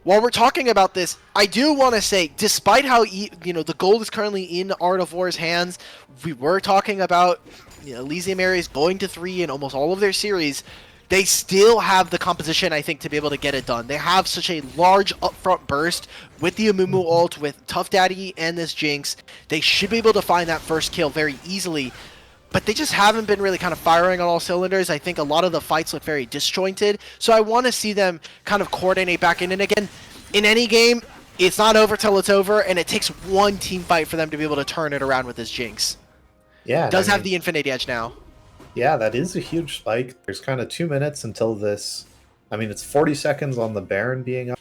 while we're talking about this, I do want to say, despite how the gold is currently in Art of War's hands, we were talking about Elysium areas going to 3 in almost all of their series. They still have the composition, I think, to be able to get it done. They have such a large upfront burst with the Amumu ult, with Tough Daddy and this Jinx. They should be able to find that first kill very easily. But they just haven't been really kind of firing on all cylinders. I think a lot of the fights look very disjointed. So I want to see them kind of coordinate back in. And again, in any game, it's not over till it's over. And it takes one team fight for them to be able to turn it around with this Jinx. Yeah, It does have the infinite edge now. Yeah, that is a huge spike. There's kind of 2 minutes until this. I mean, it's 40 seconds on the Baron being up.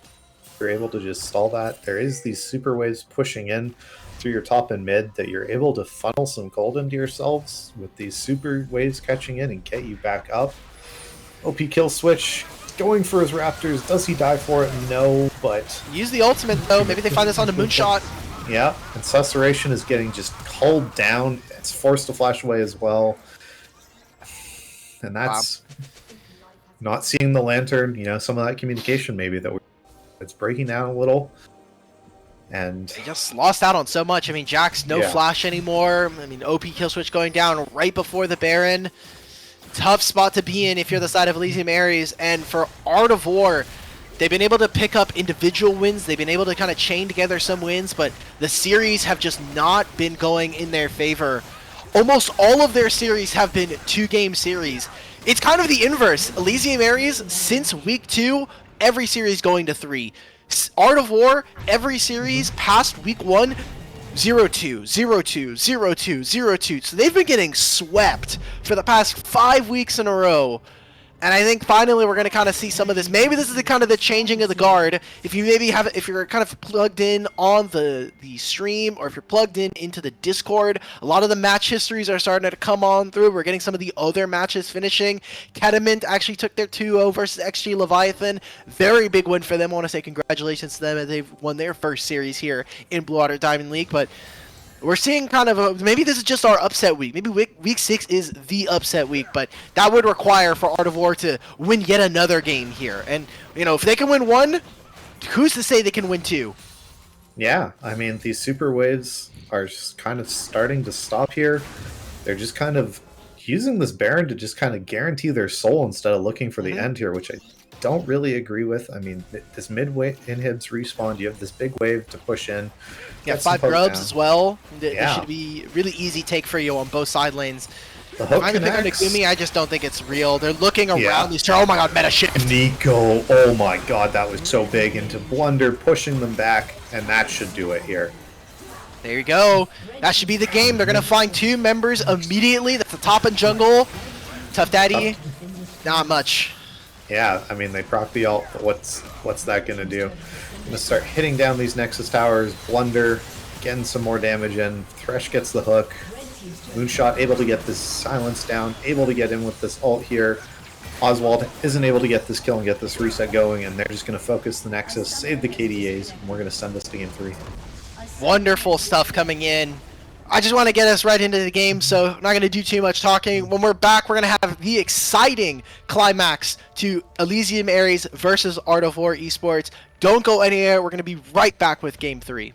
You're able to just stall that. There is these super waves pushing in through your top and mid that you're able to funnel some gold into yourselves with these super waves catching in and get you back up. OP kill switch, going for his Raptors. Does he die for it? No, but... Use the ultimate, though. Maybe they find this on the Moonshot. Yeah, and Susurration is getting just culled down. It's forced to flash away as well. And that's not seeing the lantern, some of that communication maybe it's breaking down a little. And they just lost out on so much. I mean, Jax, no flash anymore. I mean, OP kill switch going down right before the Baron. Tough spot to be in if you're the side of Elysium Ares. And for Art of War, they've been able to pick up individual wins. They've been able to kind of chain together some wins, but the series have just not been going in their favor. Almost all of their series have been 2-game series. It's kind of the inverse. Elysium Ares, since week 2, every series going to 3. Art of War, every series past week 1, 0-2, 0-2, 0-2, 0-2. So they've been getting swept for the past 5 weeks in a row. And I think finally we're going to kind of see some of this. Maybe this is the kind of the changing of the guard. If you if you're kind of plugged in on the stream, or if you're plugged in into the Discord, a lot of the match histories are starting to come on through. We're getting some of the other matches finishing. Kediment actually took their 2-0 versus XG Leviathan. Very big win for them. I want to say congratulations to them as they've won their first series here in Blue Water Diamond League. But we're seeing kind of maybe this is just our upset week. Maybe week 6 is the upset week, but that would require for Art of War to win yet another game here. And, if they can win 1, who's to say they can win 2? Yeah, I mean, these super waves are just kind of starting to stop here. They're just kind of using this Baron to just kind of guarantee their soul instead of looking for the end here, which I don't really agree with. I mean, this mid-wave inhibs respawn. You have this big wave to push in. Yeah, 5 grubs as well. This should be really easy take for you on both side lanes. The hook I'm picking connects. Nagumi, I just don't think it's real. They're looking around these. Oh my god, meta shift. Nico, oh my god, that was so big into Blunder, pushing them back, and that should do it here. There you go. That should be the game. They're going to find 2 members immediately. That's the top and jungle. Tough Daddy. Not much. Yeah, I mean they proc the ult, but what's that gonna do? Gonna start hitting down these Nexus towers, blunder, getting some more damage in. Thresh gets the hook. Moonshot able to get this silence down, able to get in with this ult here. Oswald isn't able to get this kill and get this reset going, and they're just gonna focus the Nexus, save the KDAs, and we're gonna send this to game 3. Wonderful stuff coming in. I just want to get us right into the game, so I'm not going to do too much talking. When we're back, we're going to have the exciting climax to Elysium Ares versus Art of War Esports. Don't go anywhere. We're going to be right back with Game 3.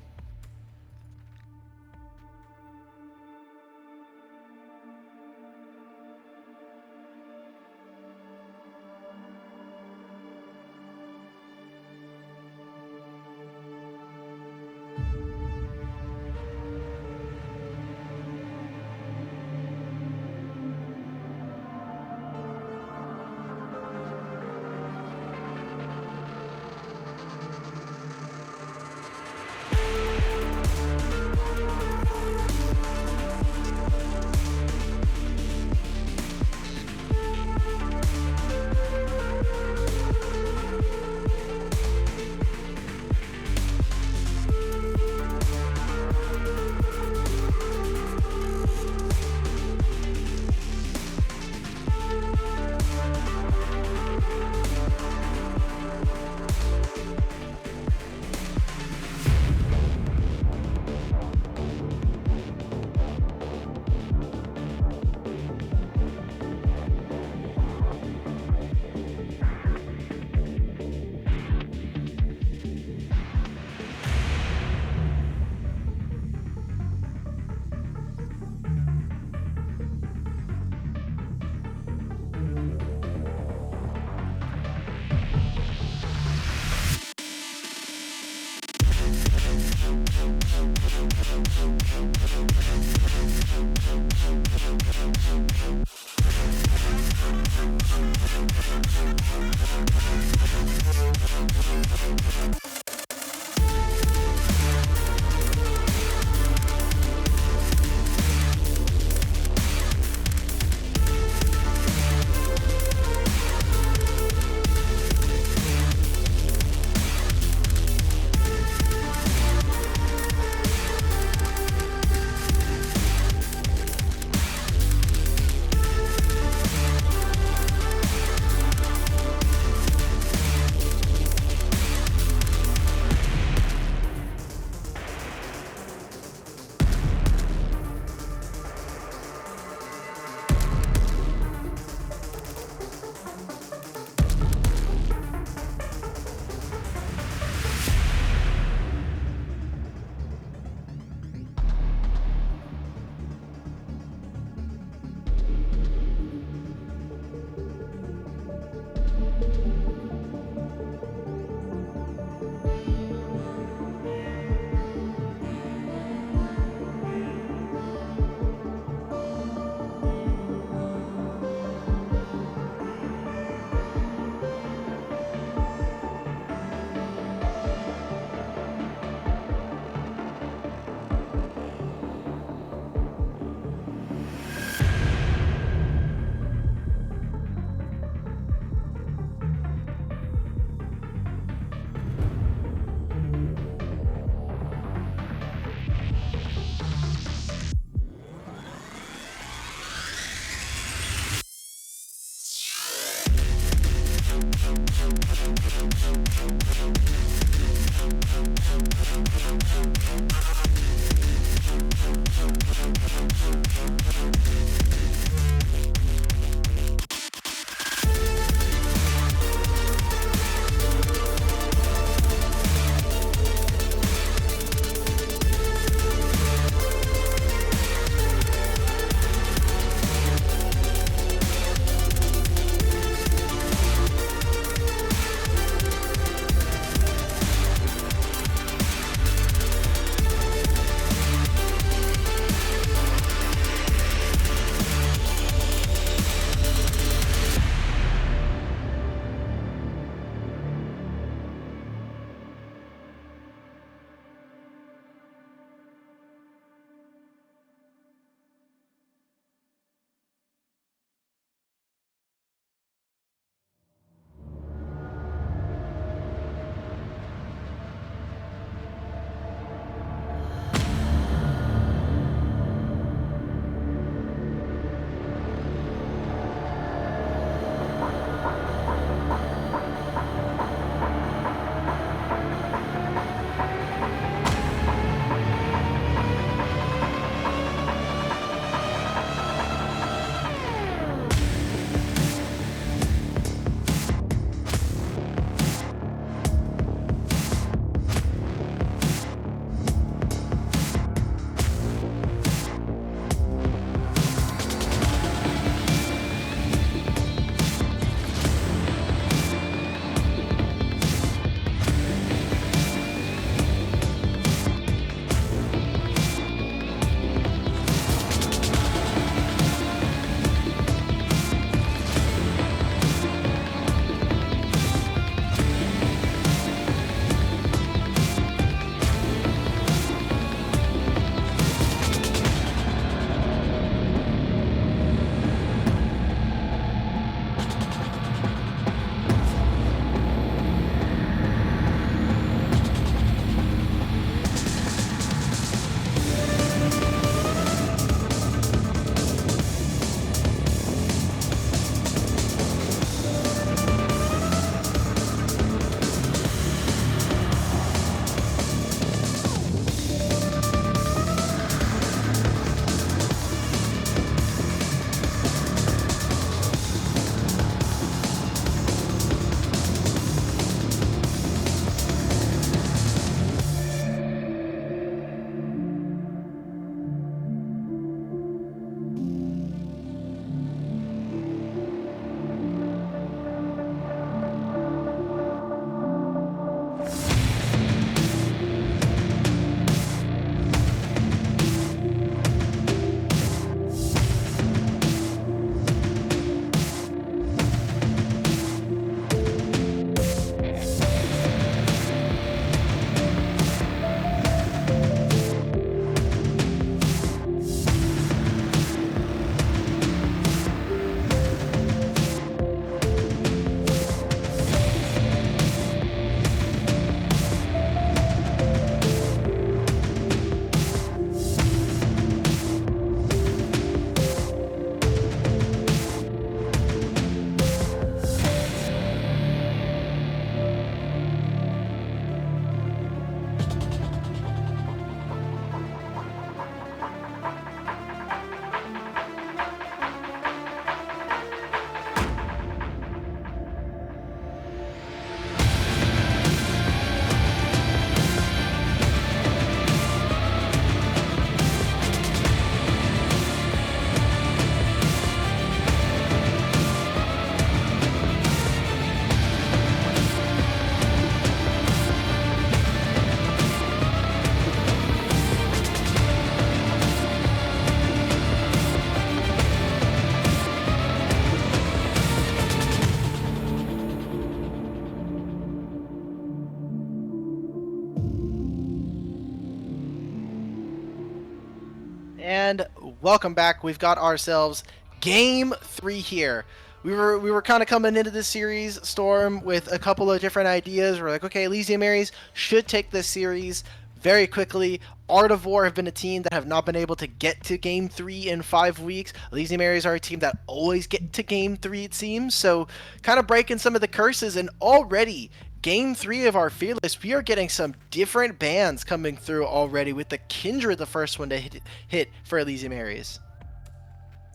And welcome back. We've got ourselves game 3 here. We were kind of coming into this series, Storm, with a couple of different ideas. We're like, okay, Elysium Aries should take this series very quickly. Art of War have been a team that have not been able to get to game 3 in 5 weeks. Elysium Aries are a team that always get to game 3, it seems. So kind of breaking some of the curses, and already game 3 of our Fearless, we are getting some different bans coming through already, with the Kindred the first one to hit for Elysium Aries.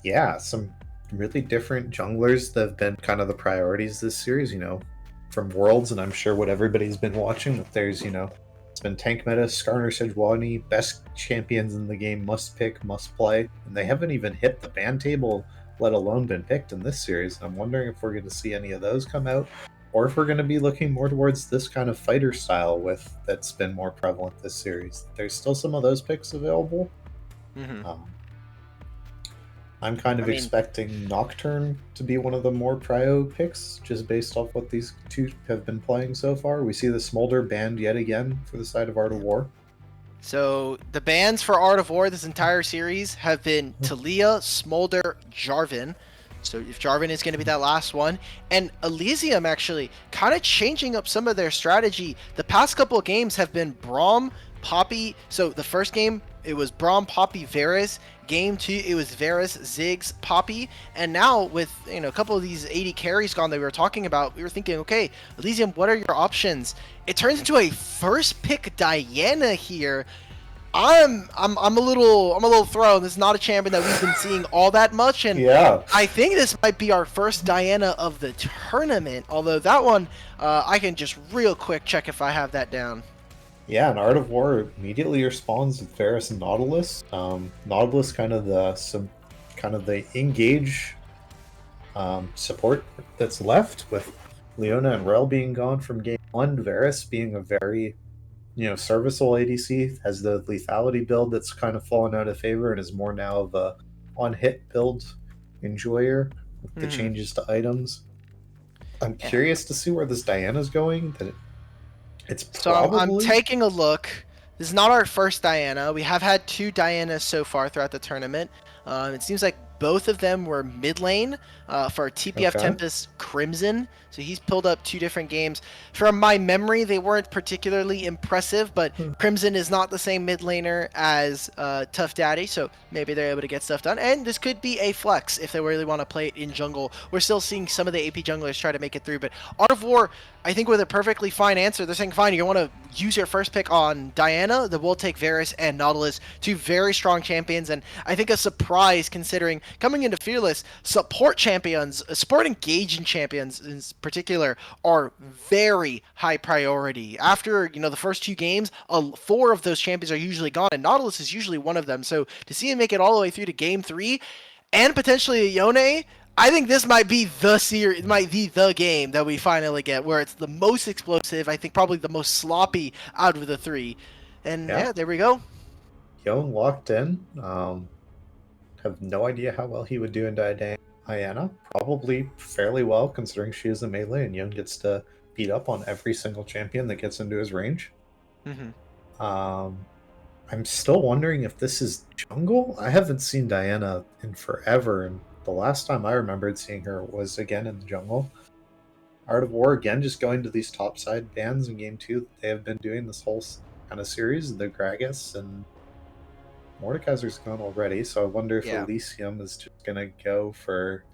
Yeah, some really different junglers that have been kind of the priorities this series, from Worlds, and I'm sure what everybody's been watching, that there's, it's been tank meta, Skarner, Sejuani, best champions in the game, must pick, must play, and they haven't even hit the ban table, let alone been picked in this series. And I'm wondering if we're going to see any of those come out, or if we're going to be looking more towards this kind of fighter style that's been more prevalent this series. There's still some of those picks available. I'm kind of expecting Nocturne to be one of the more prio picks, just based off what these two have been playing so far. We see the Smolder banned yet again for the side of Art of War. So the bans for Art of War this entire series have been Talia, Smolder, Jarvan. So if Jarvan is going to be that last one, and Elysium actually kind of changing up some of their strategy. The past couple of games have been Braum, Poppy. So the first game, it was Braum, Poppy, Varus. Game 2, it was Varus, Ziggs, Poppy. And now with a couple of these 80 carries gone that we were talking about, we were thinking, okay, Elysium, what are your options? It turns into a first pick Diana here. I'm a little thrown. This is not a champion that we've been seeing all that much, and Yeah. I think this might be our first Diana of the tournament. Although that one, I can just real quick check if I have that down. Yeah, and Art of War immediately responds with Varus and Nautilus. Nautilus kind of the engage support that's left, with Leona and Rel being gone from game 1. Varus being a very serviceable ADC, has the lethality build that's kind of fallen out of favor and is more now of a on-hit build enjoyer with the changes to items. I'm curious to see where this Diana's going. It's probably... So I'm taking a look. This is not our first Diana. We have had 2 Dianas so far throughout the tournament. It seems like both of them were mid lane for TPF Okay. Tempest Crimson. So he's pulled up 2 different games. From my memory, they weren't particularly impressive, but Crimson is not the same mid laner as Tough Daddy, so maybe they're able to get stuff done. And this could be a flex if they really want to play it in jungle. We're still seeing some of the AP junglers try to make it through, but Art of War, I think, with a perfectly fine answer. They're saying, fine, you want to use your first pick on Diana, then we'll take Varus and Nautilus, 2 very strong champions, and I think a surprise considering coming into Fearless, support champions, support engaging champions in particular, are very high priority. After, the first 2 games, 4 of those champions are usually gone, and Nautilus is usually one of them, so to see him make it all the way through to game 3, and potentially a Yone, I think this might be the series, might be the game that we finally get where it's the most explosive. I think probably the most sloppy out of the 3. And yeah, there we go. Yone locked in. Have no idea how well he would do in Diana. Probably fairly well, considering she is a melee and Yone gets to beat up on every single champion that gets into his range. I'm still wondering if this is jungle. I haven't seen Diana in forever, and the last time I remembered seeing her was again in the jungle. Art of War again just going to these topside bans in game 2 that they have been doing this whole kind of series. The Gragas and Mordekaiser's gone already, so I wonder if Elysium is just gonna go for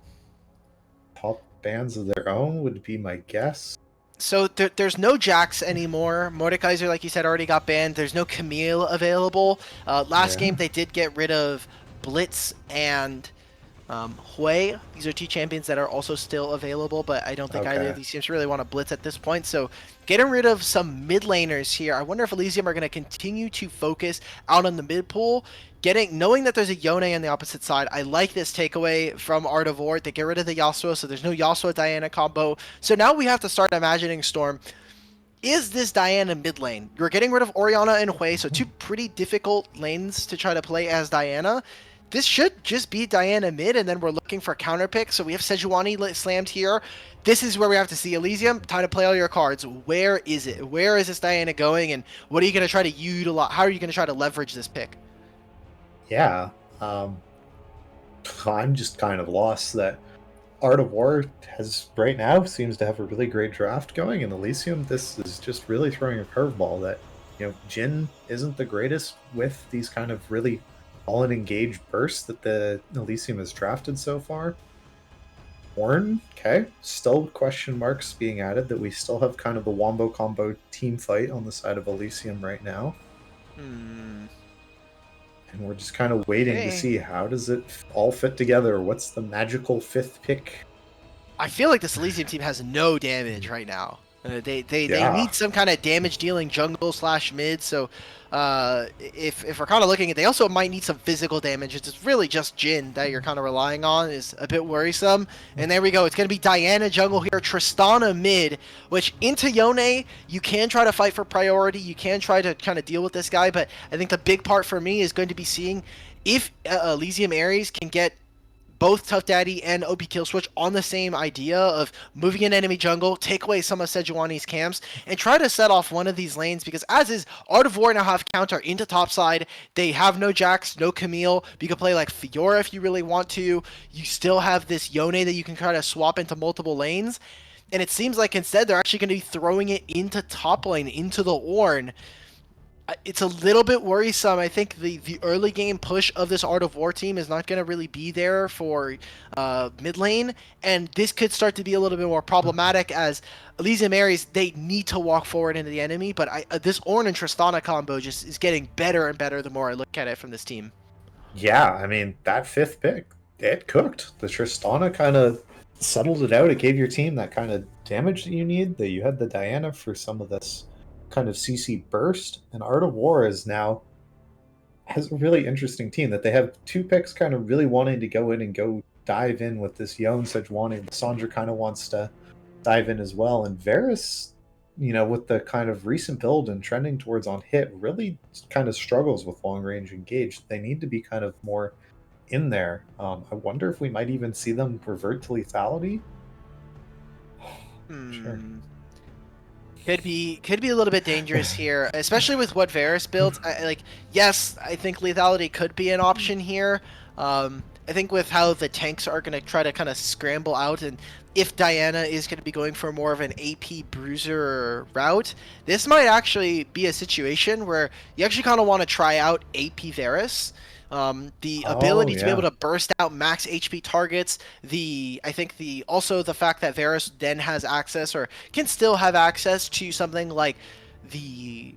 top bans of their own, would be my guess. So there's no Jax anymore. Mordekaiser, like you said, already got banned. There's no Camille available. Last game they did get rid of Blitz and Hui. These are 2 champions that are also still available, but I don't think either of these teams really want to blitz at this point. So getting rid of some mid laners here. I wonder if Elysium are going to continue to focus out on the mid pool. Knowing that there's a Yone on the opposite side, I like this takeaway from Art of War. They get rid of the Yasuo, so there's no Yasuo-Diana combo. So now we have to start imagining, Storm, is this Diana mid lane? You're getting rid of Orianna and Hui, so 2 pretty difficult lanes to try to play as Diana. This should just be Diana mid, and then we're looking for counter picks. So we have Sejuani slammed here. This is where we have to see Elysium. Time to play all your cards. Where is it? Where is this Diana going, and what are you going to try to utilize? How are you going to try to leverage this pick? Yeah, I'm just kind of lost that Art of War has right now seems to have a really great draft going, and Elysium, this is just really throwing a curveball that, Jin isn't the greatest with these kind of really all engaged bursts that the Elysium has drafted so far. Ornn, okay, still question marks being added that we still have kind of the Wombo Combo team fight on the side of Elysium right now. Hmm. And we're just kind of waiting to Okay. see how does it all fit together. What's the magical fifth pick? I feel like this Elysium team has no damage right now. They Yeah. need some kind of damage dealing jungle slash mid. So if we're kind of looking at, they also might need some physical damage. It's really just Jin that you're kind of relying on is a bit worrisome. And there we go. It's gonna be Diana jungle here, Tristana mid, which into Yone you can try to fight for priority. You can try to kind of deal with this guy, but I think the big part for me is going to be seeing if Elysium Ares can get both Tough Daddy and OP Kill Switch on the same idea of moving in enemy jungle, take away some of Sejuani's camps, and try to set off one of these lanes, because as is, Art of War now have counter into topside. They have no Jax, no Camille. You can play like Fiora if you really want to. You still have this Yone that you can try to swap into multiple lanes. And it seems like instead they're actually going to be throwing it into top lane, into the Ornn. It's a little bit worrisome. I think the early game push of this Art of War team is not going to really be there for mid lane, and this could start to be a little bit more problematic as Elysium Ares, they need to walk forward into the enemy, but this Ornn and Tristana combo just is getting better and better the more I look at it from this team. Yeah, I mean, that fifth pick, it cooked. The Tristana kind of settled it out. It gave your team that kind of damage that you need, that you had the Diana for some of this kind of CC burst, and Art of War is now has a really interesting team that they have two picks kind of really wanting to go in and go dive in with this Yon Sejuani. Sandra kind of wants to dive in as well, and Varus, with the kind of recent build and trending towards on hit, really kind of struggles with long range engage. They need to be kind of more in there. I wonder if we might even see them revert to lethality. Sure. Could be a little bit dangerous here, especially with what Varus builds. Yes, I think lethality could be an option here. I think with how the tanks are going to try to kind of scramble out, and if Diana is going to be going for more of an AP bruiser route, this might actually be a situation where you actually kind of want to try out AP Varus. The ability to be able to burst out max HP targets, I think also the fact that Varus then has access, or can still have access to something like the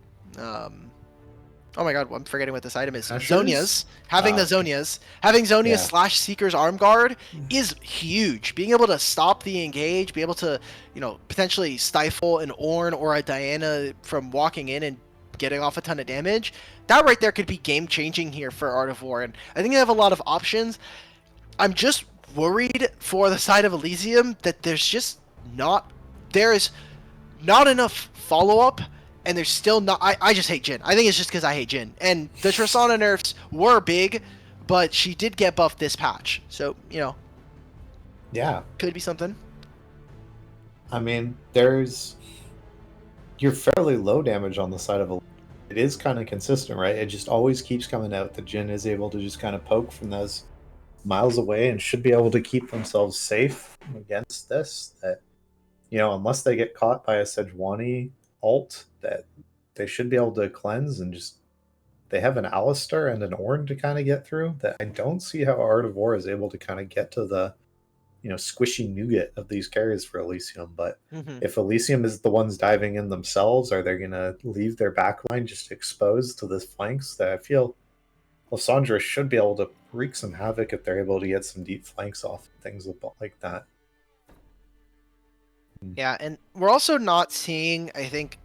oh my god, I'm forgetting what this item is. Ashers? Zonia's. Having the Zonia's. Having Zonia's slash Seeker's Arm Guard is huge. Being able to stop the engage, be able to, potentially stifle an Ornn or a Diana from walking in and getting off a ton of damage. That right there could be game-changing here for Art of War, and I think they have a lot of options. I'm just worried for the side of Elysium that there's not enough follow-up, and there's still not... I just hate Jhin. I think it's just because I hate Jhin. And the Tristana nerfs were big, but she did get buffed this patch. So, Yeah. could be something. I mean, you're fairly low damage on the side of a... It is kind of consistent, right? It just always keeps coming out that Jhin is able to just kind of poke from those miles away and should be able to keep themselves safe against this. That, unless they get caught by a Sejuani ult, that they should be able to cleanse and just... They have an Alistar and an Ornn to kind of get through, that I don't see how Art of War is able to kind of get to the squishy nougat of these carries for Elysium. But if Elysium is the ones diving in themselves, are they going to leave their backline just exposed to this flanks? That I feel Lysandra should be able to wreak some havoc if they're able to get some deep flanks off, things like that. Yeah, and we're also not seeing, I think,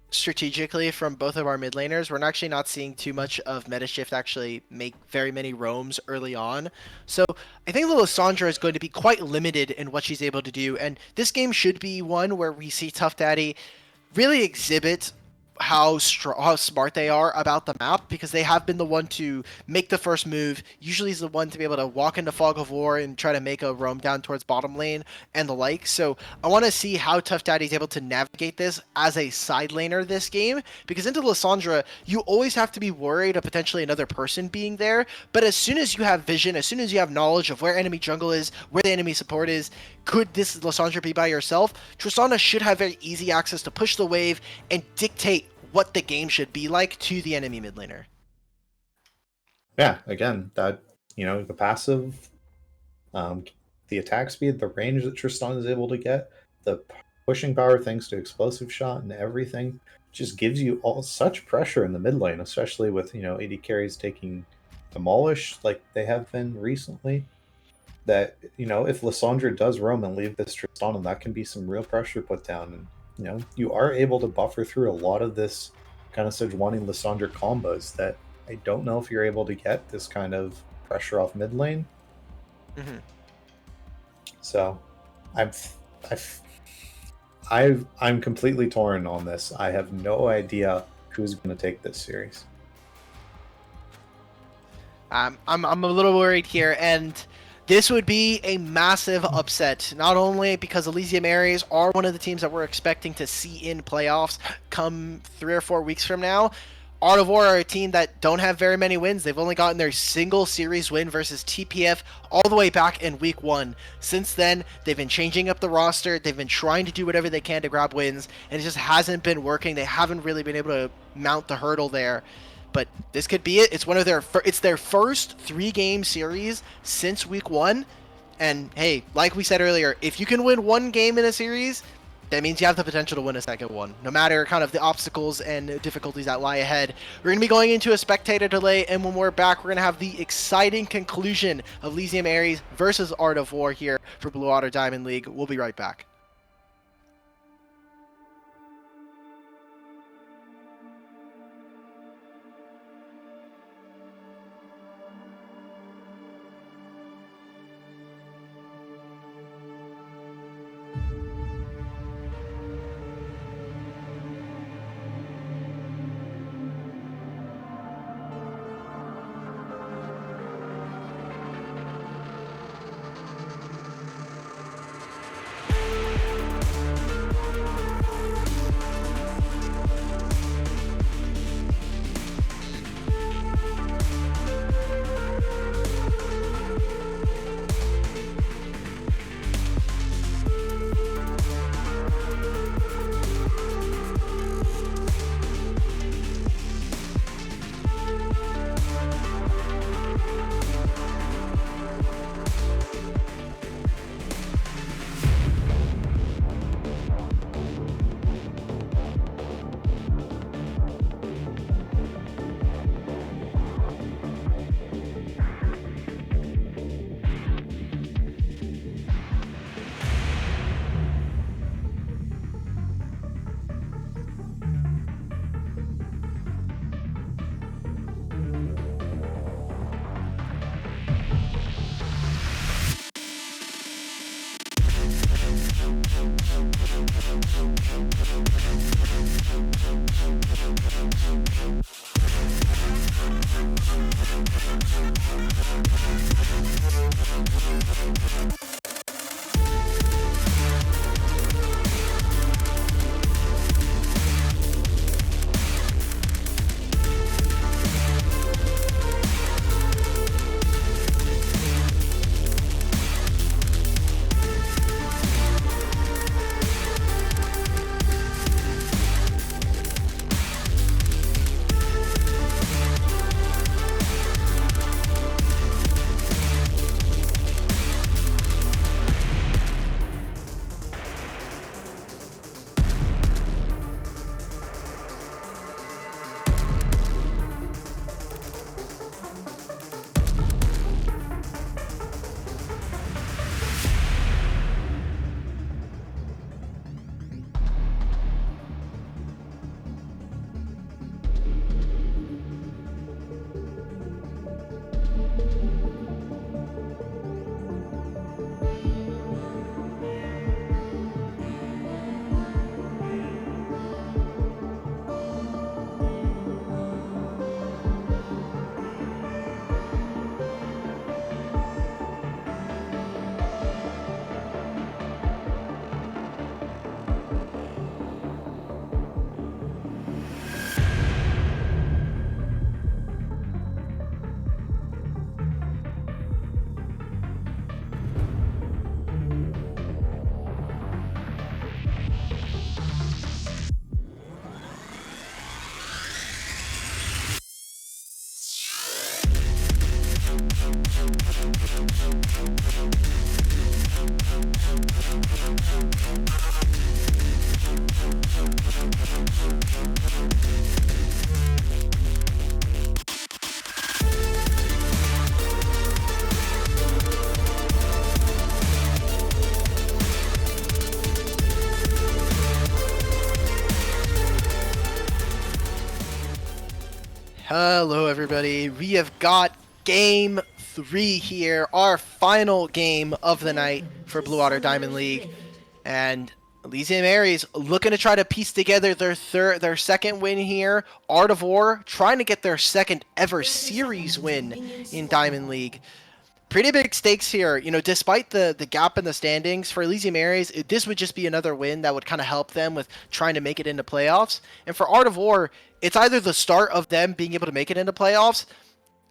strategically from both of our mid laners, we're actually not seeing too much of Metashift actually make very many roams early on. So I think Lysandra is going to be quite limited in what she's able to do, and this game should be one where we see Tough Daddy really exhibit how smart they are about the map, because they have been the one to make the first move. Usually is the one to be able to walk into Fog of War and try to make a roam down towards bottom lane and the like. So I want to see how Tough Daddy is able to navigate this as a side laner this game, because into Lysandra, you always have to be worried of potentially another person being there. But as soon as you have vision, as soon as you have knowledge of where enemy jungle is, where the enemy support is, could this Lysandra be by yourself? Tristana should have very easy access to push the wave and dictate what the game should be like to the enemy mid laner. Yeah, again, that the passive, the attack speed, the range that Tristan is able to get, the pushing power thanks to explosive shot and everything, just gives you all such pressure in the mid lane, especially with AD carries taking demolished like they have been recently. That if Lysandra does roam and leave this Tristan, that can be some real pressure put down, and you are able to buffer through a lot of this kind of Sejuani Lysandra combos that I don't know if you're able to get this kind of pressure off mid lane. Mm-hmm. So I'm completely torn on this. I have no idea who's going to take this series. I'm a little worried here, and this would be a massive upset, not only because Elysium Ares are one of the teams that we're expecting to see in playoffs come 3 or 4 weeks from now. Art of War are a team that don't have very many wins. They've only gotten their single series win versus TPF all the way back in week 1. Since then, they've been changing up the roster. They've been trying to do whatever they can to grab wins, and it just hasn't been working. They haven't really been able to mount the hurdle there. But this could be it. It's one of their it's their first 3-game series since week 1. And hey, like we said earlier, if you can win 1 game in a series, that means you have the potential to win a second one, no matter kind of the obstacles and difficulties that lie ahead. We're going to be going into a spectator delay, and when we're back, we're going to have the exciting conclusion of Elysium Ares versus Art of War here for Blue Water Diamond League. We'll be right back. Hello everybody, we have got game 3 here, our final game of the night for Blue Water Diamond League, and Elysium Aries looking to try to piece together their second win here. Art of War trying to get their second ever series win in Diamond League. Pretty big stakes here, you know, despite the gap in the standings for Elysium Aries, this would just be another win that would kind of help them with trying to make it into playoffs. And for Art of War, it's either the start of them being able to make it into playoffs,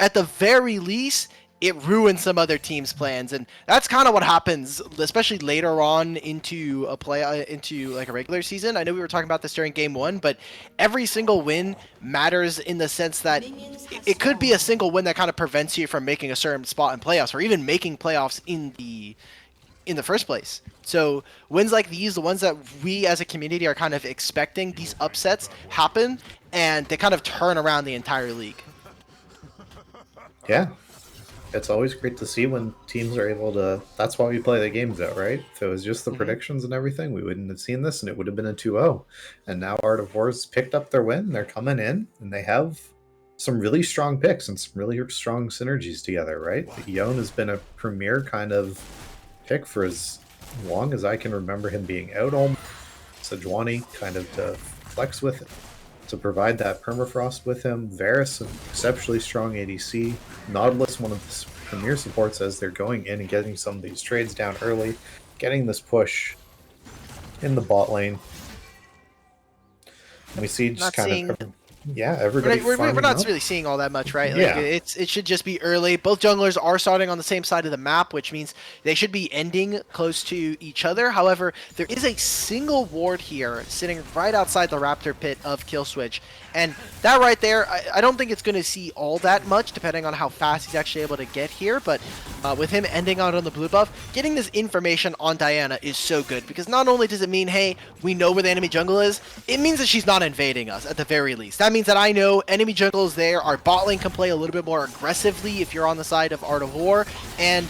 at the very least, it ruins some other teams' plans, and that's kind of what happens, especially later on into into like a regular season. I know we were talking about this during Game 1, but every single win matters in the sense that it could be a single win that kind of prevents you from making a certain spot in playoffs, or even making playoffs in the first place. So wins like these, the ones that we as a community are kind of expecting, these upsets happen, and they kind of turn around the entire league. Yeah. It's always great to see when teams are able to. That's why we play the games out, right? If it was just the predictions and everything, we wouldn't have seen this, and it would have been a 2-0. And now Art of War's picked up their win. They're coming in, and they have some really strong picks and some really strong synergies together, right? Yon has been a premier kind of pick for as long as I can remember him being out. Sejuani kind of to flex with it, to provide that permafrost with him. Varus, an exceptionally strong ADC. Nautilus, one of the premier supports as they're going in and getting some of these trades down early, getting this push in the bot lane. And we see just kind of everybody. We're not up. really seeing all that much, right? Yeah. Like, it should just be early. Both junglers are starting on the same side of the map, which means they should be ending close to each other. However, there is a single ward here sitting right outside the Raptor pit of Killswitch. And that right there, I don't think it's going to see all that much, depending on how fast he's actually able to get here. But with him ending out on the blue buff, getting this information on Diana is so good. Because not only does it mean, hey, we know where the enemy jungle is, it means that she's not invading us, at the very least. That means that I know enemy jungle is there, our bot lane can play a little bit more aggressively if you're on the side of Art of War. And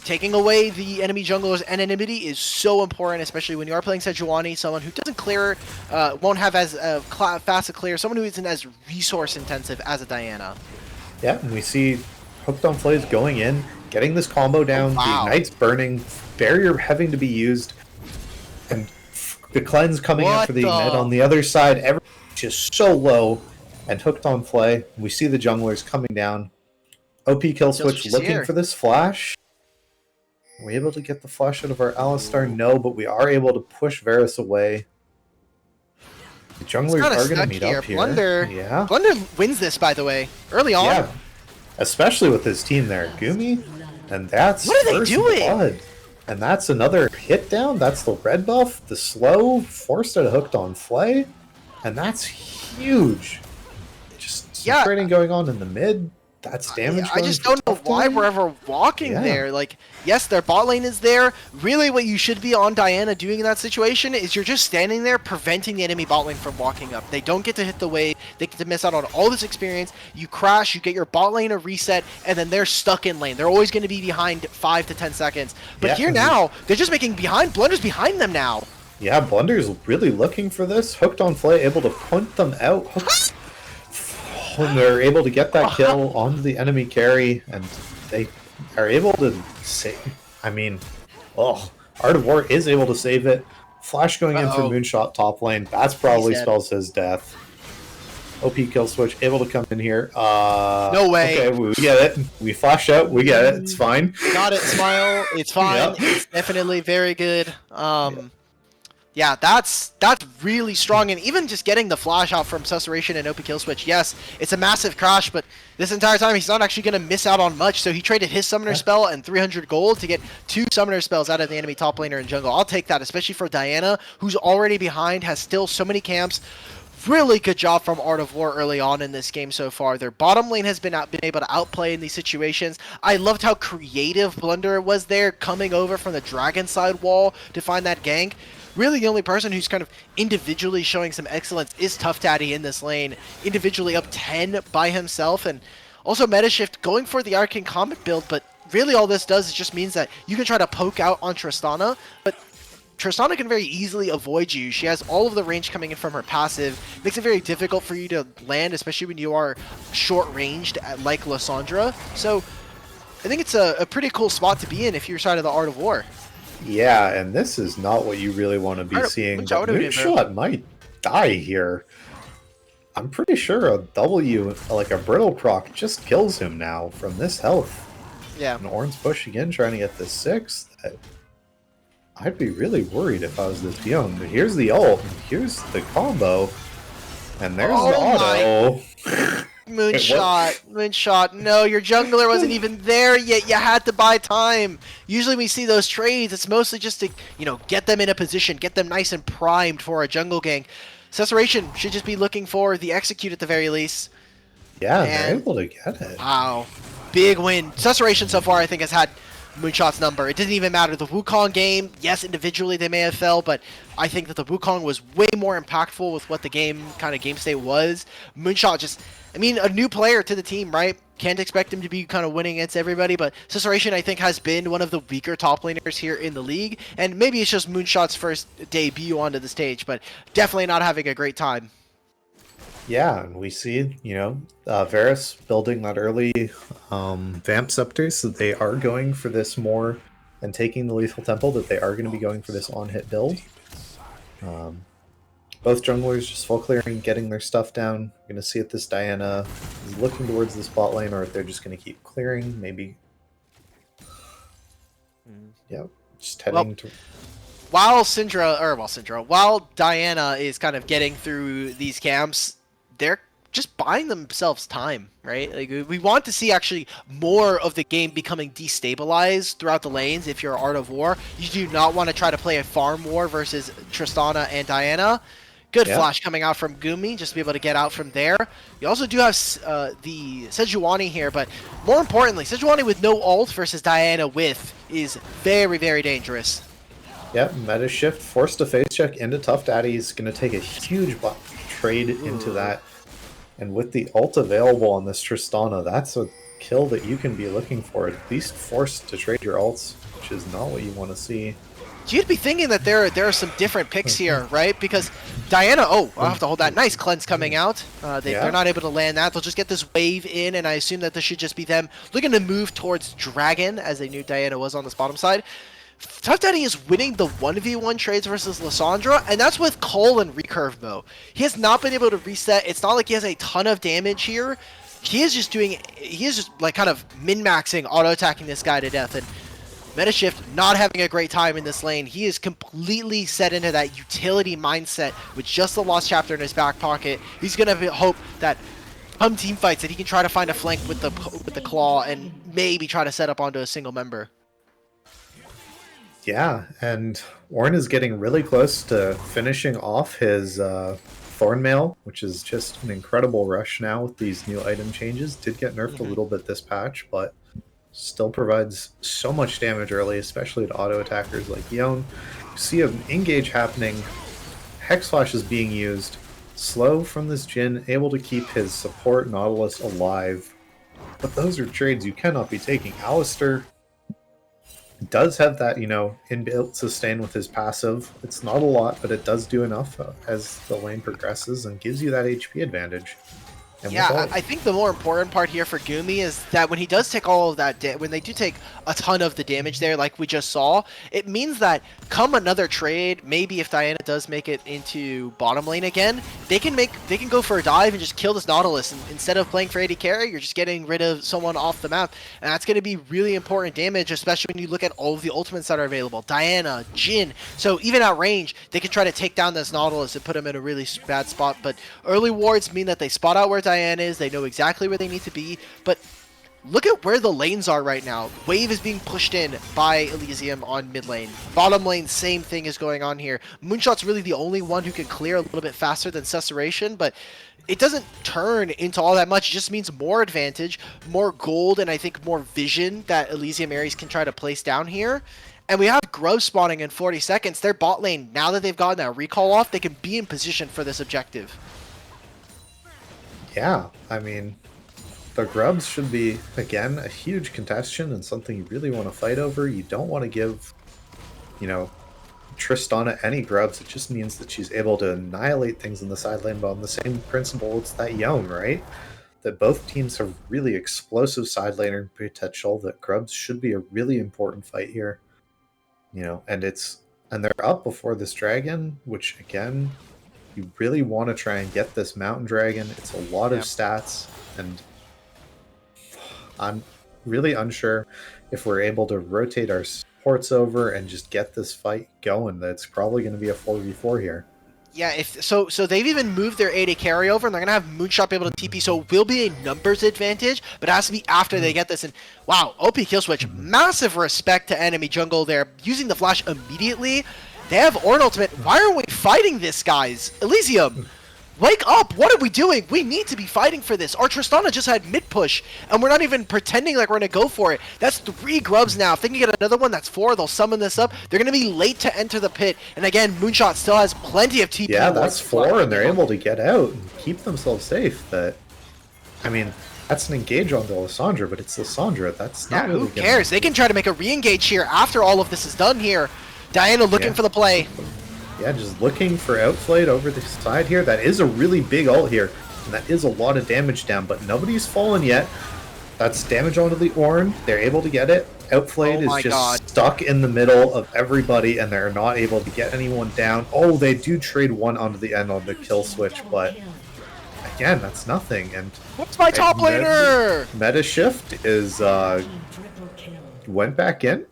taking away the enemy jungler's anonymity is so important, especially when you are playing Sejuani, someone who doesn't clear, won't have as fast a clear, someone who isn't as resource intensive as a Diana. Yeah, and we see Hooked on Flays going in, getting this combo down, the Ignite's burning, barrier having to be used, and the cleanse coming in for the Ignite on the other side. Everything's just so low, and Hooked on Flay. We see the junglers coming down. OP Killswitch looking for this flash. Are we able to get the flash out of our Alistar? No, but we are able to push Varus away. The junglers are going to meet up here. Blunder wins this, by the way, early on. Yeah, especially with his team there. Gumi, and that's what are they doing? Blood. And that's another hit down. That's the red buff, the slow, forced out Hooked on Flay, and that's huge. Just some trading going on in the mid. That's damage. I just don't know why we're ever walking there. Like, yes, their bot lane is there. Really, what you should be on Diana doing in that situation is you're just standing there preventing the enemy bot lane from walking up. They don't get to hit the wave. They get to miss out on all this experience. You crash, you get your bot lane a reset, and then they're stuck in lane. They're always going to be behind 5 to 10 seconds. But here now, they're just making behind. Blunder's behind them now. Yeah, Blunder's really looking for this. Hooked on Flay, able to punt them out. And they're able to get that kill onto the enemy carry, and they are able to save. I mean, Art of War is able to save it. Flash going in for Moonshot top lane. That's probably spells his death. OP Killswitch able to come in here. No way. Okay, we get it. We flash out. We get it. It's fine. Got it, Smile. It's fine. Yep. It's definitely very good. Yeah, that's really strong, and even just getting the flash out from Susurration and OP Killswitch, yes, it's a massive crash, but this entire time he's not actually going to miss out on much, so he traded his summoner spell and 300 gold to get 2 summoner spells out of the enemy top laner in jungle. I'll take that, especially for Diana, who's already behind, has still so many camps. really good job from Art of War early on in this game so far. Their bottom lane has been able to outplay in these situations. I loved how creative Blunder was there, coming over from the dragon side wall to find that gank. Really, the only person who's kind of individually showing some excellence is Tough Daddy in this lane, individually up 10 by himself, and also Metashift going for the Arcane Comet build, but really all this does is just means that you can try to poke out on Tristana, but Tristana can very easily avoid you. She has all of the range coming in from her passive. Makes it very difficult for you to land, especially when you are short-ranged like Lysandra. So I think it's a pretty cool spot to be in if you're side of the Art of War. Yeah, and this is not what you really want to be seeing. But Moonshot might die here. I'm pretty sure a W, like a Brittle proc, just kills him now from this health. Yeah. And Ornn's push again, trying to get the 6th. I'd be really worried if I was this young. But here's the ult, here's the combo, and there's the auto. Moonshot, no, your jungler wasn't even there yet. You had to buy time. Usually we see those trades, it's mostly just to, get them in a position, get them nice and primed for a jungle gank. Susurration should just be looking for the execute at the very least. Yeah, they're able to get it. Wow, big win. Susurration so far I think has had Moonshot's number. It didn't even matter. The Wukong game, yes, individually they may have fell, but I think that the Wukong was way more impactful with what the game state was. Moonshot just, a new player to the team, right? Can't expect him to be kind of winning against everybody, but Susurration I think has been one of the weaker top laners here in the league, and maybe it's just Moonshot's first debut onto the stage, but definitely not having a great time. Yeah, and we see, Varus building that early Vamp Scepter, so they are going for this more, and taking the Lethal Temple, that they are going to be going for this on-hit build. Both junglers just full clearing, getting their stuff down. We're going to see if this Diana is looking towards the spot lane, or if they're just going to keep clearing, maybe. Yeah, just heading to... While Diana is kind of getting through these camps, they're just buying themselves time, right? Like, we want to see actually more of the game becoming destabilized throughout the lanes. If you're Art of War, you do not want to try to play a farm war versus Tristana and Diana. Good flash coming out from Gumi, just to be able to get out from there. You also do have the Sejuani here, but more importantly, Sejuani with no ult versus Diana with is very, very dangerous. Yep, meta shift, forced to face check into Tough Daddy. Is going to take a huge trade into that. And with the ult available on this Tristana, that's a kill that you can be looking for. At least forced to trade your ults, which is not what you want to see. You'd be thinking that there are some different picks here, right? Because Diana, I'll have to hold that. Nice cleanse coming out. They're not able to land that. They'll just get this wave in, and I assume that this should just be them looking to move towards Dragon, as they knew Diana was on this bottom side. Tough Daddy is winning the 1v1 trades versus Lysandra, and that's with Cole and Recurve though. He has not been able to reset. It's not like he has a ton of damage here. He is just like kind of min-maxing, auto-attacking this guy to death, and Metashift not having a great time in this lane. He is completely set into that utility mindset with just the Lost Chapter in his back pocket. He's gonna hope that come team fights that he can try to find a flank with the claw and maybe try to set up onto a single member. Yeah, and Ornn is getting really close to finishing off his Thornmail, which is just an incredible rush now with these new item changes. Did get nerfed a little bit this patch, but still provides so much damage early, especially to auto attackers like Yone. You see an engage happening, Hex Flash is being used, slow from this Jhin, able to keep his support Nautilus alive. But those are trades you cannot be taking. Alistar does have that, inbuilt sustain with his passive. It's not a lot, but it does do enough as the lane progresses and gives you that HP advantage. Yeah, I think the more important part here for Gumi is that when he does take all of that, when they do take a ton of the damage there, like we just saw, it means that come another trade, maybe if Diana does make it into bottom lane again, they can go for a dive and just kill this Nautilus. And instead of playing for AD carry, you're just getting rid of someone off the map, and that's going to be really important damage, especially when you look at all of the ultimates that are available. Diana, Jhin, so even at range, they can try to take down this Nautilus and put him in a really bad spot. But early wards mean that they spot out where Diana is, they know exactly where they need to be, but look at where the lanes are right now. Wave is being pushed in by Elysium on mid lane. Bottom lane, same thing is going on here. Moonshot's really the only one who can clear a little bit faster than Susurration, but it doesn't turn into all that much. It just means more advantage, more gold, and I think more vision that Elysium Ares can try to place down here. And we have Grove spawning in 40 seconds. Their bot lane, now that they've gotten that recall off, they can be in position for this objective. Yeah, I mean, the Grubs should be, again, a huge contention and something you really want to fight over. You don't want to give, you know, Tristana any Grubs. It just means that she's able to annihilate things in the side lane, but on the same principle, it's that Yone, right? That both teams have really explosive side laner potential, that Grubs should be a really important fight here. You know, and they're up before this dragon, which again, you really want to try and get this mountain dragon. It's a lot of stats, and I'm really unsure if we're able to rotate our supports over and just get this fight going. That's probably going to be a 4v4 here. Yeah, so they've even moved their AD carryover, and they're gonna have Moonshot be able to TP, so it will be a numbers advantage, but it has to be after they get this. And wow, OP kill switch, massive respect to enemy jungle there, using the flash immediately. They have Ornn ultimate. Why are we fighting this, guys? Elysium, wake up! What are we doing? We need to be fighting for this. Our Tristana just had mid push, and we're not even pretending like we're gonna go for it. That's 3 Grubs now. If they can get another one, that's 4. They'll summon this up. They're gonna be late to enter the pit. And again, Moonshot still has plenty of TP. Yeah, that's 4, and they're able to get out and keep themselves safe. That, I mean, that's an engage on the Lissandra, but it's Lissandra. That's not really. Who cares? They can try to make a re-engage here after all of this is done here. Diana looking for the play. Yeah, just looking for Outflayed over the side here. That is a really big ult here, and that is a lot of damage down, but nobody's fallen yet. That's damage onto the Ornn. They're able to get it. Outflayed is just stuck in the middle of everybody, and they're not able to get anyone down. Oh, they do trade one onto the end on the kill switch, but again, that's nothing. And what's my top laner? Meta shift is went back in.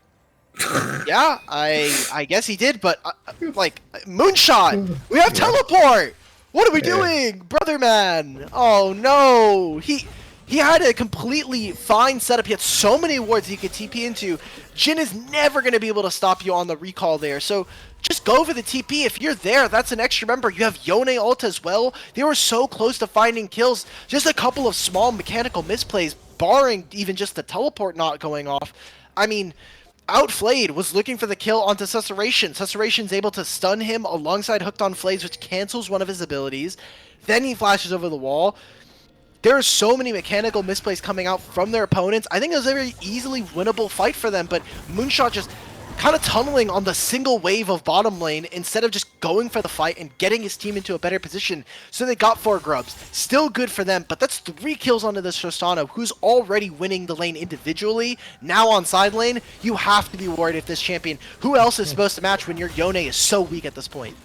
Yeah, I guess he did, but like Moonshot, we have teleport. What are we doing, brother man? Oh no, he had a completely fine setup. He had so many wards he could TP into. Jhin is never going to be able to stop you on the recall there, so just go for the TP. If you're there, that's an extra member. You have Yone ult as well. They were so close to finding kills. Just a couple of small mechanical misplays, barring even just the teleport not going off. I mean, Outflayed was looking for the kill onto Susurration. Susuration's able to stun him alongside Hooked on Flays, which cancels one of his abilities. Then he flashes over the wall. There are so many mechanical misplays coming out from their opponents. I think it was a very easily winnable fight for them, but Moonshot just kind of tunneling on the single wave of bottom lane instead of just going for the fight and getting his team into a better position. So they got 4 Grubs. Still good for them, but that's 3 kills onto this Tristana, who's already winning the lane individually. Now on side lane, you have to be worried if this champion, who else is supposed to match when your Yone is so weak at this point?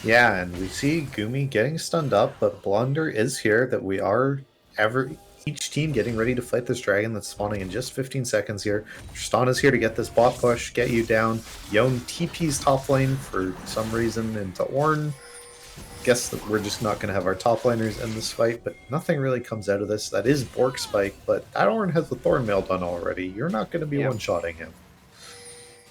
Yeah, and we see Gumi getting stunned up, but Blunder is here, that we are each team getting ready to fight this dragon that's spawning in just 15 seconds here. Tristana's here to get this bot push, get you down. Yone TP's top lane for some reason into Ornn. Guess that we're just not going to have our top laners in this fight, but nothing really comes out of this. That is Bork Spike, but that Ornn has the Thornmail done already. You're not going to be one-shotting him.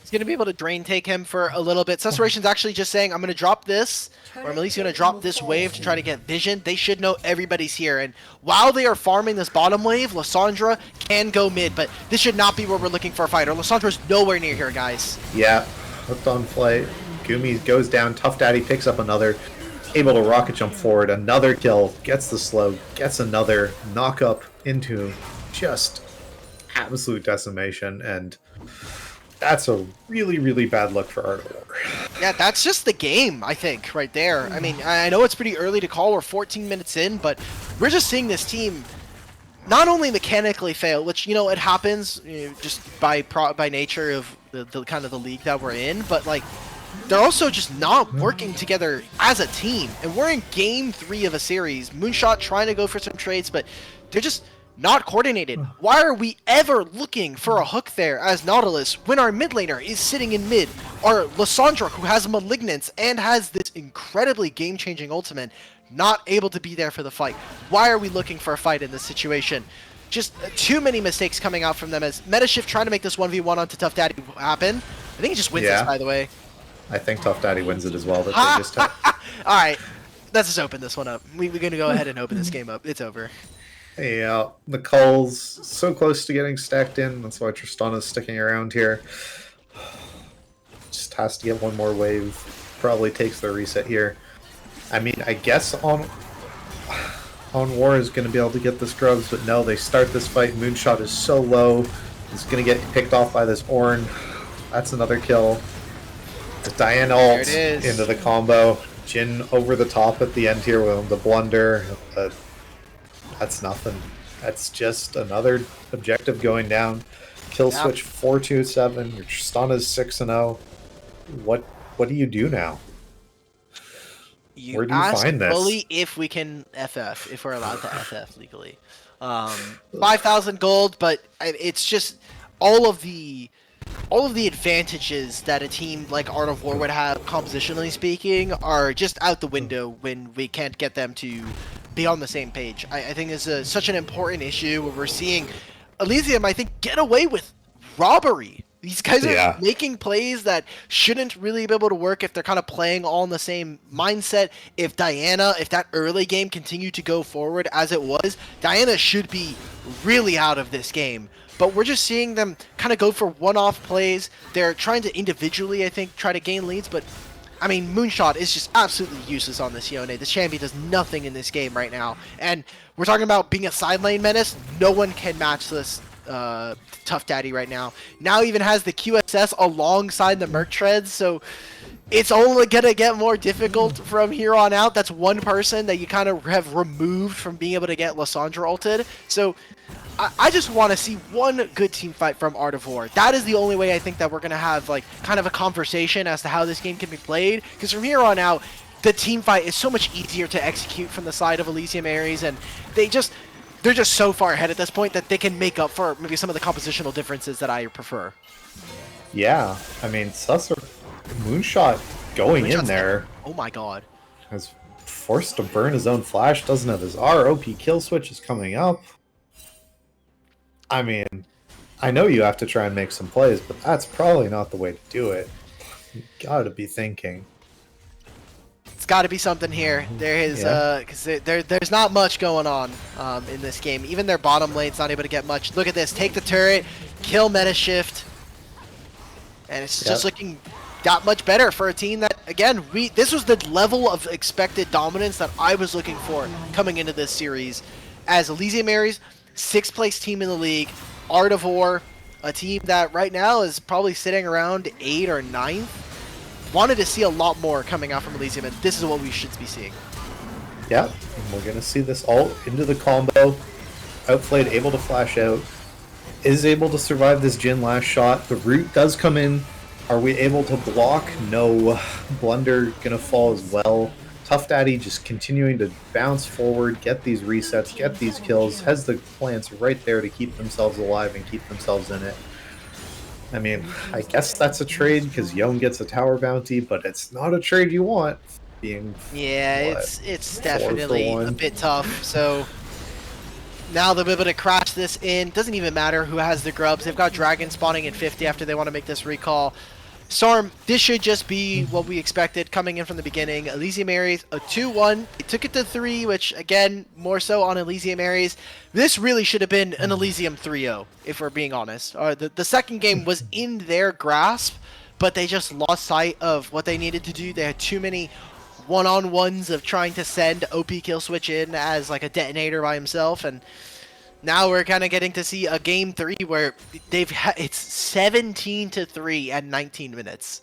He's going to be able to drain take him for a little bit. Susuration's actually just saying, I'm going to drop this, or I'm at least going to drop this wave to try to get vision. They should know everybody's here. And while they are farming this bottom wave, Lissandra can go mid, but this should not be where we're looking for a fight. Or Lissandra's nowhere near here, guys. Yeah, hooked on flight. Gumi goes down. Tough Daddy picks up another. Able to rocket jump forward. Another kill. Gets the slow. Gets another knock up into just absolute decimation. And that's a really, really bad look for Art of War. Yeah, that's just the game, I think, right there. I mean, I know it's pretty early to call. We're 14 minutes in, but we're just seeing this team not only mechanically fail, which, you know, it happens just by nature of the kind of the league that we're in, but, like, they're also just not working together as a team. And we're in game 3 of a series. Moonshot trying to go for some trades, but they're just not coordinated. Why are we ever looking for a hook there as Nautilus when our mid laner is sitting in mid? Our Lissandra, who has Malignance and has this incredibly game-changing ultimate, not able to be there for the fight. Why are we looking for a fight in this situation? just too many mistakes coming out from them as Metashift trying to make this 1v1 onto Tough Daddy happen. I think he just wins this, by the way. I think Tough Daddy wins it as well. That Ha! they just have... All right, let's just open this one up. We're going to go ahead and open this game up. It's over. Yeah, McCall's so close to getting stacked in. That's why Tristana's sticking around here. Just has to get one more wave. Probably takes the reset here. I mean, I guess on War is going to be able to get the scrubs, but no, they start this fight. Moonshot is so low. He's going to get picked off by this Ornn. That's another kill. The Diana ult into the combo. Jin over the top at the end here with the blunder. That's nothing. That's just another objective going down. Kill switch 4-2-7. Your Tristana's 6-0. What do you do now? Where do you find this? Bully if we can FF, if we're allowed to FF legally. 5,000 gold, but it's just all of the advantages that a team like Art of War would have, compositionally speaking, are just out the window when we can't get them to be on the same page. I think it's such an important issue where we're seeing Elysium, I think, get away with robbery. These guys are making plays that shouldn't really be able to work if they're kind of playing all in the same mindset. If that early game continued to go forward as it was, Diana should be really out of this game. But we're just seeing them kind of go for one-off plays. They're trying to individually, I think, try to gain leads, but I mean, Moonshot is just absolutely useless on this Yone. The champion does nothing in this game right now. And we're talking about being a side lane menace. No one can match this Tough Daddy right now. Now even has the QSS alongside the Merc Treads, so it's only gonna get more difficult from here on out. That's one person that you kind of have removed from being able to get Lissandra ulted. So I just want to see one good team fight from Art of War. That is the only way I think that we're gonna have like kind of a conversation as to how this game can be played. Because from here on out, the team fight is so much easier to execute from the side of Elysium Ares, and they're just so far ahead at this point that they can make up for maybe some of the compositional differences that I prefer. Yeah, I mean, Moonshot going in there. Oh my god. Has forced to burn his own flash, doesn't have his R. OP kill switch is coming up. I mean, I know you have to try and make some plays, but that's probably not the way to do it. You gotta be thinking. It's got to be something here. There is, because there's not much going on in this game. Even their bottom lane's not able to get much. Look at this. Take the turret, kill Metashift, and it's just looking that much better for a team that, again, this was the level of expected dominance that I was looking for coming into this series. As Elysium Ares, 6th place team in the league, Art of War, a team that right now is probably sitting around 8th or 9th. Wanted to see a lot more coming out from Elysium, and this is what we should be seeing. Yeah, and we're going to see this ult into the combo. Outplayed, able to flash out. Is able to survive this Jin last shot. The root does come in. Are we able to block? No. Blunder going to fall as well. Tough Daddy just continuing to bounce forward, get these resets, get these kills. Has the plants right there to keep themselves alive and keep themselves in it. I mean, I guess that's a trade because Yone gets a tower bounty, but it's not a trade you want. Being it's definitely a bit tough. So now they'll be able to crash this in. Doesn't even matter who has the grubs. They've got Dragon spawning at 50 after they want to make this recall. Storm, this should just be what we expected coming in from the beginning. Elysium Ares, a 2-1. They took it to 3, which, again, more so on Elysium Ares. This really should have been an Elysium 3-0, if we're being honest. The second game was in their grasp, but they just lost sight of what they needed to do. They had too many one-on-ones of trying to send OP kill switch in as like a detonator by himself, and now we're kind of getting to see a game 3 where it's 17-3 at 19 minutes.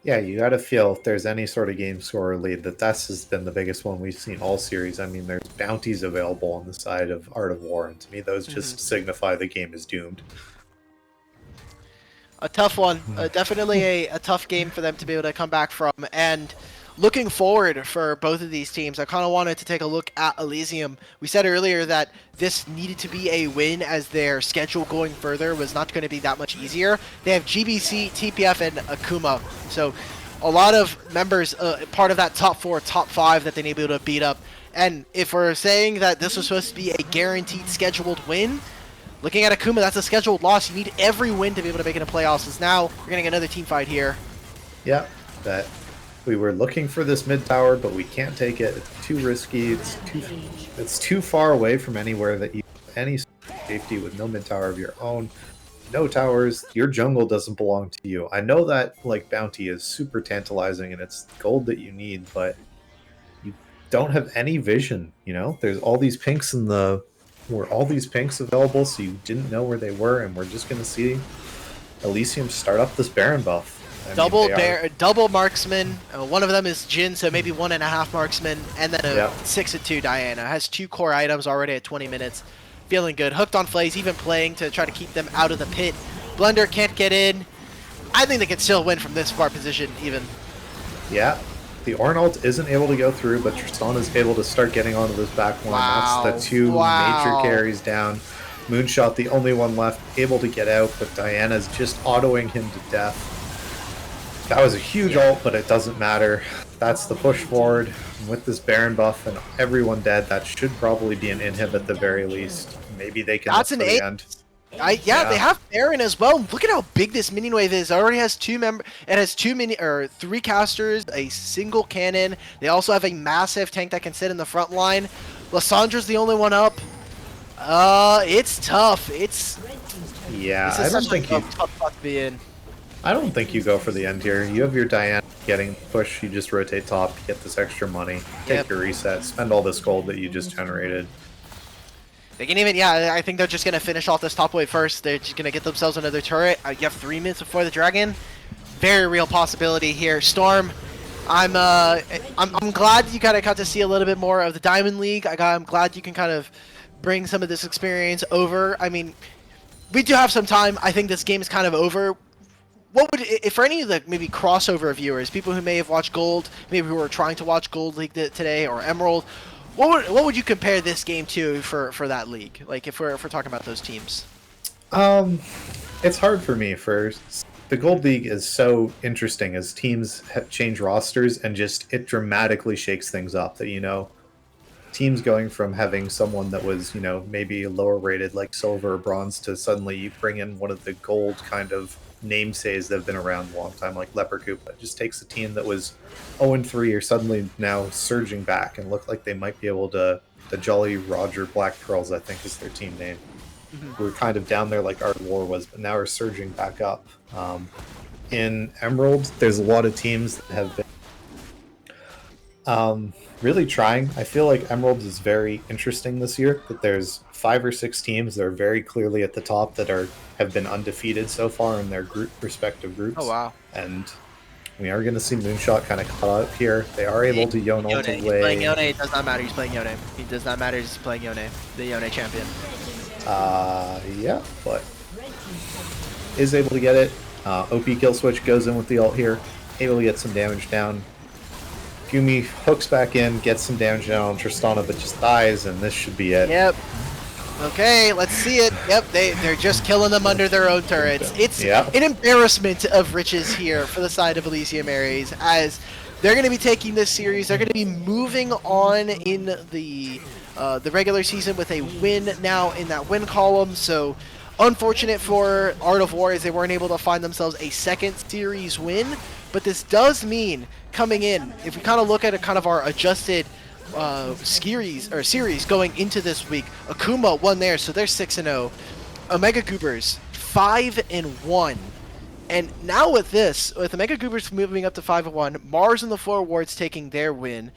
Yeah, you got to feel if there's any sort of game scorer lead that this has been the biggest one we've seen all series. I mean, there's bounties available on the side of Art of War, and to me, those just signify the game is doomed. A tough one. Definitely a tough game for them to be able to come back from. And looking forward for both of these teams, I kind of wanted to take a look at Elysium. We said earlier that this needed to be a win as their schedule going further was not going to be that much easier. They have GBC, TPF, and Akuma. So a lot of members, part of that top 4, top 5 that they need to be able to beat up. And if we're saying that this was supposed to be a guaranteed scheduled win, looking at Akuma, that's a scheduled loss. You need every win to be able to make it in playoffs. As now we're getting another team fight here. Yeah, that we were looking for this mid tower, but we can't take it. It's too risky. It's too far away from anywhere that you any safety with no mid tower of your own. No towers. Your jungle doesn't belong to you. I know that like bounty is super tantalizing and it's gold that you need, but you don't have any vision. You know, there's all these pinks in the were all these pinks available, so you didn't know where they were, and we're just gonna see Elysium start up this Baron buff. Double marksman. One of them is Jin, so maybe 1.5 marksman, and then a 6/2 Diana. Has 2 core items already at 20 minutes. Feeling good. Hooked on Flays, even playing to try to keep them out of the pit. Blunder can't get in. I think they can still win from this far position, even. Yeah. The Ornalt isn't able to go through, but Tristan is able to start getting onto this back line. Wow. That's the 2 major carries down. Moonshot, the only one left, able to get out, but Diana's just autoing him to death. That was a huge ult, but it doesn't matter. That's the push forward. And with this Baron buff and everyone dead, that should probably be an inhib at the very least. Maybe they can That's look an for the 8. end. Yeah, they have Baron as well. Look at how big this minion wave is. It already has 3 casters, a single cannon. They also have a massive tank that can sit in the front line. Lissandra's the only one up. It's tough. Yeah, I don't think tough spot to be in. I don't think you go for the end here. You have your Diana getting push, you just rotate top, get this extra money, take your reset, spend all this gold that you just generated. They can even, I think they're just going to finish off this top wave first. They're just going to get themselves another turret. You have 3 minutes before the dragon. Very real possibility here. Storm, I'm glad you kind of got to see a little bit more of the Diamond League. I'm glad you can kind of bring some of this experience over. I mean, we do have some time. I think this game is kind of over. What would, if for any of the maybe crossover viewers, people who may have watched Gold, maybe who are trying to watch Gold League today or Emerald, what would you compare this game to for that league? Like if we're talking about those teams. It's hard for me. The Gold League is so interesting as teams change rosters and just it dramatically shakes things up. That teams going from having someone that was maybe lower rated like silver or bronze to suddenly you bring in one of the gold kind of namesays that have been around a long time, like Leper Koopa. It just takes a team that was 0-3 or suddenly now surging back and look like they might be able to. The Jolly Roger Black Pearls, I think, is their team name. We're kind of down there like Art of War was, but now we're surging back up. In Emerald, there's a lot of teams that have been really trying. I feel like Emerald is very interesting this year, that there's 5 or 6 teams that are very clearly at the top that have been undefeated so far in their respective groups. Oh, wow. And we are going to see Moonshot kind of caught up here. They are able to Yone ult away. He's playing Yone. It does not matter. He's playing Yone. It does not matter. He's playing Yone. The Yone champion. Yeah, but is able to get it. OP kill switch goes in with the ult here. Able to get some damage down. Gumi hooks back in, gets some damage down on Tristana, but just dies, and this should be it. Yep. Okay, let's see it. Yep, they're just killing them under their own turrets. It's an embarrassment of riches here for the side of Elysium Ares, as they're going to be taking this series. They're going to be moving on in the regular season with a win now in that win column. So unfortunate for Art of War as they weren't able to find themselves a second series win. But this does mean coming in, if we kind of look at our adjusted series going into this week, Akuma won there, so they're 6-0. Omega Goobers 5-1. And now with Omega Goobers moving up to 5-1, Mars and the Four Wards taking their win,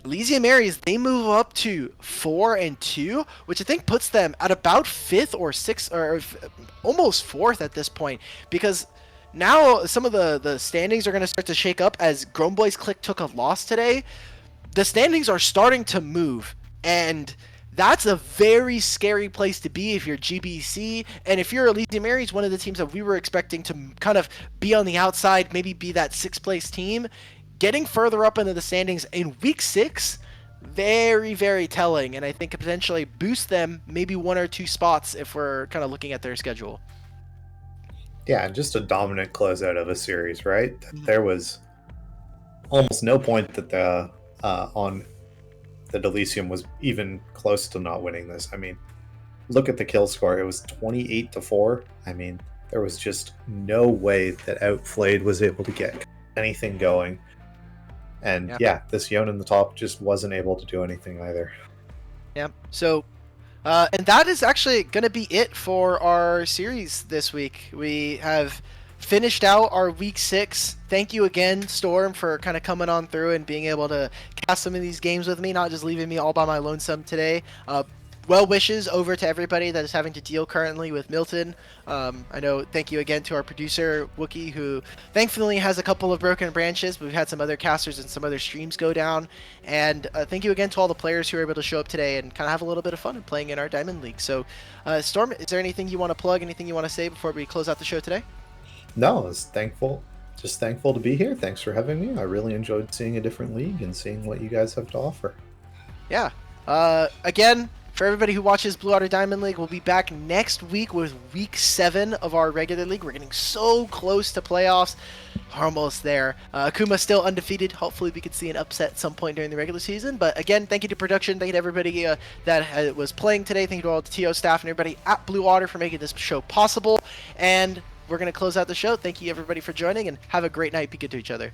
Elysium Ares, they move up to 4-2, which I think puts them at about 5th or 6th, or almost 4th at this point, because now some of the standings are going to start to shake up as Gromboy's Click took a loss today. The standings are starting to move, and that's a very scary place to be if you're GBC, and if you're Elysium Ares, one of the teams that we were expecting to kind of be on the outside, maybe be that 6th place team. Getting further up into the standings in week 6, very, very telling, and I think could potentially boost them maybe 1 or 2 spots if we're kind of looking at their schedule. Yeah, just a dominant closeout of a series, right? There was almost no point that on that Elysium was even close to not winning this. I mean, look at the kill score. It was 28-4. I mean, there was just no way that Outflayed was able to get anything going. And this Yone in the top just wasn't able to do anything either. Yeah. So, and that is actually going to be it for our series this week. We have finished out our week 6. Thank you again, Storm, for kind of coming on through and being able to cast some of these games with me, not just leaving me all by my lonesome today. Well wishes over to everybody that is having to deal currently with Milton. I know, thank you again to our producer, Wookie, who thankfully has a couple of broken branches, but we've had some other casters and some other streams go down. And thank you again to all the players who were able to show up today and kind of have a little bit of fun in playing in our Diamond League. So, Storm, is there anything you want to plug, anything you want to say before we close out the show today? No, I was thankful. Just thankful to be here. Thanks for having me. I really enjoyed seeing a different league and seeing what you guys have to offer. Yeah. Again, for everybody who watches Blue Otter Diamond League, we'll be back next week with week 7 of our regular league. We're getting so close to playoffs. We're almost there. Akuma's still undefeated. Hopefully we could see an upset at some point during the regular season. But again, thank you to production. Thank you to everybody that was playing today. Thank you to all the TO staff and everybody at Blue Otter for making this show possible. And we're going to close out the show. Thank you everybody for joining, and have a great night. Be good to each other.